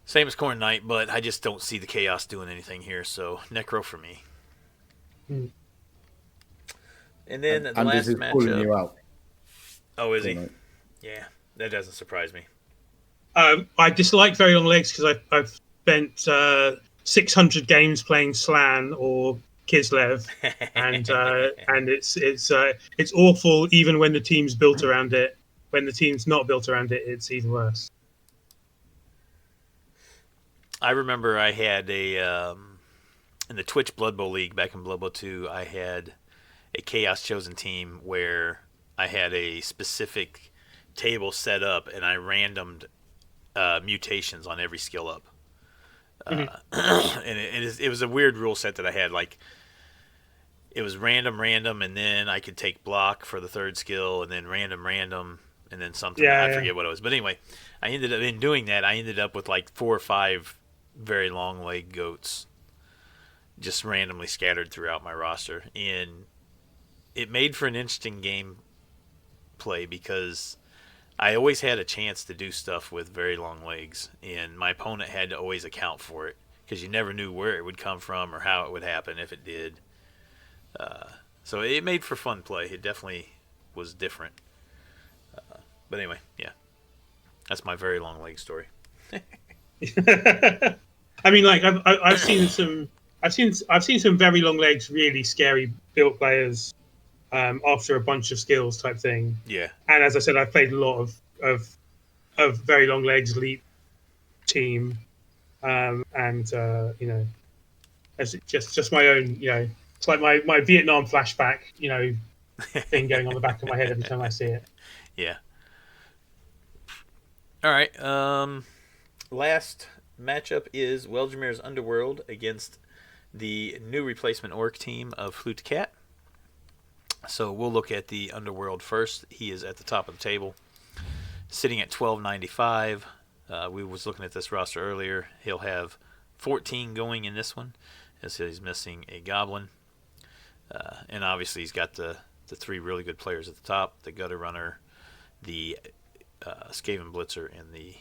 [SPEAKER 1] Khornight, but I just don't see the Chaos doing anything here, so Necro for me.
[SPEAKER 2] Hmm.
[SPEAKER 1] And then the
[SPEAKER 3] and
[SPEAKER 1] last matchup.
[SPEAKER 3] You out.
[SPEAKER 1] Oh, is
[SPEAKER 3] Khornight.
[SPEAKER 1] He? Yeah, that doesn't surprise me.
[SPEAKER 2] I dislike very long legs because I've spent 600 games playing Slan or Kislev, and it's awful even when the team's built around it. When the team's not built around it, it's even worse.
[SPEAKER 1] I remember I had in the Twitch Blood Bowl League back in Blood Bowl 2, I had a Chaos Chosen team where I had a specific table set up and I randomed mutations on every skill up. And it was a weird rule set that I had. Like, it was random, and then I could take block for the third skill, and then random, and then something. I forget what it was. But anyway, I ended up in doing that. I ended up with like 4 or 5 very long leg goats just randomly scattered throughout my roster, and it made for an interesting game play because I always had a chance to do stuff with very long legs, and my opponent had to always account for it because you never knew where it would come from or how it would happen if it did. So it made for fun play. It definitely was different. But anyway, yeah, that's my very long leg story.
[SPEAKER 2] I mean, like I've seen some very long legs, really scary built players after a bunch of skills type thing.
[SPEAKER 1] Yeah.
[SPEAKER 2] And as I said, I've played a lot of very long legs leap team, and as just my own, it's like my Vietnam flashback, thing going on the back of my head every time I see it.
[SPEAKER 1] Yeah. All right. Last matchup is Weljamir's Underworld against the new replacement orc team of Flute Cat. So we'll look at the Underworld first. He is at the top of the table, sitting at 1295. We was looking at this roster earlier. He'll have 14 going in this one, as he's missing a Goblin. And obviously he's got the three really good players at the top, the Gutter Runner, the Skaven Blitzer, and the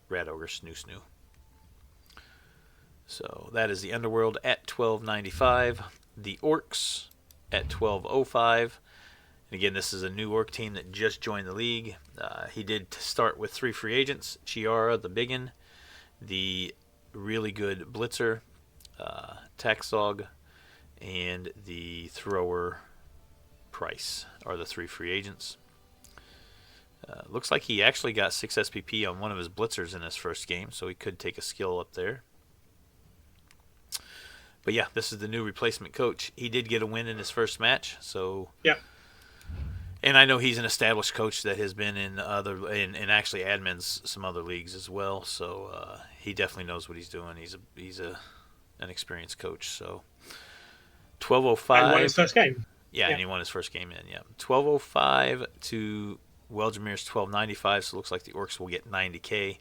[SPEAKER 1] Rat Ogre Snoo Snoo. So that is the Underworld at $12.95. The Orcs at $12.05. And again, this is a new Orc team that just joined the league. He did start with 3 free agents: Chiara, the Biggin, the really good Blitzer, Taxdog, and the Thrower Price are the 3 free agents. Looks like he actually got 6 SPP on one of his Blitzers in his first game, so he could take a skill up there. But yeah, this is the new replacement coach. He did get a win in his first match, so
[SPEAKER 2] Yeah.
[SPEAKER 1] And I know he's an established coach that has been in actually admins some other leagues as well. So he definitely knows what he's doing. He's an experienced coach. So 12:05.
[SPEAKER 2] And won his first game.
[SPEAKER 1] Yeah, and he won his first game in. Yeah, 12:05 to Weljamir's 12.95. So it looks like the Orcs will get 90K.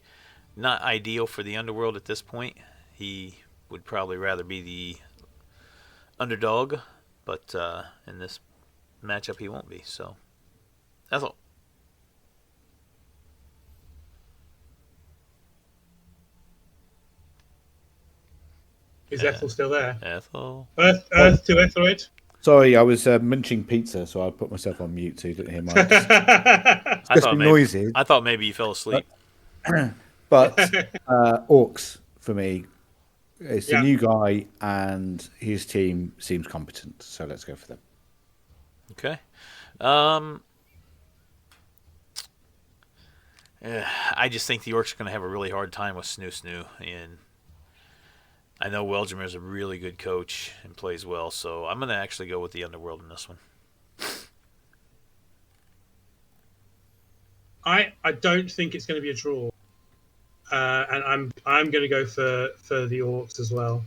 [SPEAKER 1] Not ideal for the Underworld at this point. He would probably rather be the underdog, but in this matchup he won't be. So that's all.
[SPEAKER 2] Is Ethel still there?
[SPEAKER 1] Ethel.
[SPEAKER 2] Earth to Ethelred.
[SPEAKER 3] Sorry, I was munching pizza, so I put myself on mute so you didn't hear my
[SPEAKER 1] I thought
[SPEAKER 3] noises.
[SPEAKER 1] I thought maybe you fell asleep.
[SPEAKER 3] But Orcs, for me, it's a
[SPEAKER 2] Yeah.
[SPEAKER 3] new guy and his team seems competent, so let's go for them.
[SPEAKER 1] Okay. I just think the Orcs are going to have a really hard time with Snoo Snoo, and I know Weljamir is a really good coach and plays well, so I'm going to actually go with the Underworld in this one.
[SPEAKER 2] I don't think it's going to be a draw, and I'm going to go for the Orcs as well.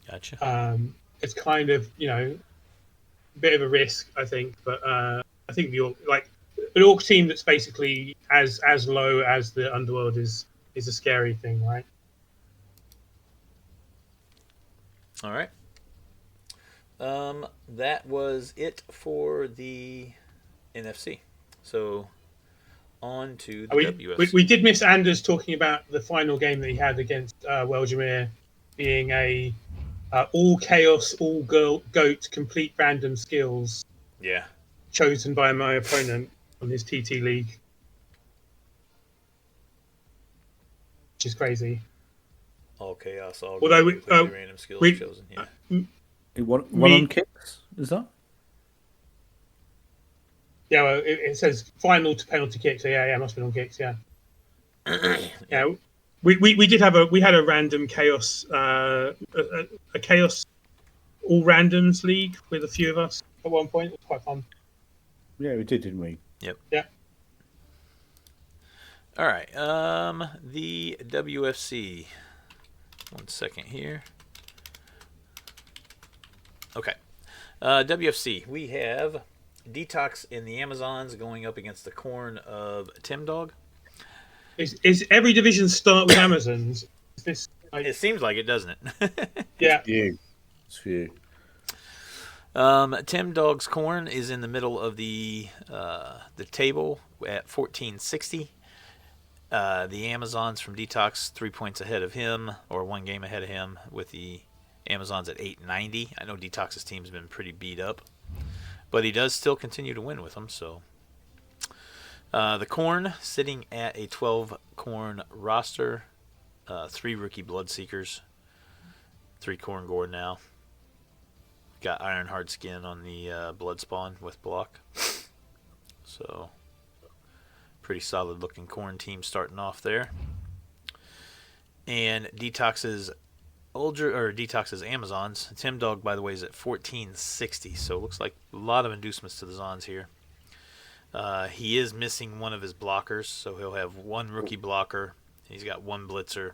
[SPEAKER 1] Gotcha.
[SPEAKER 2] It's kind of a bit of a risk, I think, but I think the an Orc team that's basically as low as the Underworld is a scary thing, right?
[SPEAKER 1] All right. That was it for the NFC. So on to the WFC.
[SPEAKER 2] We did miss Anders talking about the final game that he had against Weljamir being a all chaos, all goat, complete random skills.
[SPEAKER 1] Yeah.
[SPEAKER 2] Chosen by my opponent on his TT league, which is crazy.
[SPEAKER 1] All chaos, all
[SPEAKER 2] Although
[SPEAKER 1] completely random skills chosen. Yeah.
[SPEAKER 3] One on kicks, is that?
[SPEAKER 2] Yeah, well, it says final to penalty kicks. So yeah, must have been on kicks. Yeah, yeah. We had a random chaos, a chaos all randoms league with a few of us at one point. It was quite fun.
[SPEAKER 3] Yeah, we did, didn't we?
[SPEAKER 1] Yep.
[SPEAKER 2] Yeah.
[SPEAKER 1] All right. The WFC. 1 second here. Okay. WFC. We have Detox in the Amazons going up against the Khorn of Tim Dog.
[SPEAKER 2] Is every division start with Amazons? Is this?
[SPEAKER 1] It seems like it, doesn't it?
[SPEAKER 2] Yeah.
[SPEAKER 3] It's for you.
[SPEAKER 1] Tim Dog's Khorn is in the middle of the table at 1460. The Amazons from Detox 3 points ahead of him, or 1 game ahead of him, with the Amazons at 890. I know Detox's team's been pretty beat up, but he does still continue to win with them. So the Khorn sitting at a 12 Khorn roster, 3 rookie Bloodseekers, 3 Khorn Gore now. Got Ironhard Skin on the Blood Spawn with block. So pretty solid looking Khorn team starting off there. And Detox's Amazons. Tim Dog, by the way, is at 1460. So it looks like a lot of inducements to the Zons here. He is missing one of his blockers, so he'll have 1 rookie blocker. He's got 1 blitzer.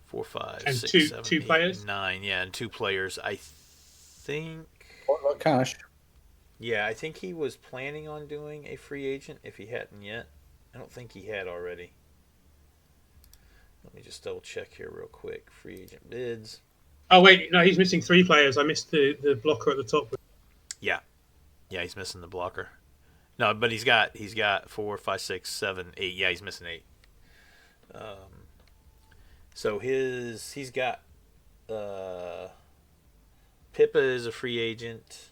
[SPEAKER 1] 4, 5,
[SPEAKER 2] And
[SPEAKER 1] 6,
[SPEAKER 2] two
[SPEAKER 1] 7,
[SPEAKER 2] two
[SPEAKER 1] 8,
[SPEAKER 2] players?
[SPEAKER 1] 9. Yeah, and 2 players. I think.
[SPEAKER 3] What about Cash?
[SPEAKER 1] Yeah, I think he was planning on doing a free agent if he hadn't yet. I don't think he had already. Let me just double check here real quick. Free agent bids.
[SPEAKER 2] Oh wait, no, he's missing 3 players. I missed the blocker at the top.
[SPEAKER 1] Yeah, he's missing the blocker. No, but he's got 4, 5, 6, 7, 8. Yeah, he's missing 8. So he's got Pippa is a free agent.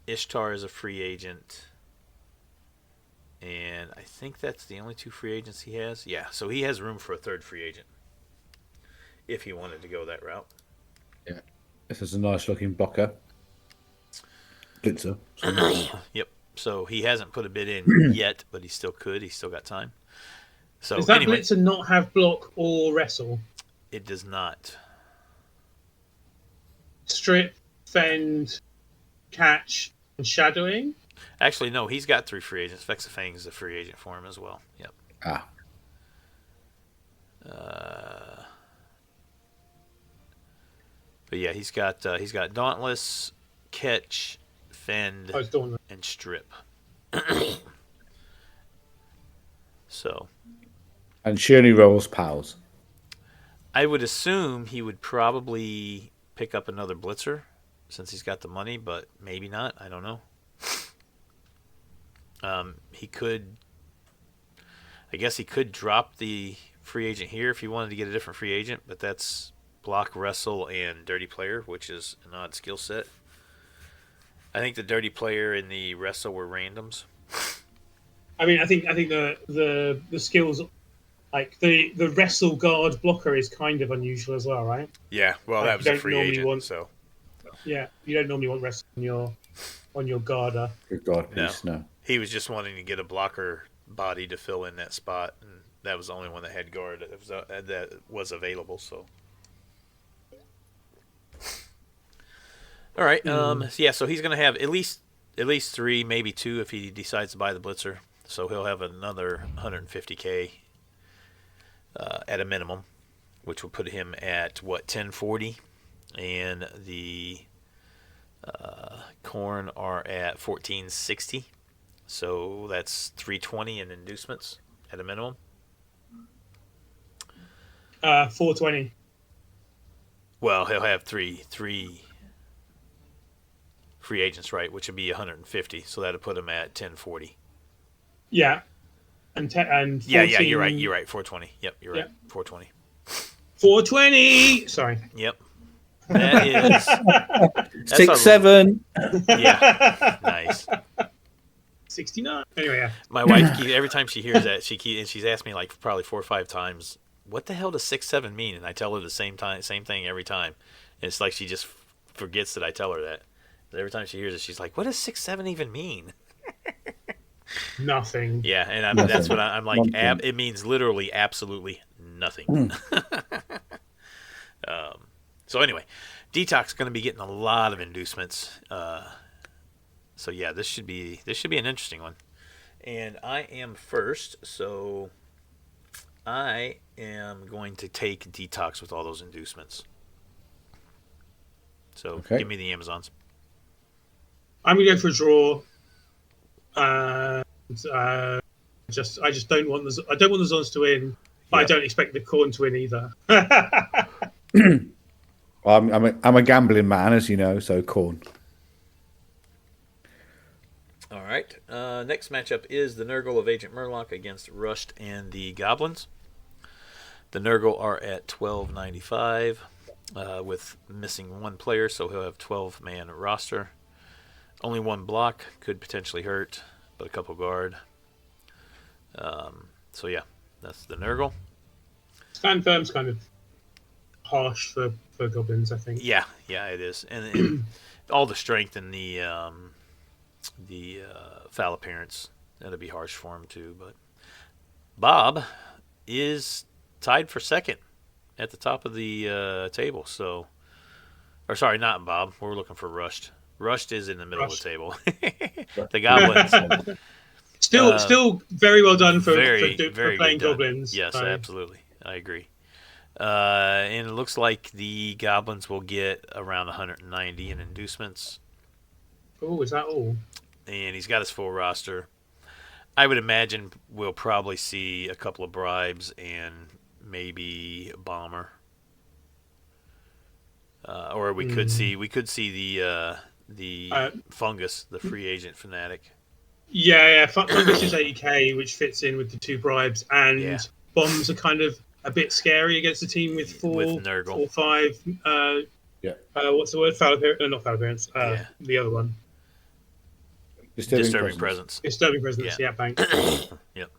[SPEAKER 1] Ishtar is a free agent. And I think that's the only 2 free agents he has. Yeah, so he has room for a 3rd free agent if he wanted to go that route.
[SPEAKER 3] Yeah. This is a nice looking blocker. Blitzer.
[SPEAKER 1] Yep. So he hasn't put a bid in yet, but he still could. He's still got time. So
[SPEAKER 2] Does that
[SPEAKER 1] anyway,
[SPEAKER 2] blitzer not have block or wrestle?
[SPEAKER 1] it does not.
[SPEAKER 2] Strip, fend, catch, and shadowing?
[SPEAKER 1] Actually, no. He's got 3 free agents. Vexafang is a free agent for him as well. Yep.
[SPEAKER 3] Ah.
[SPEAKER 1] But yeah, he's got Dauntless, Catch, Fend,
[SPEAKER 2] I was doing that.
[SPEAKER 1] and Strip. So
[SPEAKER 3] And she only rolls pals.
[SPEAKER 1] I would assume he would probably pick up another blitzer since he's got the money, but maybe not. I don't know. He could. I guess he could drop the free agent here if he wanted to get a different free agent, but that's block, wrestle, and dirty player, which is an odd skill set. I think the dirty player and the wrestle were randoms.
[SPEAKER 2] I mean, I think the skills, like the wrestle guard blocker, is kind of unusual as well, right?
[SPEAKER 1] Yeah, well,
[SPEAKER 2] Like,
[SPEAKER 1] that
[SPEAKER 2] you
[SPEAKER 1] was a
[SPEAKER 2] don't
[SPEAKER 1] free
[SPEAKER 2] normally
[SPEAKER 1] agent,
[SPEAKER 2] want-
[SPEAKER 1] so
[SPEAKER 2] Yeah, you don't normally want wrestle on your guarder.
[SPEAKER 3] Good God,
[SPEAKER 1] No.
[SPEAKER 3] piece. No.
[SPEAKER 1] he was just wanting to get a blocker body to fill in that spot, and that was the only one that had guard that was available. So, all right, so he's going to have at least 3, maybe 2 if he decides to buy the blitzer. So he'll have another 150K at a minimum, which will put him at 1040, and the Corn are at 1460. So that's 320 in inducements at a minimum.
[SPEAKER 2] 420.
[SPEAKER 1] Well, he'll have three free agents, right, which would be 150. So that'll put him at 1040.
[SPEAKER 2] Yeah, and 14,
[SPEAKER 1] Yeah, you're right. 420. Yep, you're right. 420.
[SPEAKER 2] 420. Sorry.
[SPEAKER 1] Yep. That is that's
[SPEAKER 3] 6, 7.
[SPEAKER 1] Yeah, nice.
[SPEAKER 2] 69. Anyway, yeah.
[SPEAKER 1] My wife every time she hears that she's asked me like probably 4 or 5 times, what the hell does 6, 7 mean? And I tell her the same thing every time. And it's like she just forgets that I tell her that. Every time she hears it, she's like, "What does 6, 7 even mean?"
[SPEAKER 2] Nothing.
[SPEAKER 1] Yeah, and that's what I'm like.
[SPEAKER 3] Nothing.
[SPEAKER 1] It means literally, absolutely nothing. So anyway, Detox going to be getting a lot of inducements. So yeah, this should be an interesting one. And I am first, so I am going to take Detox with all those inducements. So
[SPEAKER 3] Okay.
[SPEAKER 1] give me the Amazons.
[SPEAKER 2] I'm gonna go for a draw. I just don't want the Zons to win, but I
[SPEAKER 1] Yep.
[SPEAKER 2] don't expect the Corn to win either.
[SPEAKER 3] I'm a gambling man, as you know, so corn.
[SPEAKER 1] All right. Next matchup is the Nurgle of Agent Murloc against Rushed and the Goblins. The Nurgle are at 1295 with missing 1 player, so he'll have 12-man roster. Only 1 block, could potentially hurt, but a couple guard. So yeah, that's the Nurgle.
[SPEAKER 2] Stand firm's kind of harsh for goblins, I think.
[SPEAKER 1] Yeah, it is, and all the strength in the foul appearance, that'll be harsh for him too. But Bob is tied for second at the top of the table. So, or sorry, not Bob. We're looking for Rushed. Rushed is in the middle of the table. The Goblins.
[SPEAKER 2] Still very well done for
[SPEAKER 1] very
[SPEAKER 2] playing
[SPEAKER 1] good done.
[SPEAKER 2] goblins.
[SPEAKER 1] Yes,
[SPEAKER 2] So,
[SPEAKER 1] absolutely. I agree. And it looks like the Goblins will get around 190 in inducements.
[SPEAKER 2] Oh, is that all?
[SPEAKER 1] And he's got his full roster. I would imagine we'll probably see a couple of bribes and maybe a bomber Or we could see the fungus, the free agent fanatic.
[SPEAKER 2] Yeah. Fungus is 80k, which fits in with the 2 bribes, and
[SPEAKER 1] Yeah.
[SPEAKER 2] bombs are kind of a bit scary against a team with 4
[SPEAKER 1] Nurgle.
[SPEAKER 2] or 5.
[SPEAKER 3] Yeah.
[SPEAKER 2] What's the word? Foul appearance? Not foul appearance.
[SPEAKER 1] Yeah.
[SPEAKER 2] The other one.
[SPEAKER 1] Disturbing presence.
[SPEAKER 2] Disturbing presence. Yeah, thanks.
[SPEAKER 1] Yep.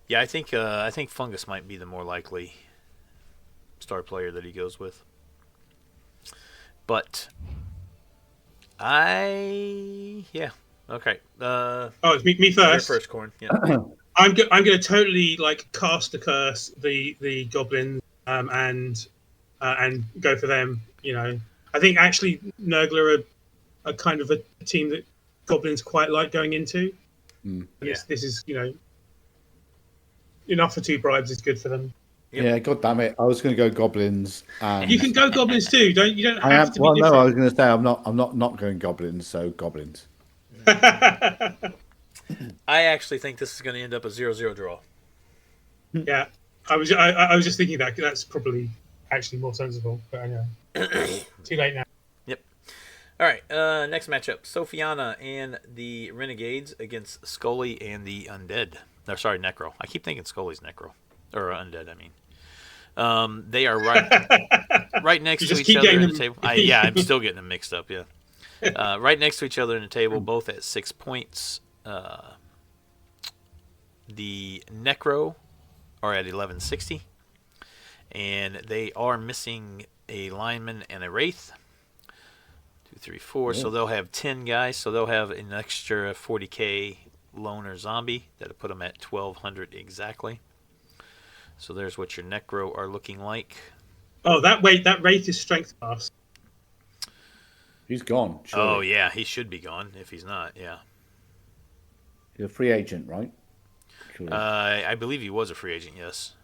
[SPEAKER 1] Yeah, I think fungus might be the more likely star player that he goes with. But okay.
[SPEAKER 2] It's me first.
[SPEAKER 1] You're first, Corn. Yeah.
[SPEAKER 2] I'm going to totally cast a curse the goblins and go for them. I think actually Nurgler are kind of a team that goblins quite like going into. And this is enough for 2 bribes is good for them.
[SPEAKER 1] Yep.
[SPEAKER 3] Yeah, god damn it! I was going to go goblins. And
[SPEAKER 2] You can go goblins too. You don't have
[SPEAKER 3] I am.
[SPEAKER 2] to be
[SPEAKER 3] Well, no,
[SPEAKER 2] different.
[SPEAKER 3] I was going to say I'm not going goblins. So goblins.
[SPEAKER 1] I actually think this is going to end up a 0-0 draw.
[SPEAKER 2] Yeah, I was just thinking that that's probably actually more sensible. But anyway, too late now.
[SPEAKER 1] Yep. All right. Next matchup: Sophiana and the Renegades against Scully and the Undead. No, sorry, Necro. I keep thinking Scully's Necro or Undead. I mean, they are right next to each other in the table. I'm still getting them mixed up. Yeah. Right next to each other in the table, both at 6 points. The Necro are at 1160, and they are missing a lineman and a wraith. 2, 3, 4. So they'll have 10 guys. So they'll have an extra 40k loner zombie that'll put them at 1200 exactly. So there's what your Necro are looking like.
[SPEAKER 2] Oh, that wraith is strength pass.
[SPEAKER 3] He's gone. Surely.
[SPEAKER 1] Oh yeah, he should be gone if he's not. Yeah.
[SPEAKER 3] He's a free agent, right? Surely.
[SPEAKER 1] I believe he was a free agent. Yes.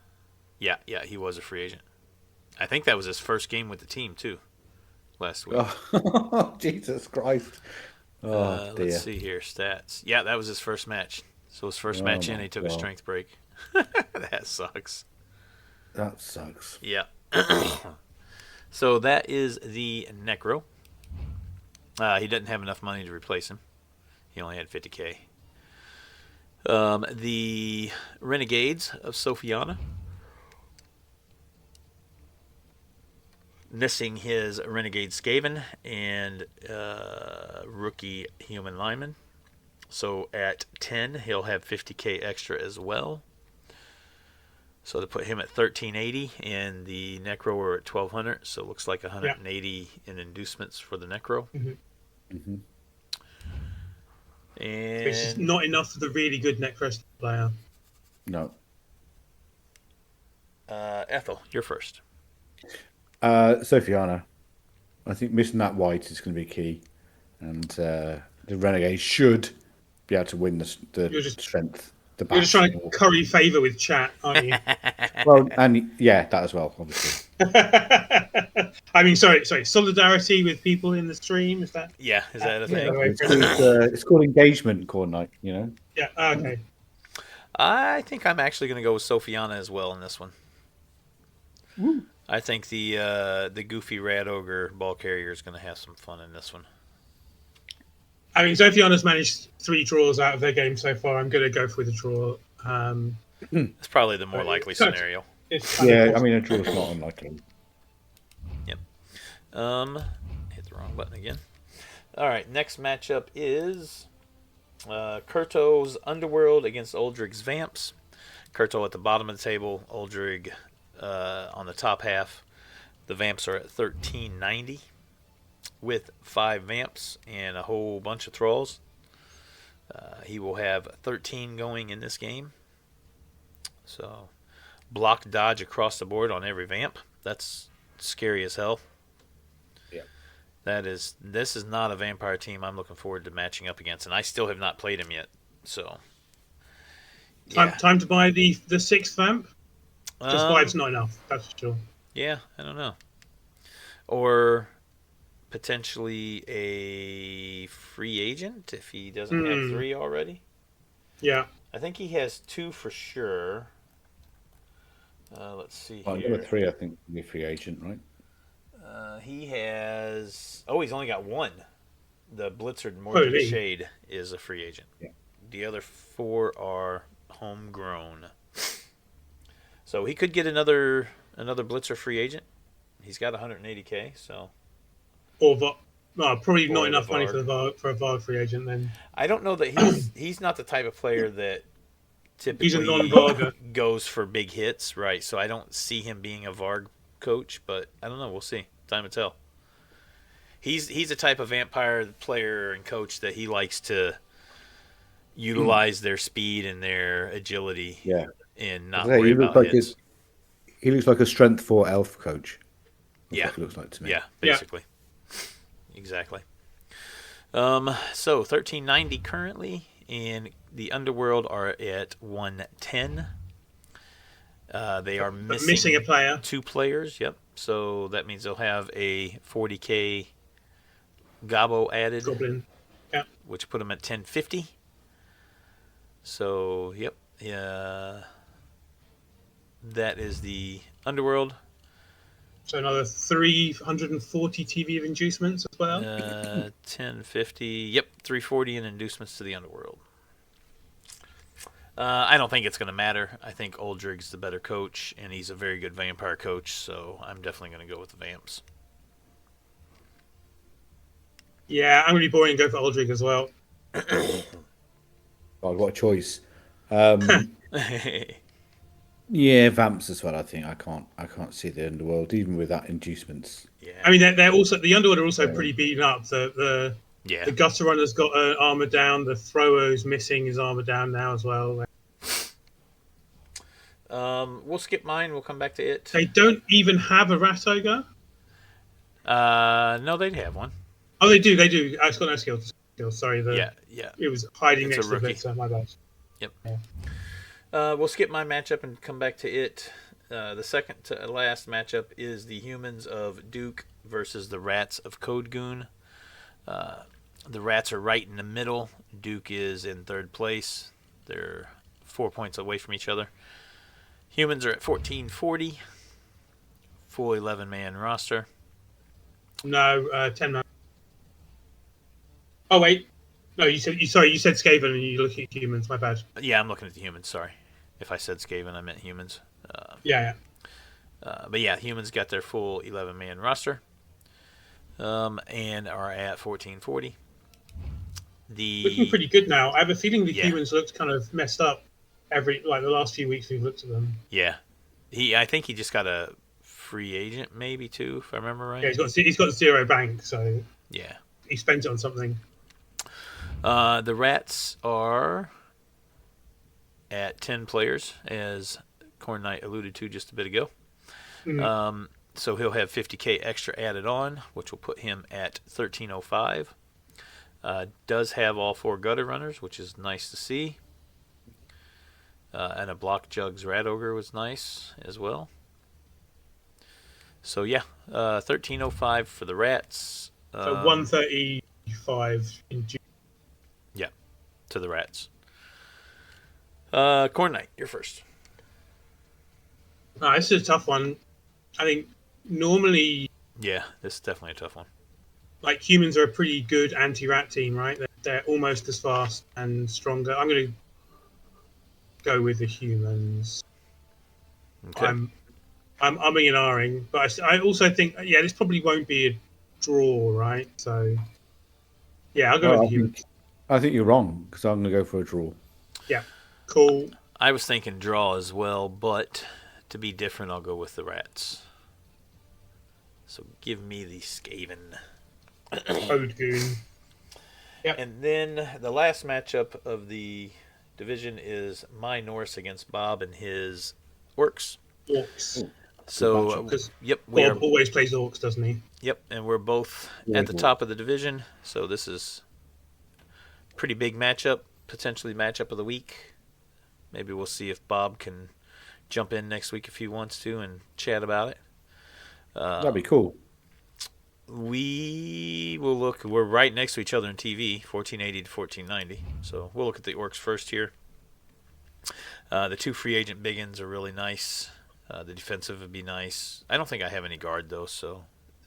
[SPEAKER 1] Yeah, he was a free agent. I think that was his first game with the team too, last week.
[SPEAKER 3] Oh, Jesus Christ! Oh dear.
[SPEAKER 1] Let's see here, stats. Yeah, that was his first match. So his first match in, he took a strength break. That sucks.
[SPEAKER 3] That sucks.
[SPEAKER 1] Yeah. So that is the Necro. He doesn't have enough money to replace him. He only had 50k. The Renegades of Sophiana, missing his Renegade Skaven and rookie human lineman. So at 10, he'll have 50k extra as well. So to put him at 1380, and the Necro are at 1200. So it looks like 180 in inducements for the Necro.
[SPEAKER 3] Mm-hmm.
[SPEAKER 1] And
[SPEAKER 2] Which is not enough for the really good Necro player.
[SPEAKER 3] No.
[SPEAKER 1] Ethel, you're first.
[SPEAKER 3] Sophiana. I think missing that white is going to be key, and the Renegades should be able to win the strength.
[SPEAKER 2] You're just trying to curry favour with chat, aren't you?
[SPEAKER 3] Well, and yeah, that as well, obviously.
[SPEAKER 2] I mean, sorry. Solidarity with people in the stream, is that?
[SPEAKER 1] Yeah, is that a thing?
[SPEAKER 3] It's called engagement, Khornight, you know?
[SPEAKER 2] Yeah, okay.
[SPEAKER 1] I think I'm actually going to go with Sophiana as well in this one.
[SPEAKER 3] Woo.
[SPEAKER 1] I think the goofy Rad Ogre ball carrier is going to have some fun in this one.
[SPEAKER 2] I mean, Sophiana's managed 3 draws out of their game so far. I'm going to go for the draw.
[SPEAKER 1] It's probably the more likely scenario.
[SPEAKER 3] Yeah, I mean, a draw is not unlikely.
[SPEAKER 1] Yep. Hit the wrong button again. All right, next matchup is Kurto's Underworld against Uldrig's Vamps. Kurto at the bottom of the table, Uldrig on the top half. The Vamps are at 1390 with 5 Vamps and a whole bunch of Thralls. He will have 13 going in this game. So, block dodge across the board on every Vamp. That's scary as hell.
[SPEAKER 3] Yeah.
[SPEAKER 1] This is not a vampire team I'm looking forward to matching up against, and I still have not played him yet. So, yeah.
[SPEAKER 2] Time to buy the 6th Vamp? Just 5's not enough, that's for sure.
[SPEAKER 1] Yeah, I don't know. Or potentially a free agent if he doesn't have 3 already.
[SPEAKER 2] Yeah.
[SPEAKER 1] I think he has 2 for sure. Let's see
[SPEAKER 3] Well,
[SPEAKER 1] here.
[SPEAKER 3] number 3, I think, will be free agent, right?
[SPEAKER 1] He has. Oh, he's only got one. The Blitzard Morgan
[SPEAKER 2] Holy.
[SPEAKER 1] Shade is a free agent.
[SPEAKER 3] Yeah.
[SPEAKER 1] The other 4 are homegrown. So he could get another Blitzer free agent. He's got 180K, so.
[SPEAKER 2] Or probably
[SPEAKER 1] Or
[SPEAKER 2] not
[SPEAKER 1] the
[SPEAKER 2] enough money for
[SPEAKER 1] Varg.
[SPEAKER 2] a Varg free agent then.
[SPEAKER 1] I don't know that he's not the type of player that typically
[SPEAKER 2] He's a non-Varger.
[SPEAKER 1] goes for big hits, right? So I don't see him being a Varg coach, but I don't know. We'll see. Time to tell. He's a type of vampire player and coach that he likes to utilize their speed and their agility,
[SPEAKER 3] Yeah.
[SPEAKER 1] and not
[SPEAKER 3] He
[SPEAKER 1] worry
[SPEAKER 3] looks
[SPEAKER 1] about
[SPEAKER 3] like
[SPEAKER 1] hits.
[SPEAKER 3] he looks like a strength 4 elf coach. That's
[SPEAKER 1] Yeah.
[SPEAKER 3] what he looks like to me.
[SPEAKER 1] Yeah, basically. Exactly. So 1390 currently, and the Underworld are at 110. They are
[SPEAKER 2] Missing a player.
[SPEAKER 1] 2 players. Yep. So that means they'll have a 40K Gabo added,
[SPEAKER 2] Goblin. Yeah.
[SPEAKER 1] which put them at 1050. So yep, yeah. That is the Underworld.
[SPEAKER 2] So another 340 TV of inducements as well.
[SPEAKER 1] 1050. Yep, 340 in inducements to the Underworld. I don't think it's going to matter. I think Oldrig's the better coach, and he's a very good vampire coach, so I'm definitely going to go with the Vamps.
[SPEAKER 2] Yeah, I'm really boring and go for Aldrich as well.
[SPEAKER 3] God, what a choice. Yeah, Vamps as well. I think I can't see the Underworld even with that inducements.
[SPEAKER 1] Yeah.
[SPEAKER 2] I mean, they're also the Underworld are also pretty beaten up. The Gutter Runner's got armor down. The Thrower's missing his armor down now as well.
[SPEAKER 1] We'll skip mine. We'll come back to it.
[SPEAKER 2] They don't even have a Rat Ogre.
[SPEAKER 1] No, they'd have one.
[SPEAKER 2] Oh, they do. They do. It's got no skills. Sorry.
[SPEAKER 1] Yeah.
[SPEAKER 2] It was hiding
[SPEAKER 1] It's
[SPEAKER 2] next
[SPEAKER 1] a
[SPEAKER 2] to the
[SPEAKER 1] rookie.
[SPEAKER 2] Blitzer. My bad.
[SPEAKER 1] Yep.
[SPEAKER 2] Yeah.
[SPEAKER 1] We'll skip my matchup and come back to it. The second to last matchup is the Humans of Duke versus the Rats of Code Goon. The Rats are right in the middle. Duke is in third place. They're 4 points away from each other. Humans are at 1440. Full 11-man roster.
[SPEAKER 2] No, 10 man. Oh wait, no. You said Skaven and you look at humans. My bad.
[SPEAKER 1] Yeah, I'm looking at the Humans. Sorry, if I said Skaven, I meant Humans.
[SPEAKER 2] Yeah.
[SPEAKER 1] But yeah, Humans got their full 11-man roster, and are at 1440.
[SPEAKER 2] Looking pretty good now. I have a feeling the
[SPEAKER 1] Yeah.
[SPEAKER 2] humans looked kind of messed up the last few weeks we've looked at them.
[SPEAKER 1] Yeah, I think he just got a free agent, maybe too, if I remember right.
[SPEAKER 2] Yeah, he's got 0 bank, so
[SPEAKER 1] Yeah.
[SPEAKER 2] he spent it on something.
[SPEAKER 1] The Rats are at 10 players, as Khornight alluded to just a bit ago.
[SPEAKER 2] Mhm.
[SPEAKER 1] So he'll have 50K extra added on, which will put him at 1305. Does have all 4 gutter runners, which is nice to see. And a block jugs rat ogre was nice as well. So yeah, 1305 for the Rats.
[SPEAKER 2] So 135 in June.
[SPEAKER 1] Yeah, to the Rats. Khornight, you're first.
[SPEAKER 2] This is a tough one. I think normally,
[SPEAKER 1] Yeah, this is definitely a tough one.
[SPEAKER 2] like, humans are a pretty good anti-rat team, right? They're almost as fast and stronger. I'm going to go with the humans.
[SPEAKER 1] Okay.
[SPEAKER 2] I'm umming and ahhing, but I also think, this probably won't be a draw, right? So, yeah, I'll go with the humans.
[SPEAKER 3] I think you're wrong because I'm going to go for a draw.
[SPEAKER 2] Yeah, cool.
[SPEAKER 1] I was thinking draw as well, but to be different, I'll go with the Rats. So give me the Skaven.
[SPEAKER 2] Code Goon. Yep.
[SPEAKER 1] And then the last matchup of the division is my Norse against Bob and his Orcs.
[SPEAKER 2] Orcs.
[SPEAKER 1] So,
[SPEAKER 2] Because
[SPEAKER 1] yep, we
[SPEAKER 2] Bob
[SPEAKER 1] are.
[SPEAKER 2] always plays Orcs, doesn't he?
[SPEAKER 1] Yep, and we're both
[SPEAKER 3] Yeah,
[SPEAKER 1] at the
[SPEAKER 3] cool.
[SPEAKER 1] top of the division. So this is pretty big matchup, potentially matchup of the week. Maybe we'll see if Bob can jump in next week if he wants to and chat about it.
[SPEAKER 3] That'd be cool.
[SPEAKER 1] We will look. We're right next to each other in TV, 1480 to 1490. So we'll look at the Orcs first here. The 2 free agent biggins are really nice. The defensive would be nice. I don't think I have any guard though, so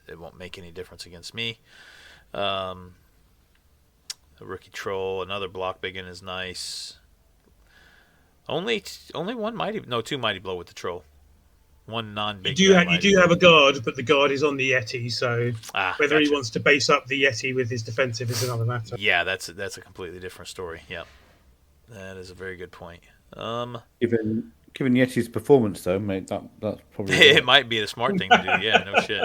[SPEAKER 1] it won't make any difference against me. A rookie troll, another block big in is nice. Only one mighty, no, two mighty blow with the troll. One non-big.
[SPEAKER 2] You do have a guard, but the guard is on the Yeti, so whether he
[SPEAKER 1] gotcha.
[SPEAKER 2] wants to base up the Yeti with his defensive is another matter.
[SPEAKER 1] Yeah, that's a completely different story. Yep, that is a very good point.
[SPEAKER 3] Given Yeti's performance, though, mate, that's probably
[SPEAKER 1] It might be the smart thing to do. Yeah, no shit.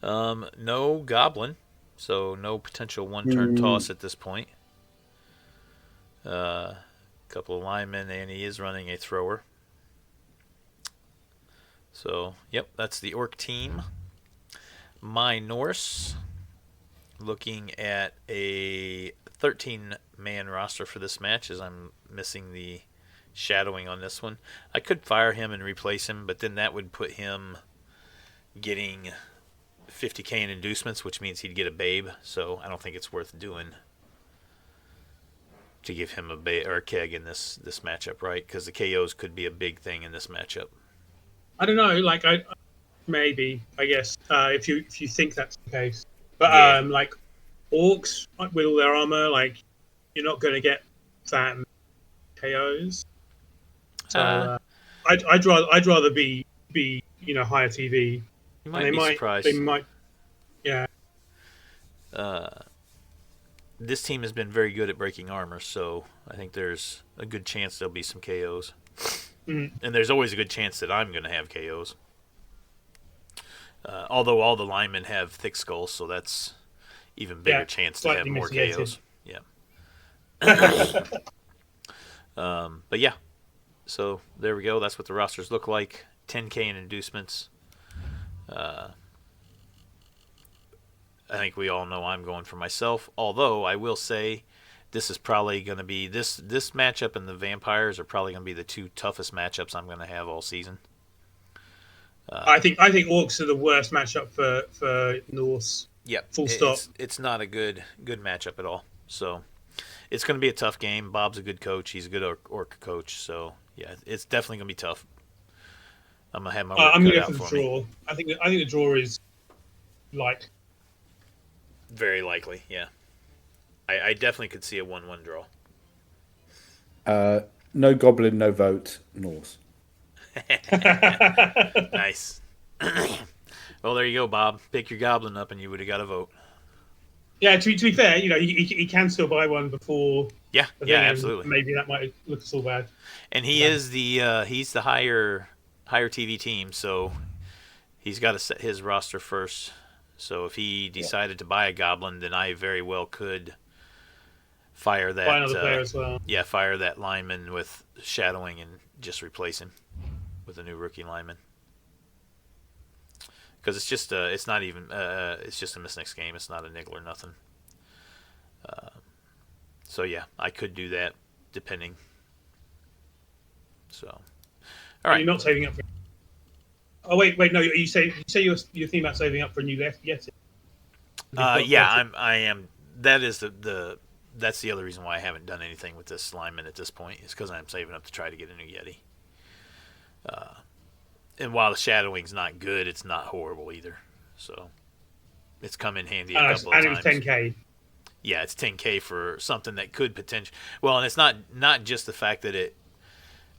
[SPEAKER 1] No goblin, so no potential one-turn toss at this point. Couple of linemen, and he is running a thrower. So, yep, that's the Orc team. My Norse, looking at a 13-man roster for this match, as I'm missing the shadowing on this one. I could fire him and replace him, but then that would put him getting 50k in inducements, which means he'd get a babe, so I don't think it's worth doing to give him a keg in this matchup, right? Because the KOs could be a big thing in this matchup.
[SPEAKER 2] I don't know. Like, I guess if you think that's the case, but
[SPEAKER 1] Yeah.
[SPEAKER 2] like orcs with all their armor, like you're not going to get that KOs. So I'd rather be higher TV.
[SPEAKER 1] You might be surprised.
[SPEAKER 2] They might. Yeah.
[SPEAKER 1] This team has been very good at breaking armor, so I think there's a good chance there'll be some KOs. And there's always a good chance that I'm going to have KOs. Although all the linemen have thick skulls, so that's even bigger chance to have more KOs. Yeah. But yeah. So there we go. That's what the rosters look like. 10k in inducements. I think we all know I'm going for myself. Although I will say, this is probably going to be this matchup and the Vampires are probably going to be the two toughest matchups I'm going to have all season.
[SPEAKER 2] I think Orcs are the worst matchup for Norse.
[SPEAKER 1] Yep.
[SPEAKER 2] Full stop.
[SPEAKER 1] It's not a good matchup at all. So it's going to be a tough game. Bob's a good coach. He's a good orc coach. So yeah, it's definitely going to be tough. I'm going to have my work
[SPEAKER 2] I'm going to
[SPEAKER 1] cut
[SPEAKER 2] go
[SPEAKER 1] out
[SPEAKER 2] for the draw.
[SPEAKER 1] me.
[SPEAKER 2] I think the draw is like
[SPEAKER 1] Very likely, yeah. I definitely could see a 1-1 draw.
[SPEAKER 3] No goblin, no vote, Norse.
[SPEAKER 1] Nice. Well, there you go, Bob. Pick your goblin up, and you would have got a vote.
[SPEAKER 2] Yeah, to be fair, he can still buy one before.
[SPEAKER 1] Yeah,
[SPEAKER 2] the
[SPEAKER 1] yeah,
[SPEAKER 2] thing, and
[SPEAKER 1] absolutely.
[SPEAKER 2] Maybe that might look so bad.
[SPEAKER 1] And he's the higher TV team, so he's got to set his roster first. So if he decided to buy a goblin, then I very well could fire that.
[SPEAKER 2] Buy another player as well.
[SPEAKER 1] Yeah, fire that lineman with shadowing and just replace him with a new rookie lineman. Because it's just it's not even it's just a miss next game. It's not a niggle or nothing. So yeah, I could do that depending. So, all right.
[SPEAKER 2] You're not saving up for. Oh wait, no. You say you're thinking about saving up for a new Yeti.
[SPEAKER 1] Yeah, I am. That is that's the other reason why I haven't done anything with this lineman at this point, is because I'm saving up to try to get a new Yeti. And while the shadowing's not good, it's not horrible either. So it's come in handy a couple of times.
[SPEAKER 2] And it was 10k.
[SPEAKER 1] Yeah, it's 10k for something that could potentially. Well, and it's not just the fact that it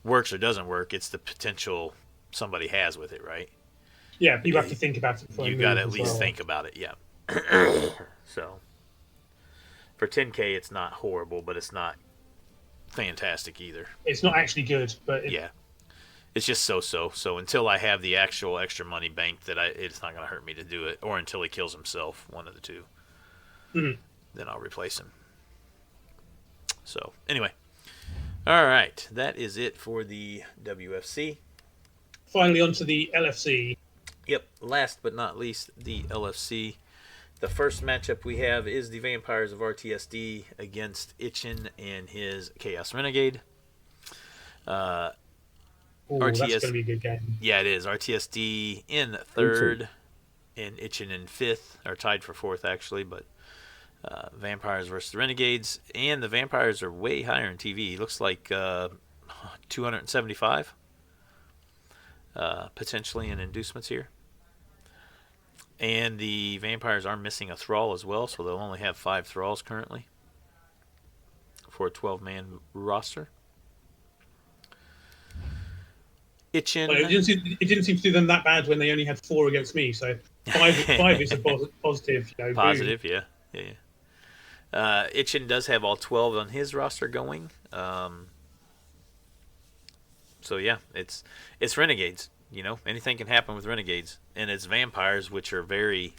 [SPEAKER 1] works or doesn't work; it's the potential somebody has with it, right?
[SPEAKER 2] Yeah, you have to think about it before
[SPEAKER 1] you got to at least think about it. Yeah. So for 10k, it's not horrible, but it's not fantastic either.
[SPEAKER 2] It's not actually good, but
[SPEAKER 1] yeah, it's just so. So until I have the actual extra money banked, it's not going to hurt me to do it, or until he kills himself, one of the two. Then I'll replace him. So anyway, all right, that is it for the WFC.
[SPEAKER 2] Finally, on to the LFC.
[SPEAKER 1] Yep. Last but not least, the LFC. The first matchup we have is the Vampires of RTSD against Itchin and his Chaos Renegade.
[SPEAKER 2] That's going to be a good game.
[SPEAKER 1] Yeah, it is. RTSD in third and Itchin in fifth, or tied for fourth, actually. But Vampires versus the Renegades. And the Vampires are way higher in TV. Looks like 275. Potentially in inducements here. And the vampires are missing a thrall as well, so they'll only have 5 thralls currently for a 12-man roster. Itchin.
[SPEAKER 2] Well, it didn't seem to do them that bad when they only had 4 against me. So five is a positive. You know,
[SPEAKER 1] Positive, yeah. Itchin does have all 12 on his roster going. So yeah, it's Renegades. You know, anything can happen with Renegades, and it's vampires, which are very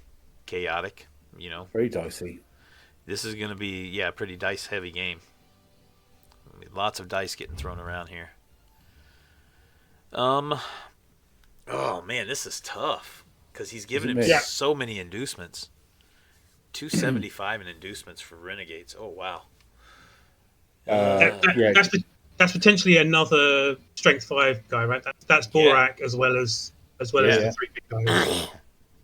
[SPEAKER 1] chaotic. You know,
[SPEAKER 3] Very dicey.
[SPEAKER 1] this is going to be a pretty dice heavy game. I mean, lots of dice getting thrown around here. Oh man, this is tough because he's given him
[SPEAKER 3] Yeah.
[SPEAKER 1] so many inducements. 275 in inducements for Renegades. Oh wow.
[SPEAKER 3] Yeah.
[SPEAKER 2] That's potentially another strength 5 guy, right? That's Borak as well as
[SPEAKER 1] Yeah.
[SPEAKER 2] the 3 big guys.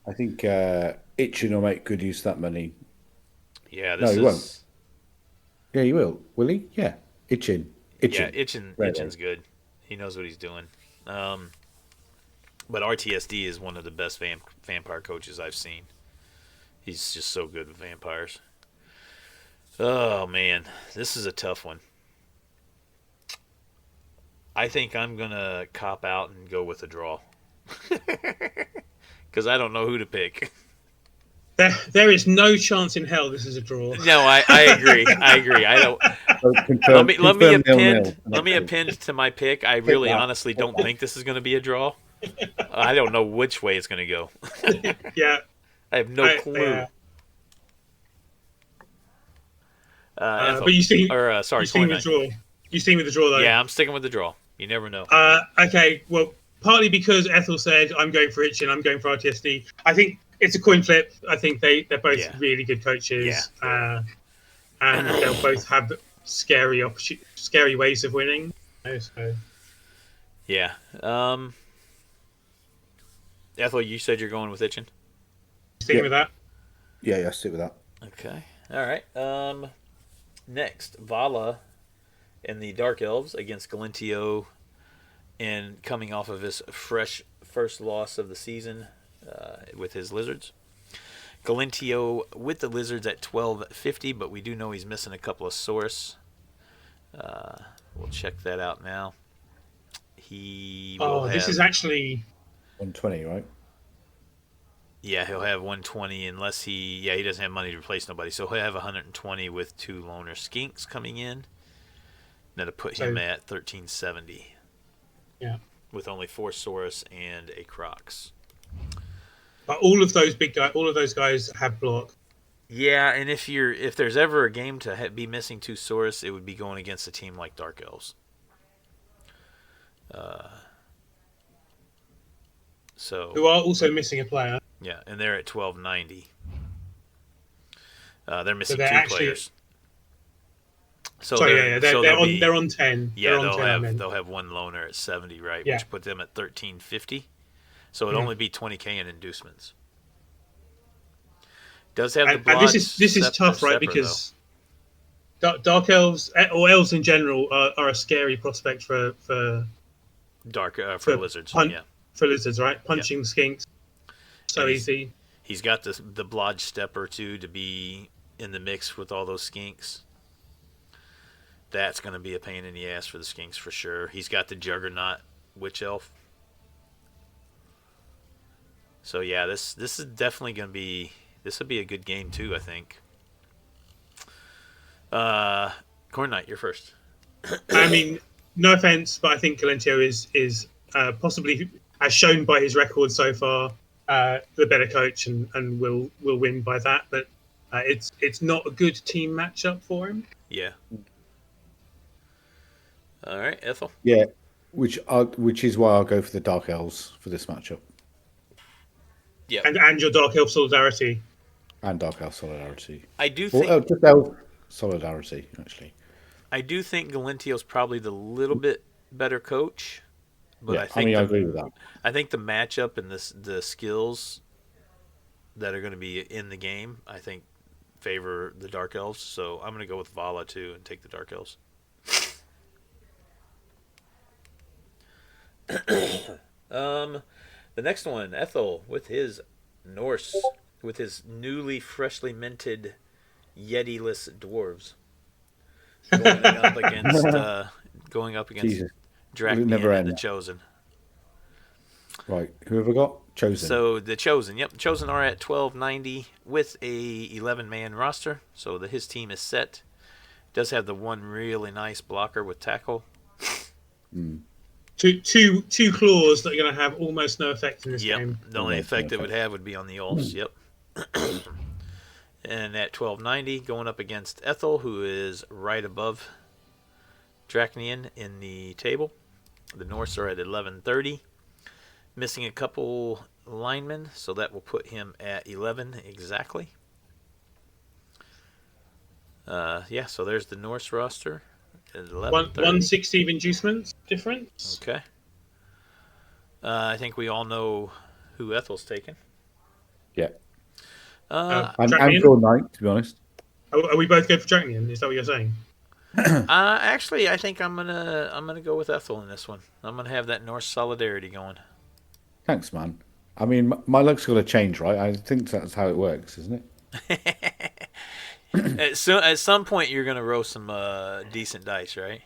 [SPEAKER 3] I think Itchin will make good use of that money.
[SPEAKER 1] Yeah,
[SPEAKER 3] No,
[SPEAKER 1] this
[SPEAKER 3] he
[SPEAKER 1] is.
[SPEAKER 3] won't. Yeah, he will. Will he? Yeah. Itchin.
[SPEAKER 1] Yeah,
[SPEAKER 3] Right,
[SPEAKER 1] Itchin's good. He knows what he's doing. But RTSD is one of the best vampire coaches I've seen. He's just so good with vampires. Oh man, this is a tough one. I think I'm gonna cop out and go with a draw because I don't know who to pick.
[SPEAKER 2] There is no chance in hell this is a draw.
[SPEAKER 1] No, I agree. I don't.
[SPEAKER 3] So
[SPEAKER 1] Let me
[SPEAKER 3] confirm
[SPEAKER 1] append to my pick. I really honestly don't think this is going to be a draw. I don't know which way it's going to go.
[SPEAKER 2] Yeah.
[SPEAKER 1] I have no clue.
[SPEAKER 2] But you see,
[SPEAKER 1] sorry,
[SPEAKER 2] you see with the draw. You see with the draw though.
[SPEAKER 1] Yeah, I'm sticking with the draw. You never know.
[SPEAKER 2] Okay. Well, partly because Ethel said I'm going for Itchin, I'm going for RTSD. I think it's a coin flip. I think they're both really good coaches, and they'll both have scary ways of winning. So.
[SPEAKER 1] Yeah. Ethel, you said you're going with Itchin.
[SPEAKER 2] Sticking with that.
[SPEAKER 3] Yeah, stick with that.
[SPEAKER 1] Okay. All right. Next, Vala and the Dark Elves against Galentio, and coming off of his fresh first loss of the season with his Lizards. Galentio with the Lizards at 1250, but we do know he's missing a couple of source. We'll check that out now.
[SPEAKER 2] This is actually
[SPEAKER 3] 120, right?
[SPEAKER 1] Yeah, he'll have 120 unless he doesn't have money to replace nobody. So he'll have 120 with 2 loner skinks coming in. That'll put him at 1370.
[SPEAKER 2] Yeah.
[SPEAKER 1] With only 4 Saurus and a Crocs.
[SPEAKER 2] But all of those guys have block.
[SPEAKER 1] Yeah, and if there's ever a game to be missing 2 Saurus, it would be going against a team like Dark Elves.
[SPEAKER 2] Who are also missing a player.
[SPEAKER 1] Yeah, and they're at 1290. They're missing
[SPEAKER 2] So
[SPEAKER 1] 2 players. So
[SPEAKER 2] they're on 10.
[SPEAKER 1] Yeah,
[SPEAKER 2] they're
[SPEAKER 1] they'll have 1 loner at 70, right?
[SPEAKER 2] Yeah.
[SPEAKER 1] Which put them at 1350. So it'd only be 20k in inducements. Does have the block.
[SPEAKER 2] And this is tough, right? Because Dark Elves or Elves in general are a scary prospect for
[SPEAKER 1] Lizards.
[SPEAKER 2] For Lizards, right? Punching skinks. So easy.
[SPEAKER 1] He's got the Blodge Stepper too to be in the mix with all those skinks. That's going to be a pain in the ass for the skinks for sure. He's got the Juggernaut Witch Elf. So yeah, this is definitely going to be. This will be a good game too, I think. Khornight, you're first.
[SPEAKER 2] I mean, no offense, but I think Galentio is possibly, as shown by his record so far, the better coach and will win by that. But it's not a good team matchup for him.
[SPEAKER 1] Yeah. All right, Ethel.
[SPEAKER 3] Yeah, which is why I'll go for the Dark Elves for this matchup.
[SPEAKER 1] Yeah.
[SPEAKER 2] And your Dark Elf solidarity.
[SPEAKER 3] And Dark Elf solidarity.
[SPEAKER 1] I do think
[SPEAKER 3] just Elf solidarity, actually.
[SPEAKER 1] I do think Galentio's probably the little bit better coach. But
[SPEAKER 3] Yeah,
[SPEAKER 1] I
[SPEAKER 3] agree with that.
[SPEAKER 1] I think the matchup and the skills that are going to be in the game, I think, favor the Dark Elves. So I'm going to go with Vala too and take the Dark Elves. The next one, Ethel with his Norse with his newly freshly minted Yeti-less dwarves going up against
[SPEAKER 3] Jesus.
[SPEAKER 1] Dracnian
[SPEAKER 3] never
[SPEAKER 1] and the
[SPEAKER 3] end.
[SPEAKER 1] Chosen.
[SPEAKER 3] Right. Who have we got? Chosen.
[SPEAKER 1] So the Chosen, the Chosen are at 1290 with a 11-man roster. So his team is set. Does have the one really nice blocker with tackle.
[SPEAKER 2] Two claws that are going to have almost no effect in this game.
[SPEAKER 1] The only
[SPEAKER 3] Almost
[SPEAKER 1] effect
[SPEAKER 3] no
[SPEAKER 1] it would have would be on the Ulfs. Yep. And at 1290, going up against Ethel, who is right above Dracnian in the table. The Norse are at 1130. Missing a couple linemen, so that will put him at 11 exactly. So there's the Norse roster at 11:30.
[SPEAKER 2] 160 of inducements difference.
[SPEAKER 1] Okay. I think we all know who Ethel's taking.
[SPEAKER 3] Yeah.
[SPEAKER 2] Uh,
[SPEAKER 3] I'm
[SPEAKER 2] Dracnian?
[SPEAKER 3] Khornight, to be honest.
[SPEAKER 2] Are we both good for Dracnian? Is that what you're saying?
[SPEAKER 1] Actually, I think I'm gonna go with Ethel in this one. I'm gonna have that Norse solidarity going.
[SPEAKER 3] Thanks, man. I mean, my luck's got to change, right? I think that's how it works, isn't it?
[SPEAKER 1] At some point, you're gonna roll some decent dice, right?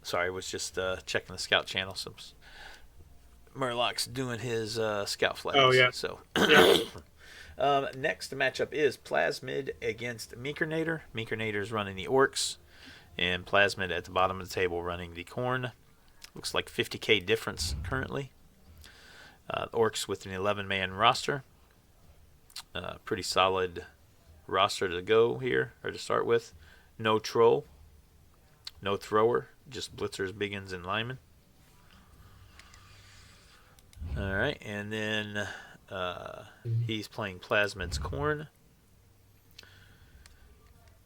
[SPEAKER 1] Sorry, I was just checking the scout channel. Some Murloc's doing his scout flags.
[SPEAKER 2] Oh, yeah.
[SPEAKER 1] So
[SPEAKER 2] Yeah.
[SPEAKER 1] next matchup is Plasmid against Meekernator. Meekernator's running the Orcs, and Plasmid at the bottom of the table running the Khorn. Looks like 50k difference currently. Orcs with an 11-man roster. Pretty solid roster to go here, or to start with. No troll, no thrower, just blitzers, biggins, and linemen. All right, and then he's playing Plasmid's Khorn,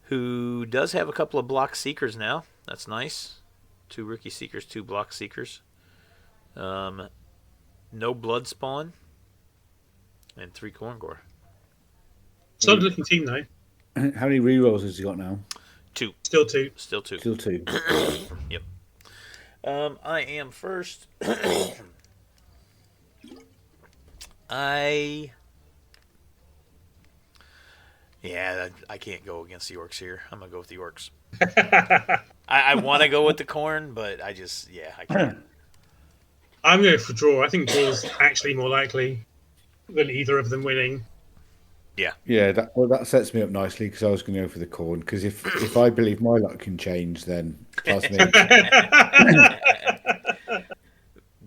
[SPEAKER 1] who does have a couple of block seekers now. That's nice. 2 rookie seekers, 2 block seekers. No blood spawn, and 3 Khorn gore.
[SPEAKER 2] Solid looking team though.
[SPEAKER 3] How many rerolls has he got now?
[SPEAKER 1] 2.
[SPEAKER 2] Still 2.
[SPEAKER 1] Still 2.
[SPEAKER 3] Still 2.
[SPEAKER 1] Yep. I am first. I can't go against the Orcs here. I'm gonna go with the Orcs. I want to go with the Khorn, but I can't.
[SPEAKER 2] I'm going for draw. I think draw's actually more likely than either of them winning.
[SPEAKER 3] Yeah, that sets me up nicely because I was going to go for the Khorn. Because if I believe my luck can change, then trust me.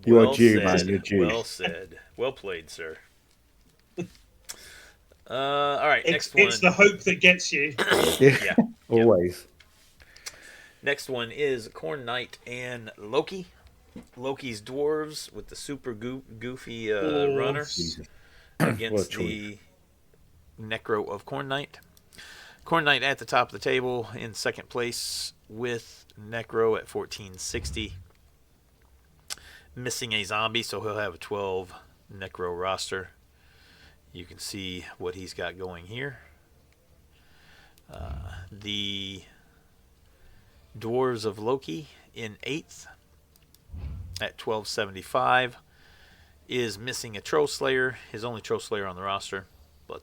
[SPEAKER 3] You are due, man. You're due.
[SPEAKER 1] Well said. Well played, sir. All right, next one.
[SPEAKER 2] It's the hope that gets you.
[SPEAKER 1] Yeah.
[SPEAKER 3] Always.
[SPEAKER 1] Next one is Khornight and Loki. Loki's dwarves with the super goofy runner against the Necro of Khornight. Khornight at the top of the table in second place with Necro at 1460. Missing a zombie, so he'll have a 12 Necro roster. You can see what he's got going here. The Dwarves of Loki in 8th at 1275 is missing a Troll Slayer, his only Troll Slayer on the roster, but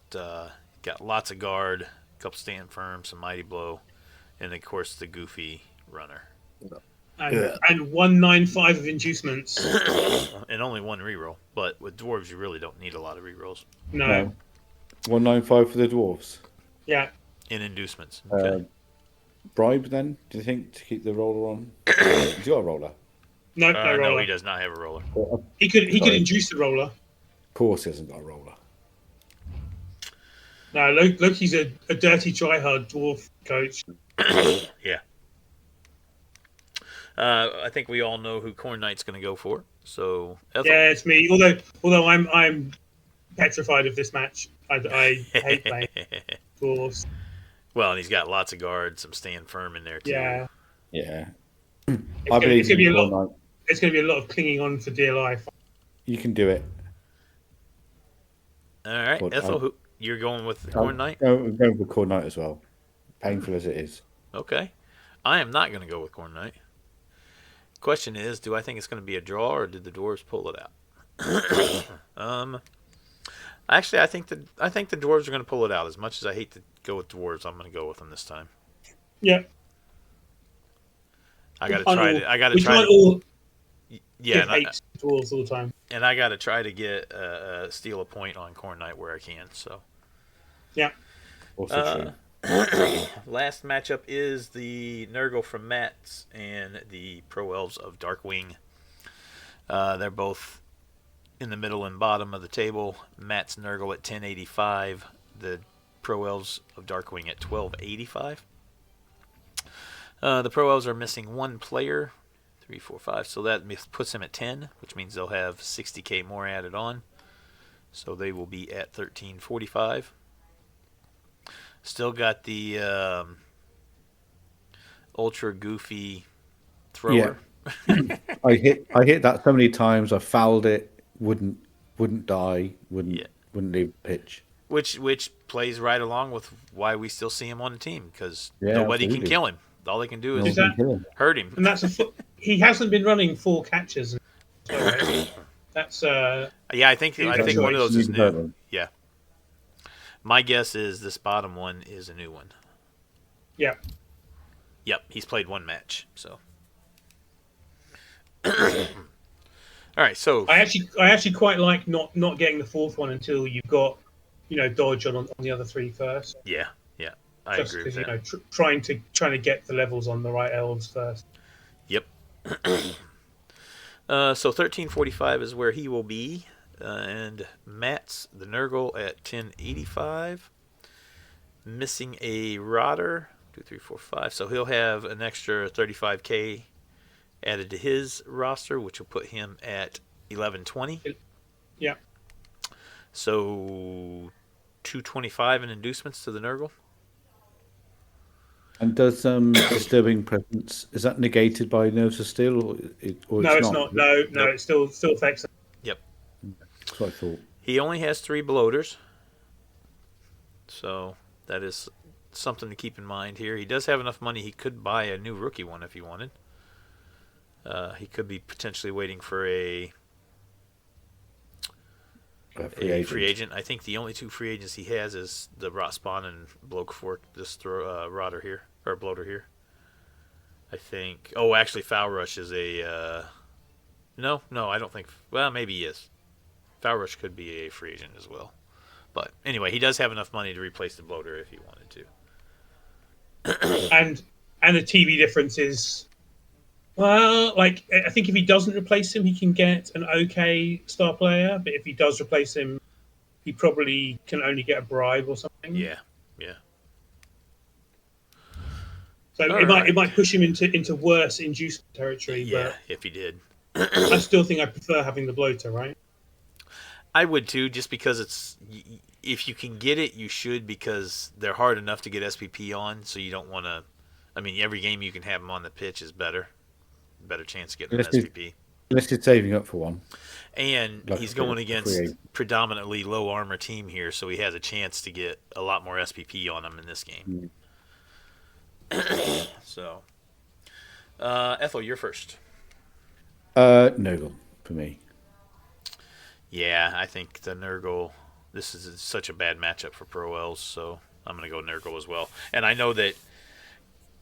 [SPEAKER 1] got lots of guard, a couple stand firm, some mighty blow, and of course the goofy runner.
[SPEAKER 2] And 195 of inducements.
[SPEAKER 1] And only 1 reroll, but with dwarves you really don't need a lot of rerolls.
[SPEAKER 2] No.
[SPEAKER 3] 195 for the dwarves.
[SPEAKER 2] Yeah.
[SPEAKER 1] In inducements. Okay.
[SPEAKER 3] Bribe then? Do you think to keep the roller on? Has he got a roller?
[SPEAKER 2] No, no roller.
[SPEAKER 1] No, he does not have a roller.
[SPEAKER 2] He could induce the roller.
[SPEAKER 3] Of course, he hasn't got a roller.
[SPEAKER 2] No, Loki's a dirty tryhard dwarf coach.
[SPEAKER 1] Yeah. I think we all know who Khornight's going to go for. So Ethel.
[SPEAKER 2] Yeah, it's me. Although I'm petrified of this match. I hate playing dwarves.
[SPEAKER 1] Well, and he's got lots of guards, some stand firm in there too.
[SPEAKER 2] Yeah.
[SPEAKER 3] Yeah.
[SPEAKER 2] It's going to be a lot of clinging on for dear life.
[SPEAKER 3] You can do it.
[SPEAKER 1] All right,
[SPEAKER 3] But
[SPEAKER 1] Ethel, you're going with Khornight?
[SPEAKER 3] I'm going with Khornight as well. Painful as it is.
[SPEAKER 1] Okay. I am not going to go with Khornight. Question is, do I think it's going to be a draw, or did the Dwarves pull it out? Actually, I think the Dwarves are going to pull it out. As much as I hate to go with Dwarves, I'm going to go with them this time.
[SPEAKER 2] Yeah.
[SPEAKER 1] I got to try to.
[SPEAKER 2] We can't all
[SPEAKER 1] Yeah,
[SPEAKER 2] give hate to Dwarves all the time.
[SPEAKER 1] and I got to try to get steal a point on Khornight where I can. So.
[SPEAKER 2] Yeah.
[SPEAKER 3] Also true.
[SPEAKER 1] Last matchup is the Nurgle from Mats and the Pro Elves of Darkwing. They're both in the middle and bottom of the table. Mats Nurgle at 1085. The Pro Elves of Darkwing at 1285. The Pro Elves are missing one player. 3, 4, 5. So that puts them at 10, which means they'll have 60k more added on. So they will be at 1345. Still got the ultra goofy thrower.
[SPEAKER 3] Yeah. I hit that so many times. I fouled it. Wouldn't die. Wouldn't leave the pitch.
[SPEAKER 1] Which plays right along with why we still see him on the team, because nobody
[SPEAKER 3] absolutely.
[SPEAKER 1] can kill him. All they can do is
[SPEAKER 3] Kill him.
[SPEAKER 1] hurt him.
[SPEAKER 2] And he hasn't been running 4 catches. That's
[SPEAKER 1] Yeah, I think one of those is new.
[SPEAKER 3] One.
[SPEAKER 1] Yeah. My guess is this bottom one is a new one.
[SPEAKER 2] yeah.
[SPEAKER 1] Yep, he's played one match. So. All right, so
[SPEAKER 2] I actually quite like not getting the 4th one until you've got dodge on the other 3 first.
[SPEAKER 1] yeah, I
[SPEAKER 2] Just
[SPEAKER 1] agree with
[SPEAKER 2] because
[SPEAKER 1] that.
[SPEAKER 2] trying to get the levels on the right elves first.
[SPEAKER 1] Yep. So 1345 is where he will be, and Matt's the Nurgle at 1085, missing a Rotter 2, 3, 4, 5. So he'll have an extra 35k added to his roster, which will put him at 1120.
[SPEAKER 2] Yeah.
[SPEAKER 1] So 225 in inducements to the Nurgle.
[SPEAKER 3] And does disturbing presence, is that negated by Nerves of Steel, or
[SPEAKER 2] No, it's not. No,
[SPEAKER 1] Nope.
[SPEAKER 2] it still affects them.
[SPEAKER 1] Yep.
[SPEAKER 3] That's what I thought.
[SPEAKER 1] He only has 3 bloaters, so that is something to keep in mind here. He does have enough money; he could buy a new rookie one if he wanted. He could be potentially waiting for a free agent. I think the only 2 free agents he has is the Rotspawn and Blokefork, this Rotter here, or Bloater here. I think. Oh, actually, Foul Rush is a. No, I don't think. Well, maybe he is. Foul Rush could be a free agent as well. But anyway, he does have enough money to replace the Bloater if he wanted to.
[SPEAKER 2] And the TV difference is, well, like I think if he doesn't replace him, he can get an okay star player. But if he does replace him, he probably can only get a bribe or something.
[SPEAKER 1] Yeah.
[SPEAKER 2] So it might push him into worse inducement territory.
[SPEAKER 1] Yeah,
[SPEAKER 2] but
[SPEAKER 1] if he did.
[SPEAKER 2] I still think I prefer having the bloater, right?
[SPEAKER 1] I would too, just because it's, if you can get it, you should, because they're hard enough to get SPP on, so you don't want to. I mean, every game you can have him on the pitch is better chance of getting an SPP.
[SPEAKER 3] Unless you're saving up for one.
[SPEAKER 1] And
[SPEAKER 3] Like
[SPEAKER 1] he's going against predominantly low armor team here, so he has a chance to get a lot more SPP on him in this game. So, Ethel, you're first.
[SPEAKER 3] Nurgle for me.
[SPEAKER 1] Yeah, I think the Nurgle. This is such a bad matchup for Pro Elves, so I'm going to go Nurgle as well. And I know that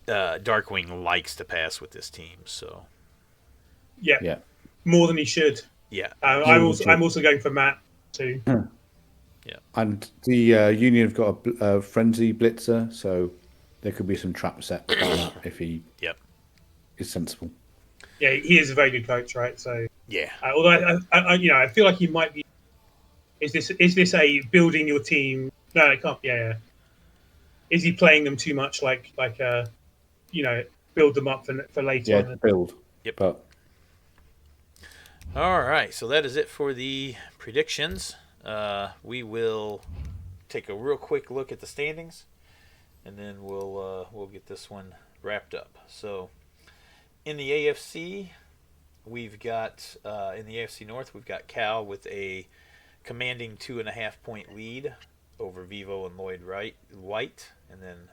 [SPEAKER 1] Darkwing likes to pass with this team, so
[SPEAKER 2] Yeah. More than he should.
[SPEAKER 1] yeah.
[SPEAKER 2] I'm also going for Matt too.
[SPEAKER 1] Yeah.
[SPEAKER 3] And the Union have got a frenzy blitzer, so there could be some trap set on that if he is sensible.
[SPEAKER 2] Yeah, he is a very good coach, right? So
[SPEAKER 1] Yeah.
[SPEAKER 2] although I feel like he might be. Is this a building your team? No, it can't. Yeah. Is he playing them too much? Like build them up for later.
[SPEAKER 3] Yeah,
[SPEAKER 2] on?
[SPEAKER 3] build.
[SPEAKER 1] Yep.
[SPEAKER 3] But
[SPEAKER 1] All right, so that is it for the predictions. We will take a real quick look at the standings, and then we'll get this one wrapped up. So, in the AFC, we've got in the AFC North, we've got Cal with a commanding 2.5 point lead over Vivo and Lloyd White, and then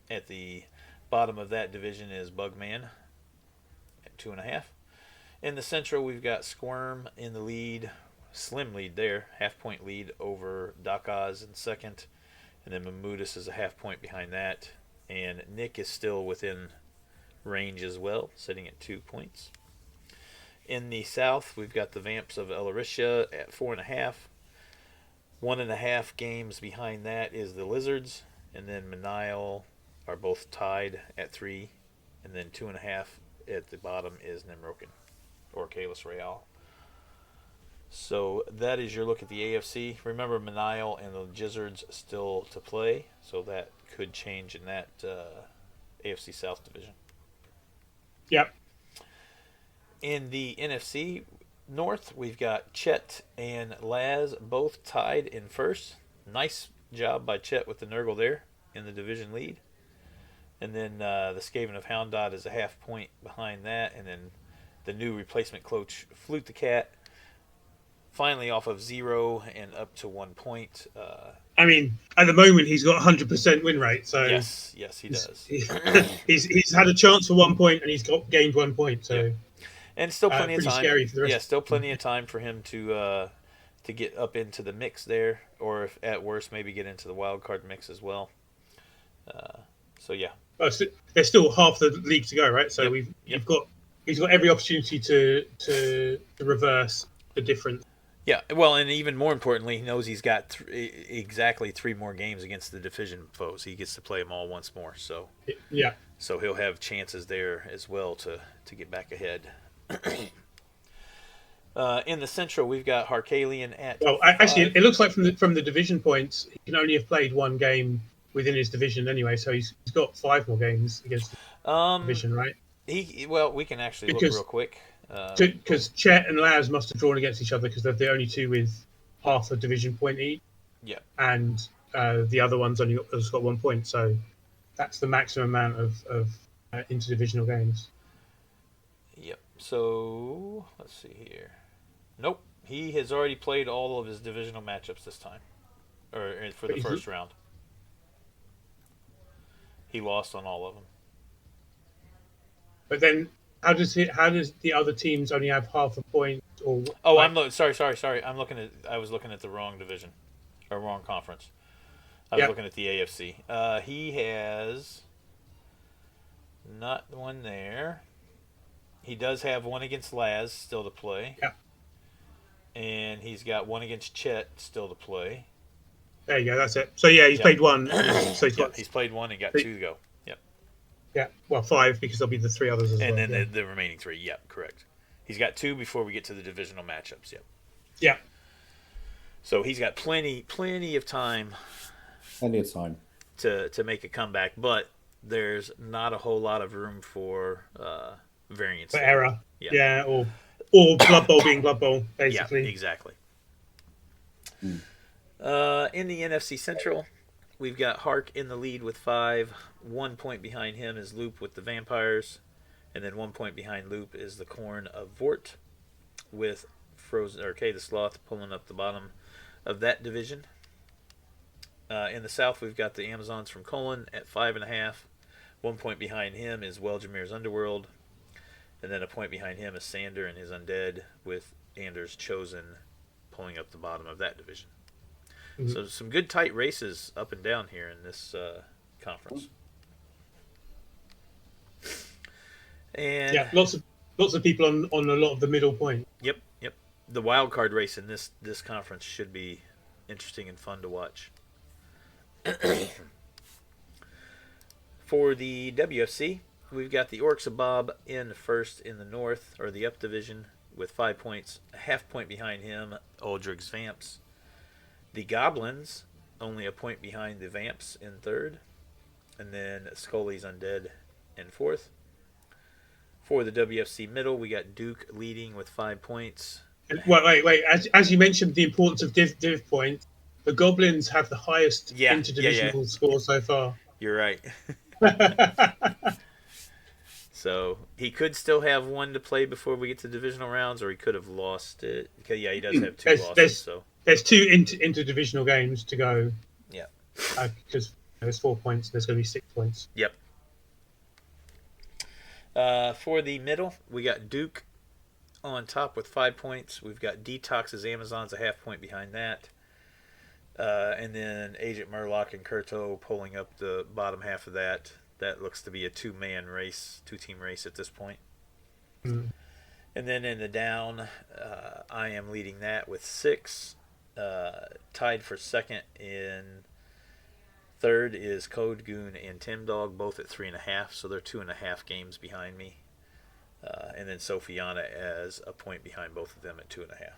[SPEAKER 1] at the bottom of that division is Bugman 2.5. In the Central, we've got Squirm in the lead, slim lead there, half-point lead over Doc Oz in second, and then Mamudis is a half-point behind that, and Nick is still within range as well, sitting at 2 points. In the South, we've got the Vamps of Elarisha at 4.5. 1.5 games behind that is the Lizards, and then Manile are both tied at 3, and then 2.5 at the bottom is Nemroken or Kalis Real. So that is your look at the AFC. Remember, Manile and the Gizzards still to play, so that could change in that AFC South division.
[SPEAKER 2] Yep.
[SPEAKER 1] In the NFC North, we've got Chet and Laz both tied in first. Nice job by Chet with the Nurgle there in the division lead. And then the Skaven of Houndot is a half point behind that. And then the new replacement coach, Flute the Cat, finally off of 0 and up to 1 point.
[SPEAKER 2] I mean, at the moment, he's got 100% win rate. So
[SPEAKER 1] Yes, he does.
[SPEAKER 2] He's had a chance for 1 point, and he's gained 1 point. So.
[SPEAKER 1] Yeah. And still plenty of
[SPEAKER 2] pretty
[SPEAKER 1] time.
[SPEAKER 2] scary for the rest.
[SPEAKER 1] Yeah, still plenty of time for him to get up into the mix there, or if at worst maybe get into the wild card mix as well. So yeah.
[SPEAKER 2] Oh, so there's still half the league to go, right? So
[SPEAKER 1] Yep.
[SPEAKER 2] he's got every opportunity to reverse the difference.
[SPEAKER 1] Yeah, well, and even more importantly, he knows he's got exactly 3 more games against the division foes. He gets to play them all once more, so
[SPEAKER 2] Yeah.
[SPEAKER 1] so he'll have chances there as well to get back ahead. In the Central, we've got Harkalian at.
[SPEAKER 2] Well, actually, it looks like from the division points, he can only have played 1 game within his division anyway. So he's got 5 more games against the division, right?
[SPEAKER 1] We can actually look real quick.
[SPEAKER 2] Because Chet and Laz must have drawn against each other because they're the only 2 with half a division point each.
[SPEAKER 1] Yeah.
[SPEAKER 2] And the other one's has got 1 point. So that's the maximum amount of interdivisional games.
[SPEAKER 1] Yep. So let's see here. Nope. He has already played all of his divisional matchups this time, or for the first round. He lost on all of them.
[SPEAKER 2] But then, how does the other teams only have half a point? Or
[SPEAKER 1] sorry. I was looking at the wrong division, or wrong conference. I was looking at the AFC. He has not one there. He does have 1 against Laz still to play.
[SPEAKER 2] Yeah.
[SPEAKER 1] And he's got 1 against Chet still to play.
[SPEAKER 2] There you go. That's it. So yeah, he's played 1. So
[SPEAKER 1] he's played 1 and got 2 to go. Yep.
[SPEAKER 2] Yeah. Well, 5 because there'll be the 3 others as well.
[SPEAKER 1] And then the remaining 3. Yep, correct. He's got 2 before we get to the divisional matchups. Yep.
[SPEAKER 2] Yeah.
[SPEAKER 1] So he's got plenty of time.
[SPEAKER 3] Plenty of time
[SPEAKER 1] to make a comeback, but there's not a whole lot of room for variance.
[SPEAKER 2] For error.
[SPEAKER 1] Yeah.
[SPEAKER 2] Or Blood Bowl being Blood Bowl, basically.
[SPEAKER 1] Yeah, exactly. In the NFC Central, we've got Hark in the lead with 5. 1 point behind him is Loop with the Vampires, and then 1 point behind Loop is the Corn of Vort, with Kay the Sloth pulling up the bottom of that division. In the South, we've got the Amazons from Colon at 5.5. 1 point behind him is Weljamir's Underworld. And then a point behind him is Sander and his Undead, with Anders Chosen pulling up the bottom of that division. Mm-hmm. So some good tight races up and down here in this conference. And
[SPEAKER 2] yeah, lots of people on a lot of the middle point.
[SPEAKER 1] Yep. The wild card race in this conference should be interesting and fun to watch. For the WFC, we've got the Orcs of Bob in first in the North, or the Up Division, with 5 points. A half point behind him, Aldrich's Vamps. The Goblins, only a point behind the Vamps in third. And then Scully's Undead in fourth. For the WFC Middle, we got Duke leading with 5 points.
[SPEAKER 2] Wait. As you mentioned the importance of div points, the Goblins have the highest interdivisional score so far.
[SPEAKER 1] You're right. So he could still have 1 to play before we get to divisional rounds, or he could have lost it. Okay, yeah, he does have 2 losses.
[SPEAKER 2] There's 2 interdivisional games to go.
[SPEAKER 1] Yeah.
[SPEAKER 2] Because there's 4 points. There's going to be 6 points.
[SPEAKER 1] Yep. For the middle, we got Duke on top with 5 points. We've got Detox's Amazons a half point behind that. And then Agent Murloc and Kurto pulling up the bottom half of that. That looks to be a two-man race, two-team race at this point.
[SPEAKER 2] Mm.
[SPEAKER 1] And then in the down, I am leading that with 6. Tied for second in third is Code Goon and Tim Dog, both at 3.5, so they're 2.5 games behind me. And then Sophiana as a point behind both of them at 2.5.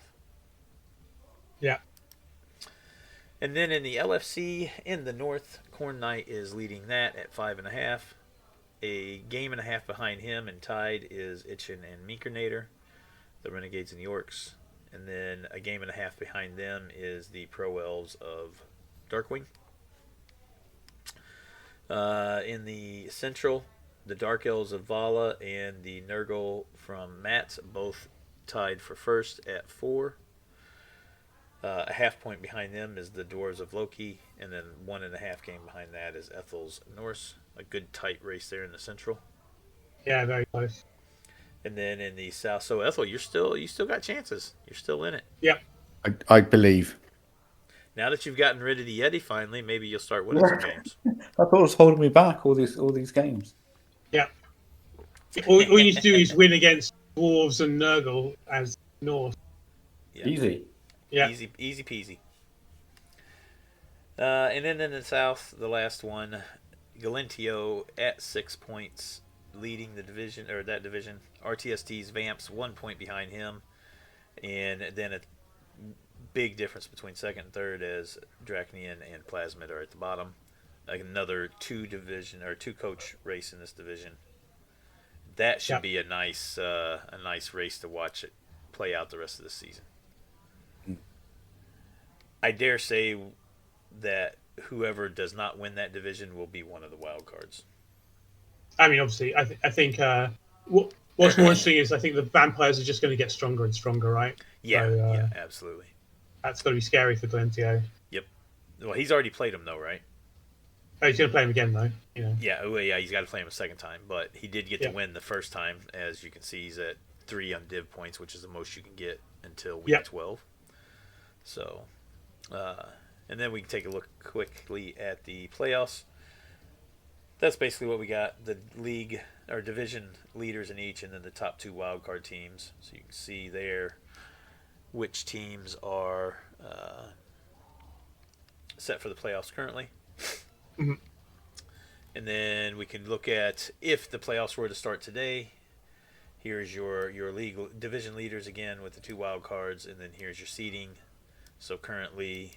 [SPEAKER 2] Yeah.
[SPEAKER 1] And then in the LFC in the north, Khornight is leading that at 5.5. A game and a half behind him and tied is Itchin and Meekernator, the Renegades and Yorks. And then a game and a half behind them is the Pro Elves of Darkwing. In the central, the Dark Elves of Vala and the Nurgle from Mats both tied for first at 4. A half point behind them is the Dwarves of Loki, and then 1.5 game behind that is Ethel's Norse. A good tight race there in the central.
[SPEAKER 2] Yeah, very close.
[SPEAKER 1] And then in the south, so Ethel, you still got chances. You're still in it.
[SPEAKER 2] Yeah.
[SPEAKER 3] I believe.
[SPEAKER 1] Now that you've gotten rid of the Yeti, finally, maybe you'll start winning some games.
[SPEAKER 3] I thought it was holding me back all these games.
[SPEAKER 2] Yeah. All you need to do is win against Dwarves and Nurgle as Norse.
[SPEAKER 1] Yeah.
[SPEAKER 3] Easy.
[SPEAKER 2] Yeah.
[SPEAKER 1] Easy peasy. And then in the south, the last one, Galentio at 6 points, leading the division, or that division. RTST's Vamps 1 point behind him, and then a big difference between second and third as Draconian and Plasmid are at the bottom. Another two coach race in this division. That should be a nice race to watch it play out the rest of the season. I dare say that whoever does not win that division will be one of the wild cards.
[SPEAKER 2] I mean, obviously, I think what's more interesting is I think the vampires are just going to get stronger and stronger, right?
[SPEAKER 1] Yeah,
[SPEAKER 2] So,
[SPEAKER 1] yeah, absolutely.
[SPEAKER 2] That's going to be scary for Galentio.
[SPEAKER 1] Yep. Well, he's already played him, though, right?
[SPEAKER 2] Oh, he's going to play him again, though. You know.
[SPEAKER 1] Yeah, he's got to play him a second time, but he did get to win the first time. As you can see, he's at 3 on div points, which is the most you can get until week 12. So, and then we can take a look quickly at the playoffs. That's basically what we got. The league or division leaders in each, and then the top 2 wildcard teams. So you can see there which teams are set for the playoffs currently.
[SPEAKER 2] Mm-hmm.
[SPEAKER 1] And then we can look at if the playoffs were to start today. Here's your league division leaders again with the 2 wild cards, and then here's your seeding. So currently,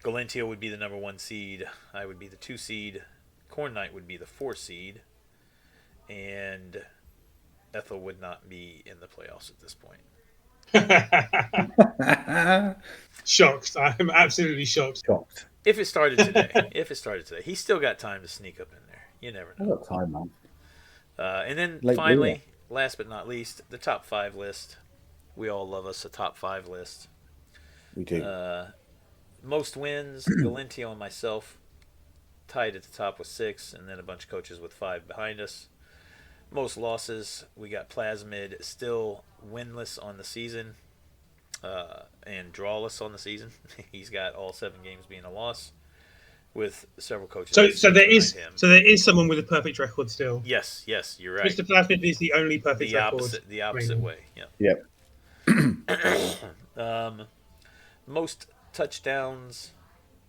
[SPEAKER 1] Galentio would be the number 1 seed. I would be the 2 seed. Khornight would be the 4 seed. And Ethel would not be in the playoffs at this point.
[SPEAKER 2] Shocked. I'm absolutely shocked.
[SPEAKER 1] If it started today. He's still got time to sneak up in there. You never know.
[SPEAKER 3] I've got time, man.
[SPEAKER 1] And then
[SPEAKER 3] Late
[SPEAKER 1] finally,
[SPEAKER 3] bloomer.
[SPEAKER 1] last but not least, the top 5 list. We all love us a top 5 list.
[SPEAKER 3] We do.
[SPEAKER 1] Most wins, Galentio and myself tied at the top with 6, and then a bunch of coaches with 5 behind us. Most losses, we got Plasmid still winless on the season and drawless on the season. He's got all 7 games being a loss with several coaches.
[SPEAKER 2] So there is someone with a perfect record still.
[SPEAKER 1] Yes, you're right.
[SPEAKER 2] Mr. Plasmid is the only perfect record.
[SPEAKER 1] The opposite way. Yeah.
[SPEAKER 3] Yep.
[SPEAKER 1] Most touchdowns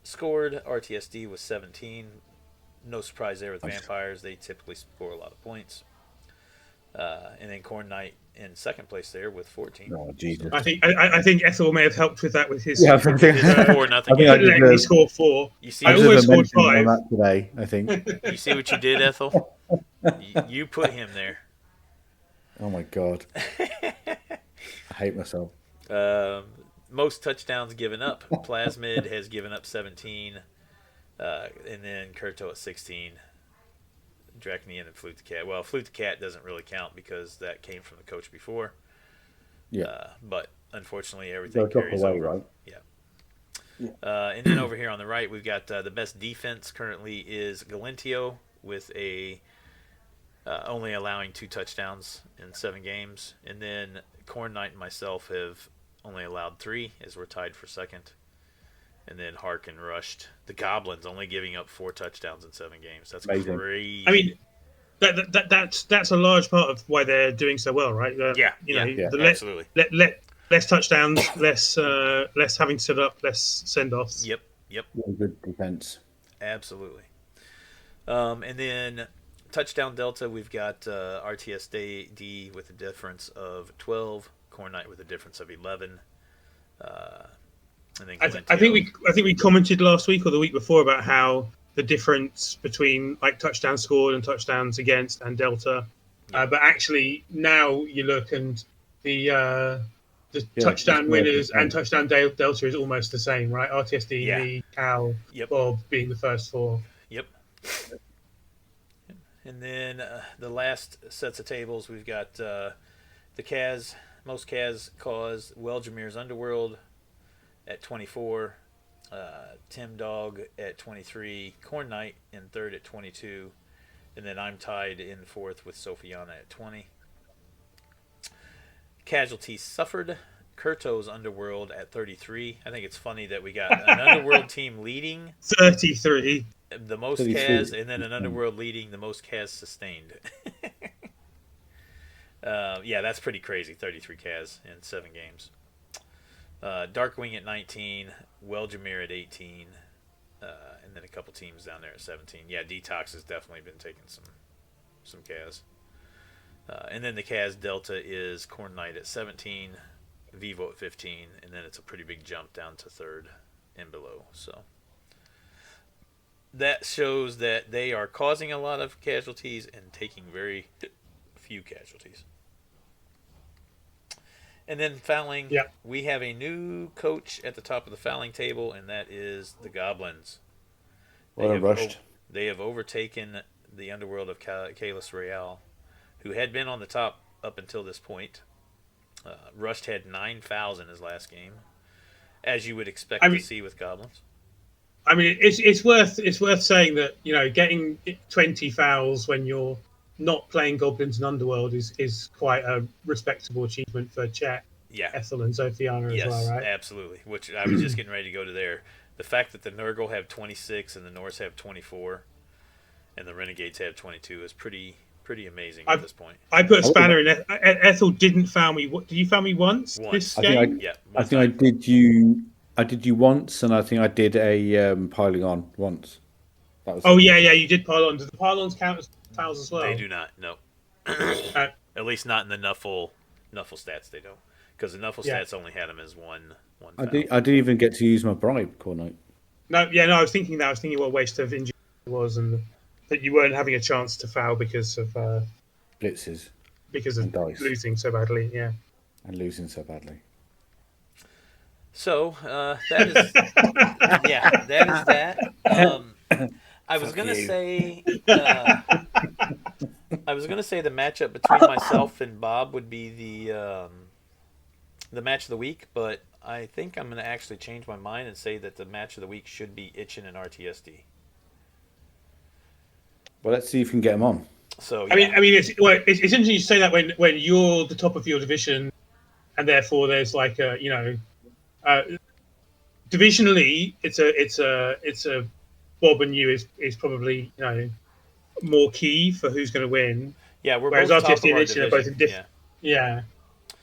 [SPEAKER 1] scored, RTSD was 17. No surprise there with Vampires. They typically score a lot of points. And then Khornight in second place there with 14.
[SPEAKER 3] Oh, Jesus.
[SPEAKER 2] I think Ethel may have helped with that with his.
[SPEAKER 3] Yeah, I think
[SPEAKER 1] His 4-0
[SPEAKER 3] I think I
[SPEAKER 2] Let
[SPEAKER 3] deserve-
[SPEAKER 2] me score 4.
[SPEAKER 1] You see,
[SPEAKER 2] I
[SPEAKER 3] deserve
[SPEAKER 2] almost
[SPEAKER 3] a
[SPEAKER 2] scored
[SPEAKER 3] mention on
[SPEAKER 2] 5.
[SPEAKER 3] that today, I think.
[SPEAKER 1] you see what you did, Ethel? You put him there.
[SPEAKER 3] Oh my God. I hate myself.
[SPEAKER 1] Most touchdowns given up. Plasmid has given up 17. And then Kurto at 16. Draconian and Flute the Cat. Well, Flute the Cat doesn't really count because that came from the coach before.
[SPEAKER 3] Yeah.
[SPEAKER 1] But unfortunately, everything
[SPEAKER 3] They'll drop
[SPEAKER 1] carries
[SPEAKER 3] away,
[SPEAKER 1] over.
[SPEAKER 3] right?
[SPEAKER 1] Yeah. And then over here on the right, we've got the best defense currently is Galentio with a only allowing 2 touchdowns in 7 games. And then Khornight and myself have only allowed 3, as we're tied for second. And then Harkin rushed the Goblins, only giving up 4 touchdowns in 7 games. That's
[SPEAKER 3] Amazing.
[SPEAKER 1] crazy.
[SPEAKER 2] I mean, that's a large part of why they're doing so well, right?
[SPEAKER 1] Yeah, absolutely.
[SPEAKER 2] Less touchdowns, less having to set up, less send-offs.
[SPEAKER 1] Yep.
[SPEAKER 3] Good defense.
[SPEAKER 1] Absolutely. And then touchdown delta, we've got RTS D with a difference of 12, Khornight with a difference of 11. And then
[SPEAKER 2] I think we commented last week or the week before about how the difference between like touchdowns scored and touchdowns against and delta, but actually now you look and the touchdown winners and touchdown delta is almost the same, right? RTSD, me, Cal, Bob being the first 4.
[SPEAKER 1] Yep. And then the last sets of tables, we've got the Kaz, most Kaz caused, Weljamir's Underworld at 24, Tim Dog at 23, Khornight in third at 22, and then I'm tied in fourth with Sophiana at 20. Casualties suffered, Kurto's Underworld at 33. I think it's funny that we got an Underworld team leading
[SPEAKER 2] 33.
[SPEAKER 1] The most Kaz, and then an Underworld leading the most Kaz sustained. That's pretty crazy. 33 Kaz in 7 games. Darkwing at 19, Weljamir at 18, and then a couple teams down there at 17. Yeah, Detox has definitely been taking some Kaz. And then the Kaz Delta is Khornight at 17, Vivo at 15, and then it's a pretty big jump down to third and below. So that shows that they are causing a lot of casualties and taking very few casualties. And then fouling, we have a new coach at the top of the fouling table, and that is the Goblins. They have overtaken the Underworld of Kalis Royale, who had been on the top up until this point. Rushed had 9 fouls in his last game, as you would expect to see with Goblins.
[SPEAKER 2] I mean, it's worth saying that, you know, getting 20 fouls when you're not playing Goblins and Underworld is quite a respectable achievement for Chet, Ethel, and Sophiana as well, right?
[SPEAKER 1] Yes, absolutely. Which I was just getting ready to go to there. The fact that the Nurgle have 26 and the Norse have 24 and the Renegades have 22 is pretty amazing at this point.
[SPEAKER 2] I put a spanner in. Ethel didn't foul me. Did you foul me once? This game?
[SPEAKER 3] I think I did you once, and I think I did a piling on once.
[SPEAKER 2] That was you did pile on. Do the pile-ons count as fouls as well?
[SPEAKER 1] They do not. No. At least not in the Nuffle stats. They don't, because the Nuffle stats only had them as one foul.
[SPEAKER 3] I didn't even get to use my bribe, Khornight.
[SPEAKER 2] No. I was thinking that. I was thinking what a waste of injury it was, and that you weren't having a chance to foul because of
[SPEAKER 3] blitzes,
[SPEAKER 2] because of losing so badly. Yeah.
[SPEAKER 3] And losing so badly.
[SPEAKER 1] So that is that. I was gonna say the matchup between myself and Bob would be the match of the week, but I think I'm gonna actually change my mind and say that the match of the week should be Itchin and RTSD.
[SPEAKER 3] Well, let's see if we can get them on.
[SPEAKER 1] So
[SPEAKER 2] I mean, it's interesting you say that when you're the top of your division, and therefore there's like a divisionally, it's a Bob and you is probably more key for who's going to win.
[SPEAKER 1] Yeah,
[SPEAKER 2] whereas
[SPEAKER 1] both
[SPEAKER 2] RTSD and
[SPEAKER 1] Itchin
[SPEAKER 2] are both in different. Yeah.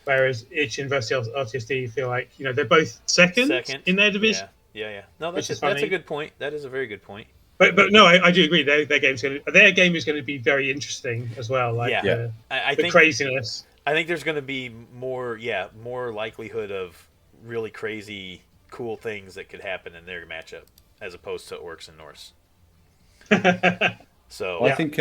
[SPEAKER 2] Whereas Itchin versus RTSD feel like they're both second in their division.
[SPEAKER 1] Yeah. No, that's a good point. That is a very good point.
[SPEAKER 2] But no, I do agree. Their game is going to be very interesting as well. Like
[SPEAKER 1] I
[SPEAKER 2] think craziness.
[SPEAKER 1] I think there's going to be more likelihood of really crazy, cool things that could happen in their matchup as opposed to Orcs and Norse. So
[SPEAKER 3] I think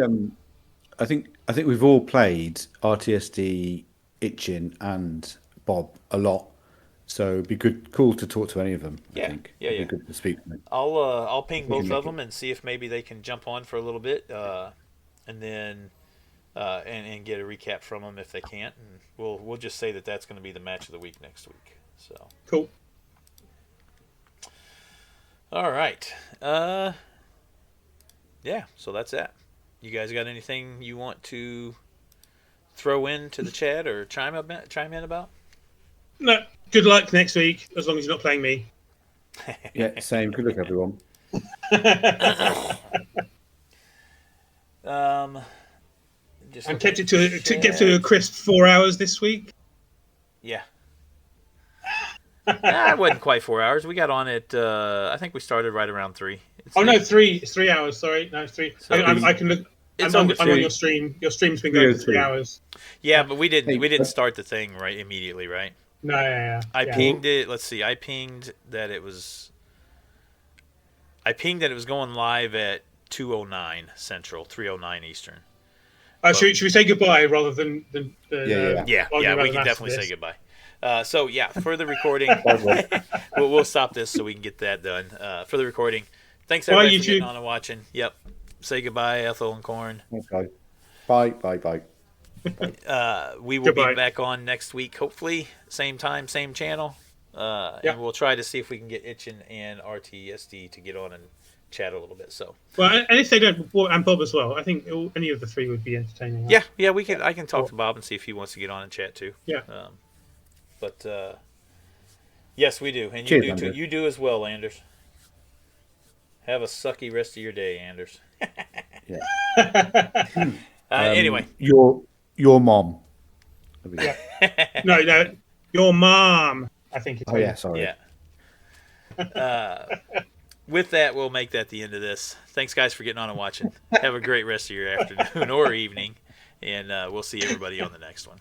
[SPEAKER 3] we've all played RTSD, Itchin, and Bob a lot. So it'd be cool to talk to any of them. I think.
[SPEAKER 1] Yeah.
[SPEAKER 3] It'd be good to speak to them.
[SPEAKER 1] I'll ping both of them and see if maybe they can jump on for a little bit, and then and get a recap from them if they can't, and we'll just say that that's going to be the match of the week next week. So
[SPEAKER 2] cool.
[SPEAKER 1] All right. So that's that. you guys got anything you want to throw into the chat or chime in about?
[SPEAKER 2] No. Good luck next week, as long as you're not playing me.
[SPEAKER 3] Yeah, same. Good luck, everyone.
[SPEAKER 1] Just
[SPEAKER 2] And
[SPEAKER 1] looking
[SPEAKER 2] kept it
[SPEAKER 1] at
[SPEAKER 2] to get to a crisp 4 hours this week.
[SPEAKER 1] Yeah. It wasn't quite 4 hours. We got on at, I think we started right around 3.
[SPEAKER 2] No, 3. It's 3 hours. Sorry, no, it's 3.
[SPEAKER 1] So
[SPEAKER 2] I can look.
[SPEAKER 1] it's
[SPEAKER 2] I'm
[SPEAKER 1] over
[SPEAKER 2] on
[SPEAKER 1] 3.
[SPEAKER 2] your stream. Your stream's been going for 3 hours.
[SPEAKER 1] Yeah, but we didn't
[SPEAKER 3] Hey,
[SPEAKER 1] start the thing right immediately, right?
[SPEAKER 2] No, yeah.
[SPEAKER 1] I pinged it. Let's see. I pinged that it was going live at 2:09 Central, 3:09 Eastern.
[SPEAKER 2] Should we say goodbye rather than
[SPEAKER 1] Yeah, we can definitely say goodbye. So yeah, for the recording, we'll stop this so we can get that done. For the recording, thanks everybody for getting on and watching. Yep. Say goodbye, Ethel and Corn.
[SPEAKER 3] Okay. Bye.
[SPEAKER 1] We will be back on next week, hopefully. Same time, same channel. And we'll try to see if we can get Itchin and RTSD to get on and chat a little bit. So,
[SPEAKER 2] and if they don't, and Bob as well, I think any of the three would be entertaining.
[SPEAKER 1] Yeah, I can talk to Bob and see if he wants to get on and chat too.
[SPEAKER 2] Yeah.
[SPEAKER 1] But yes, we do, and
[SPEAKER 3] Cheers,
[SPEAKER 1] you do too.
[SPEAKER 3] Anders.
[SPEAKER 1] You do as well, Anders. Have a sucky rest of your day, Anders.
[SPEAKER 3] Yeah.
[SPEAKER 1] Anyway,
[SPEAKER 3] your mom.
[SPEAKER 2] No, your mom. I think it's.
[SPEAKER 3] Oh yeah, sorry.
[SPEAKER 1] Yeah. With that, we'll make that the end of this. Thanks, guys, for getting on and watching. Have a great rest of your afternoon or evening, and we'll see everybody on the next one.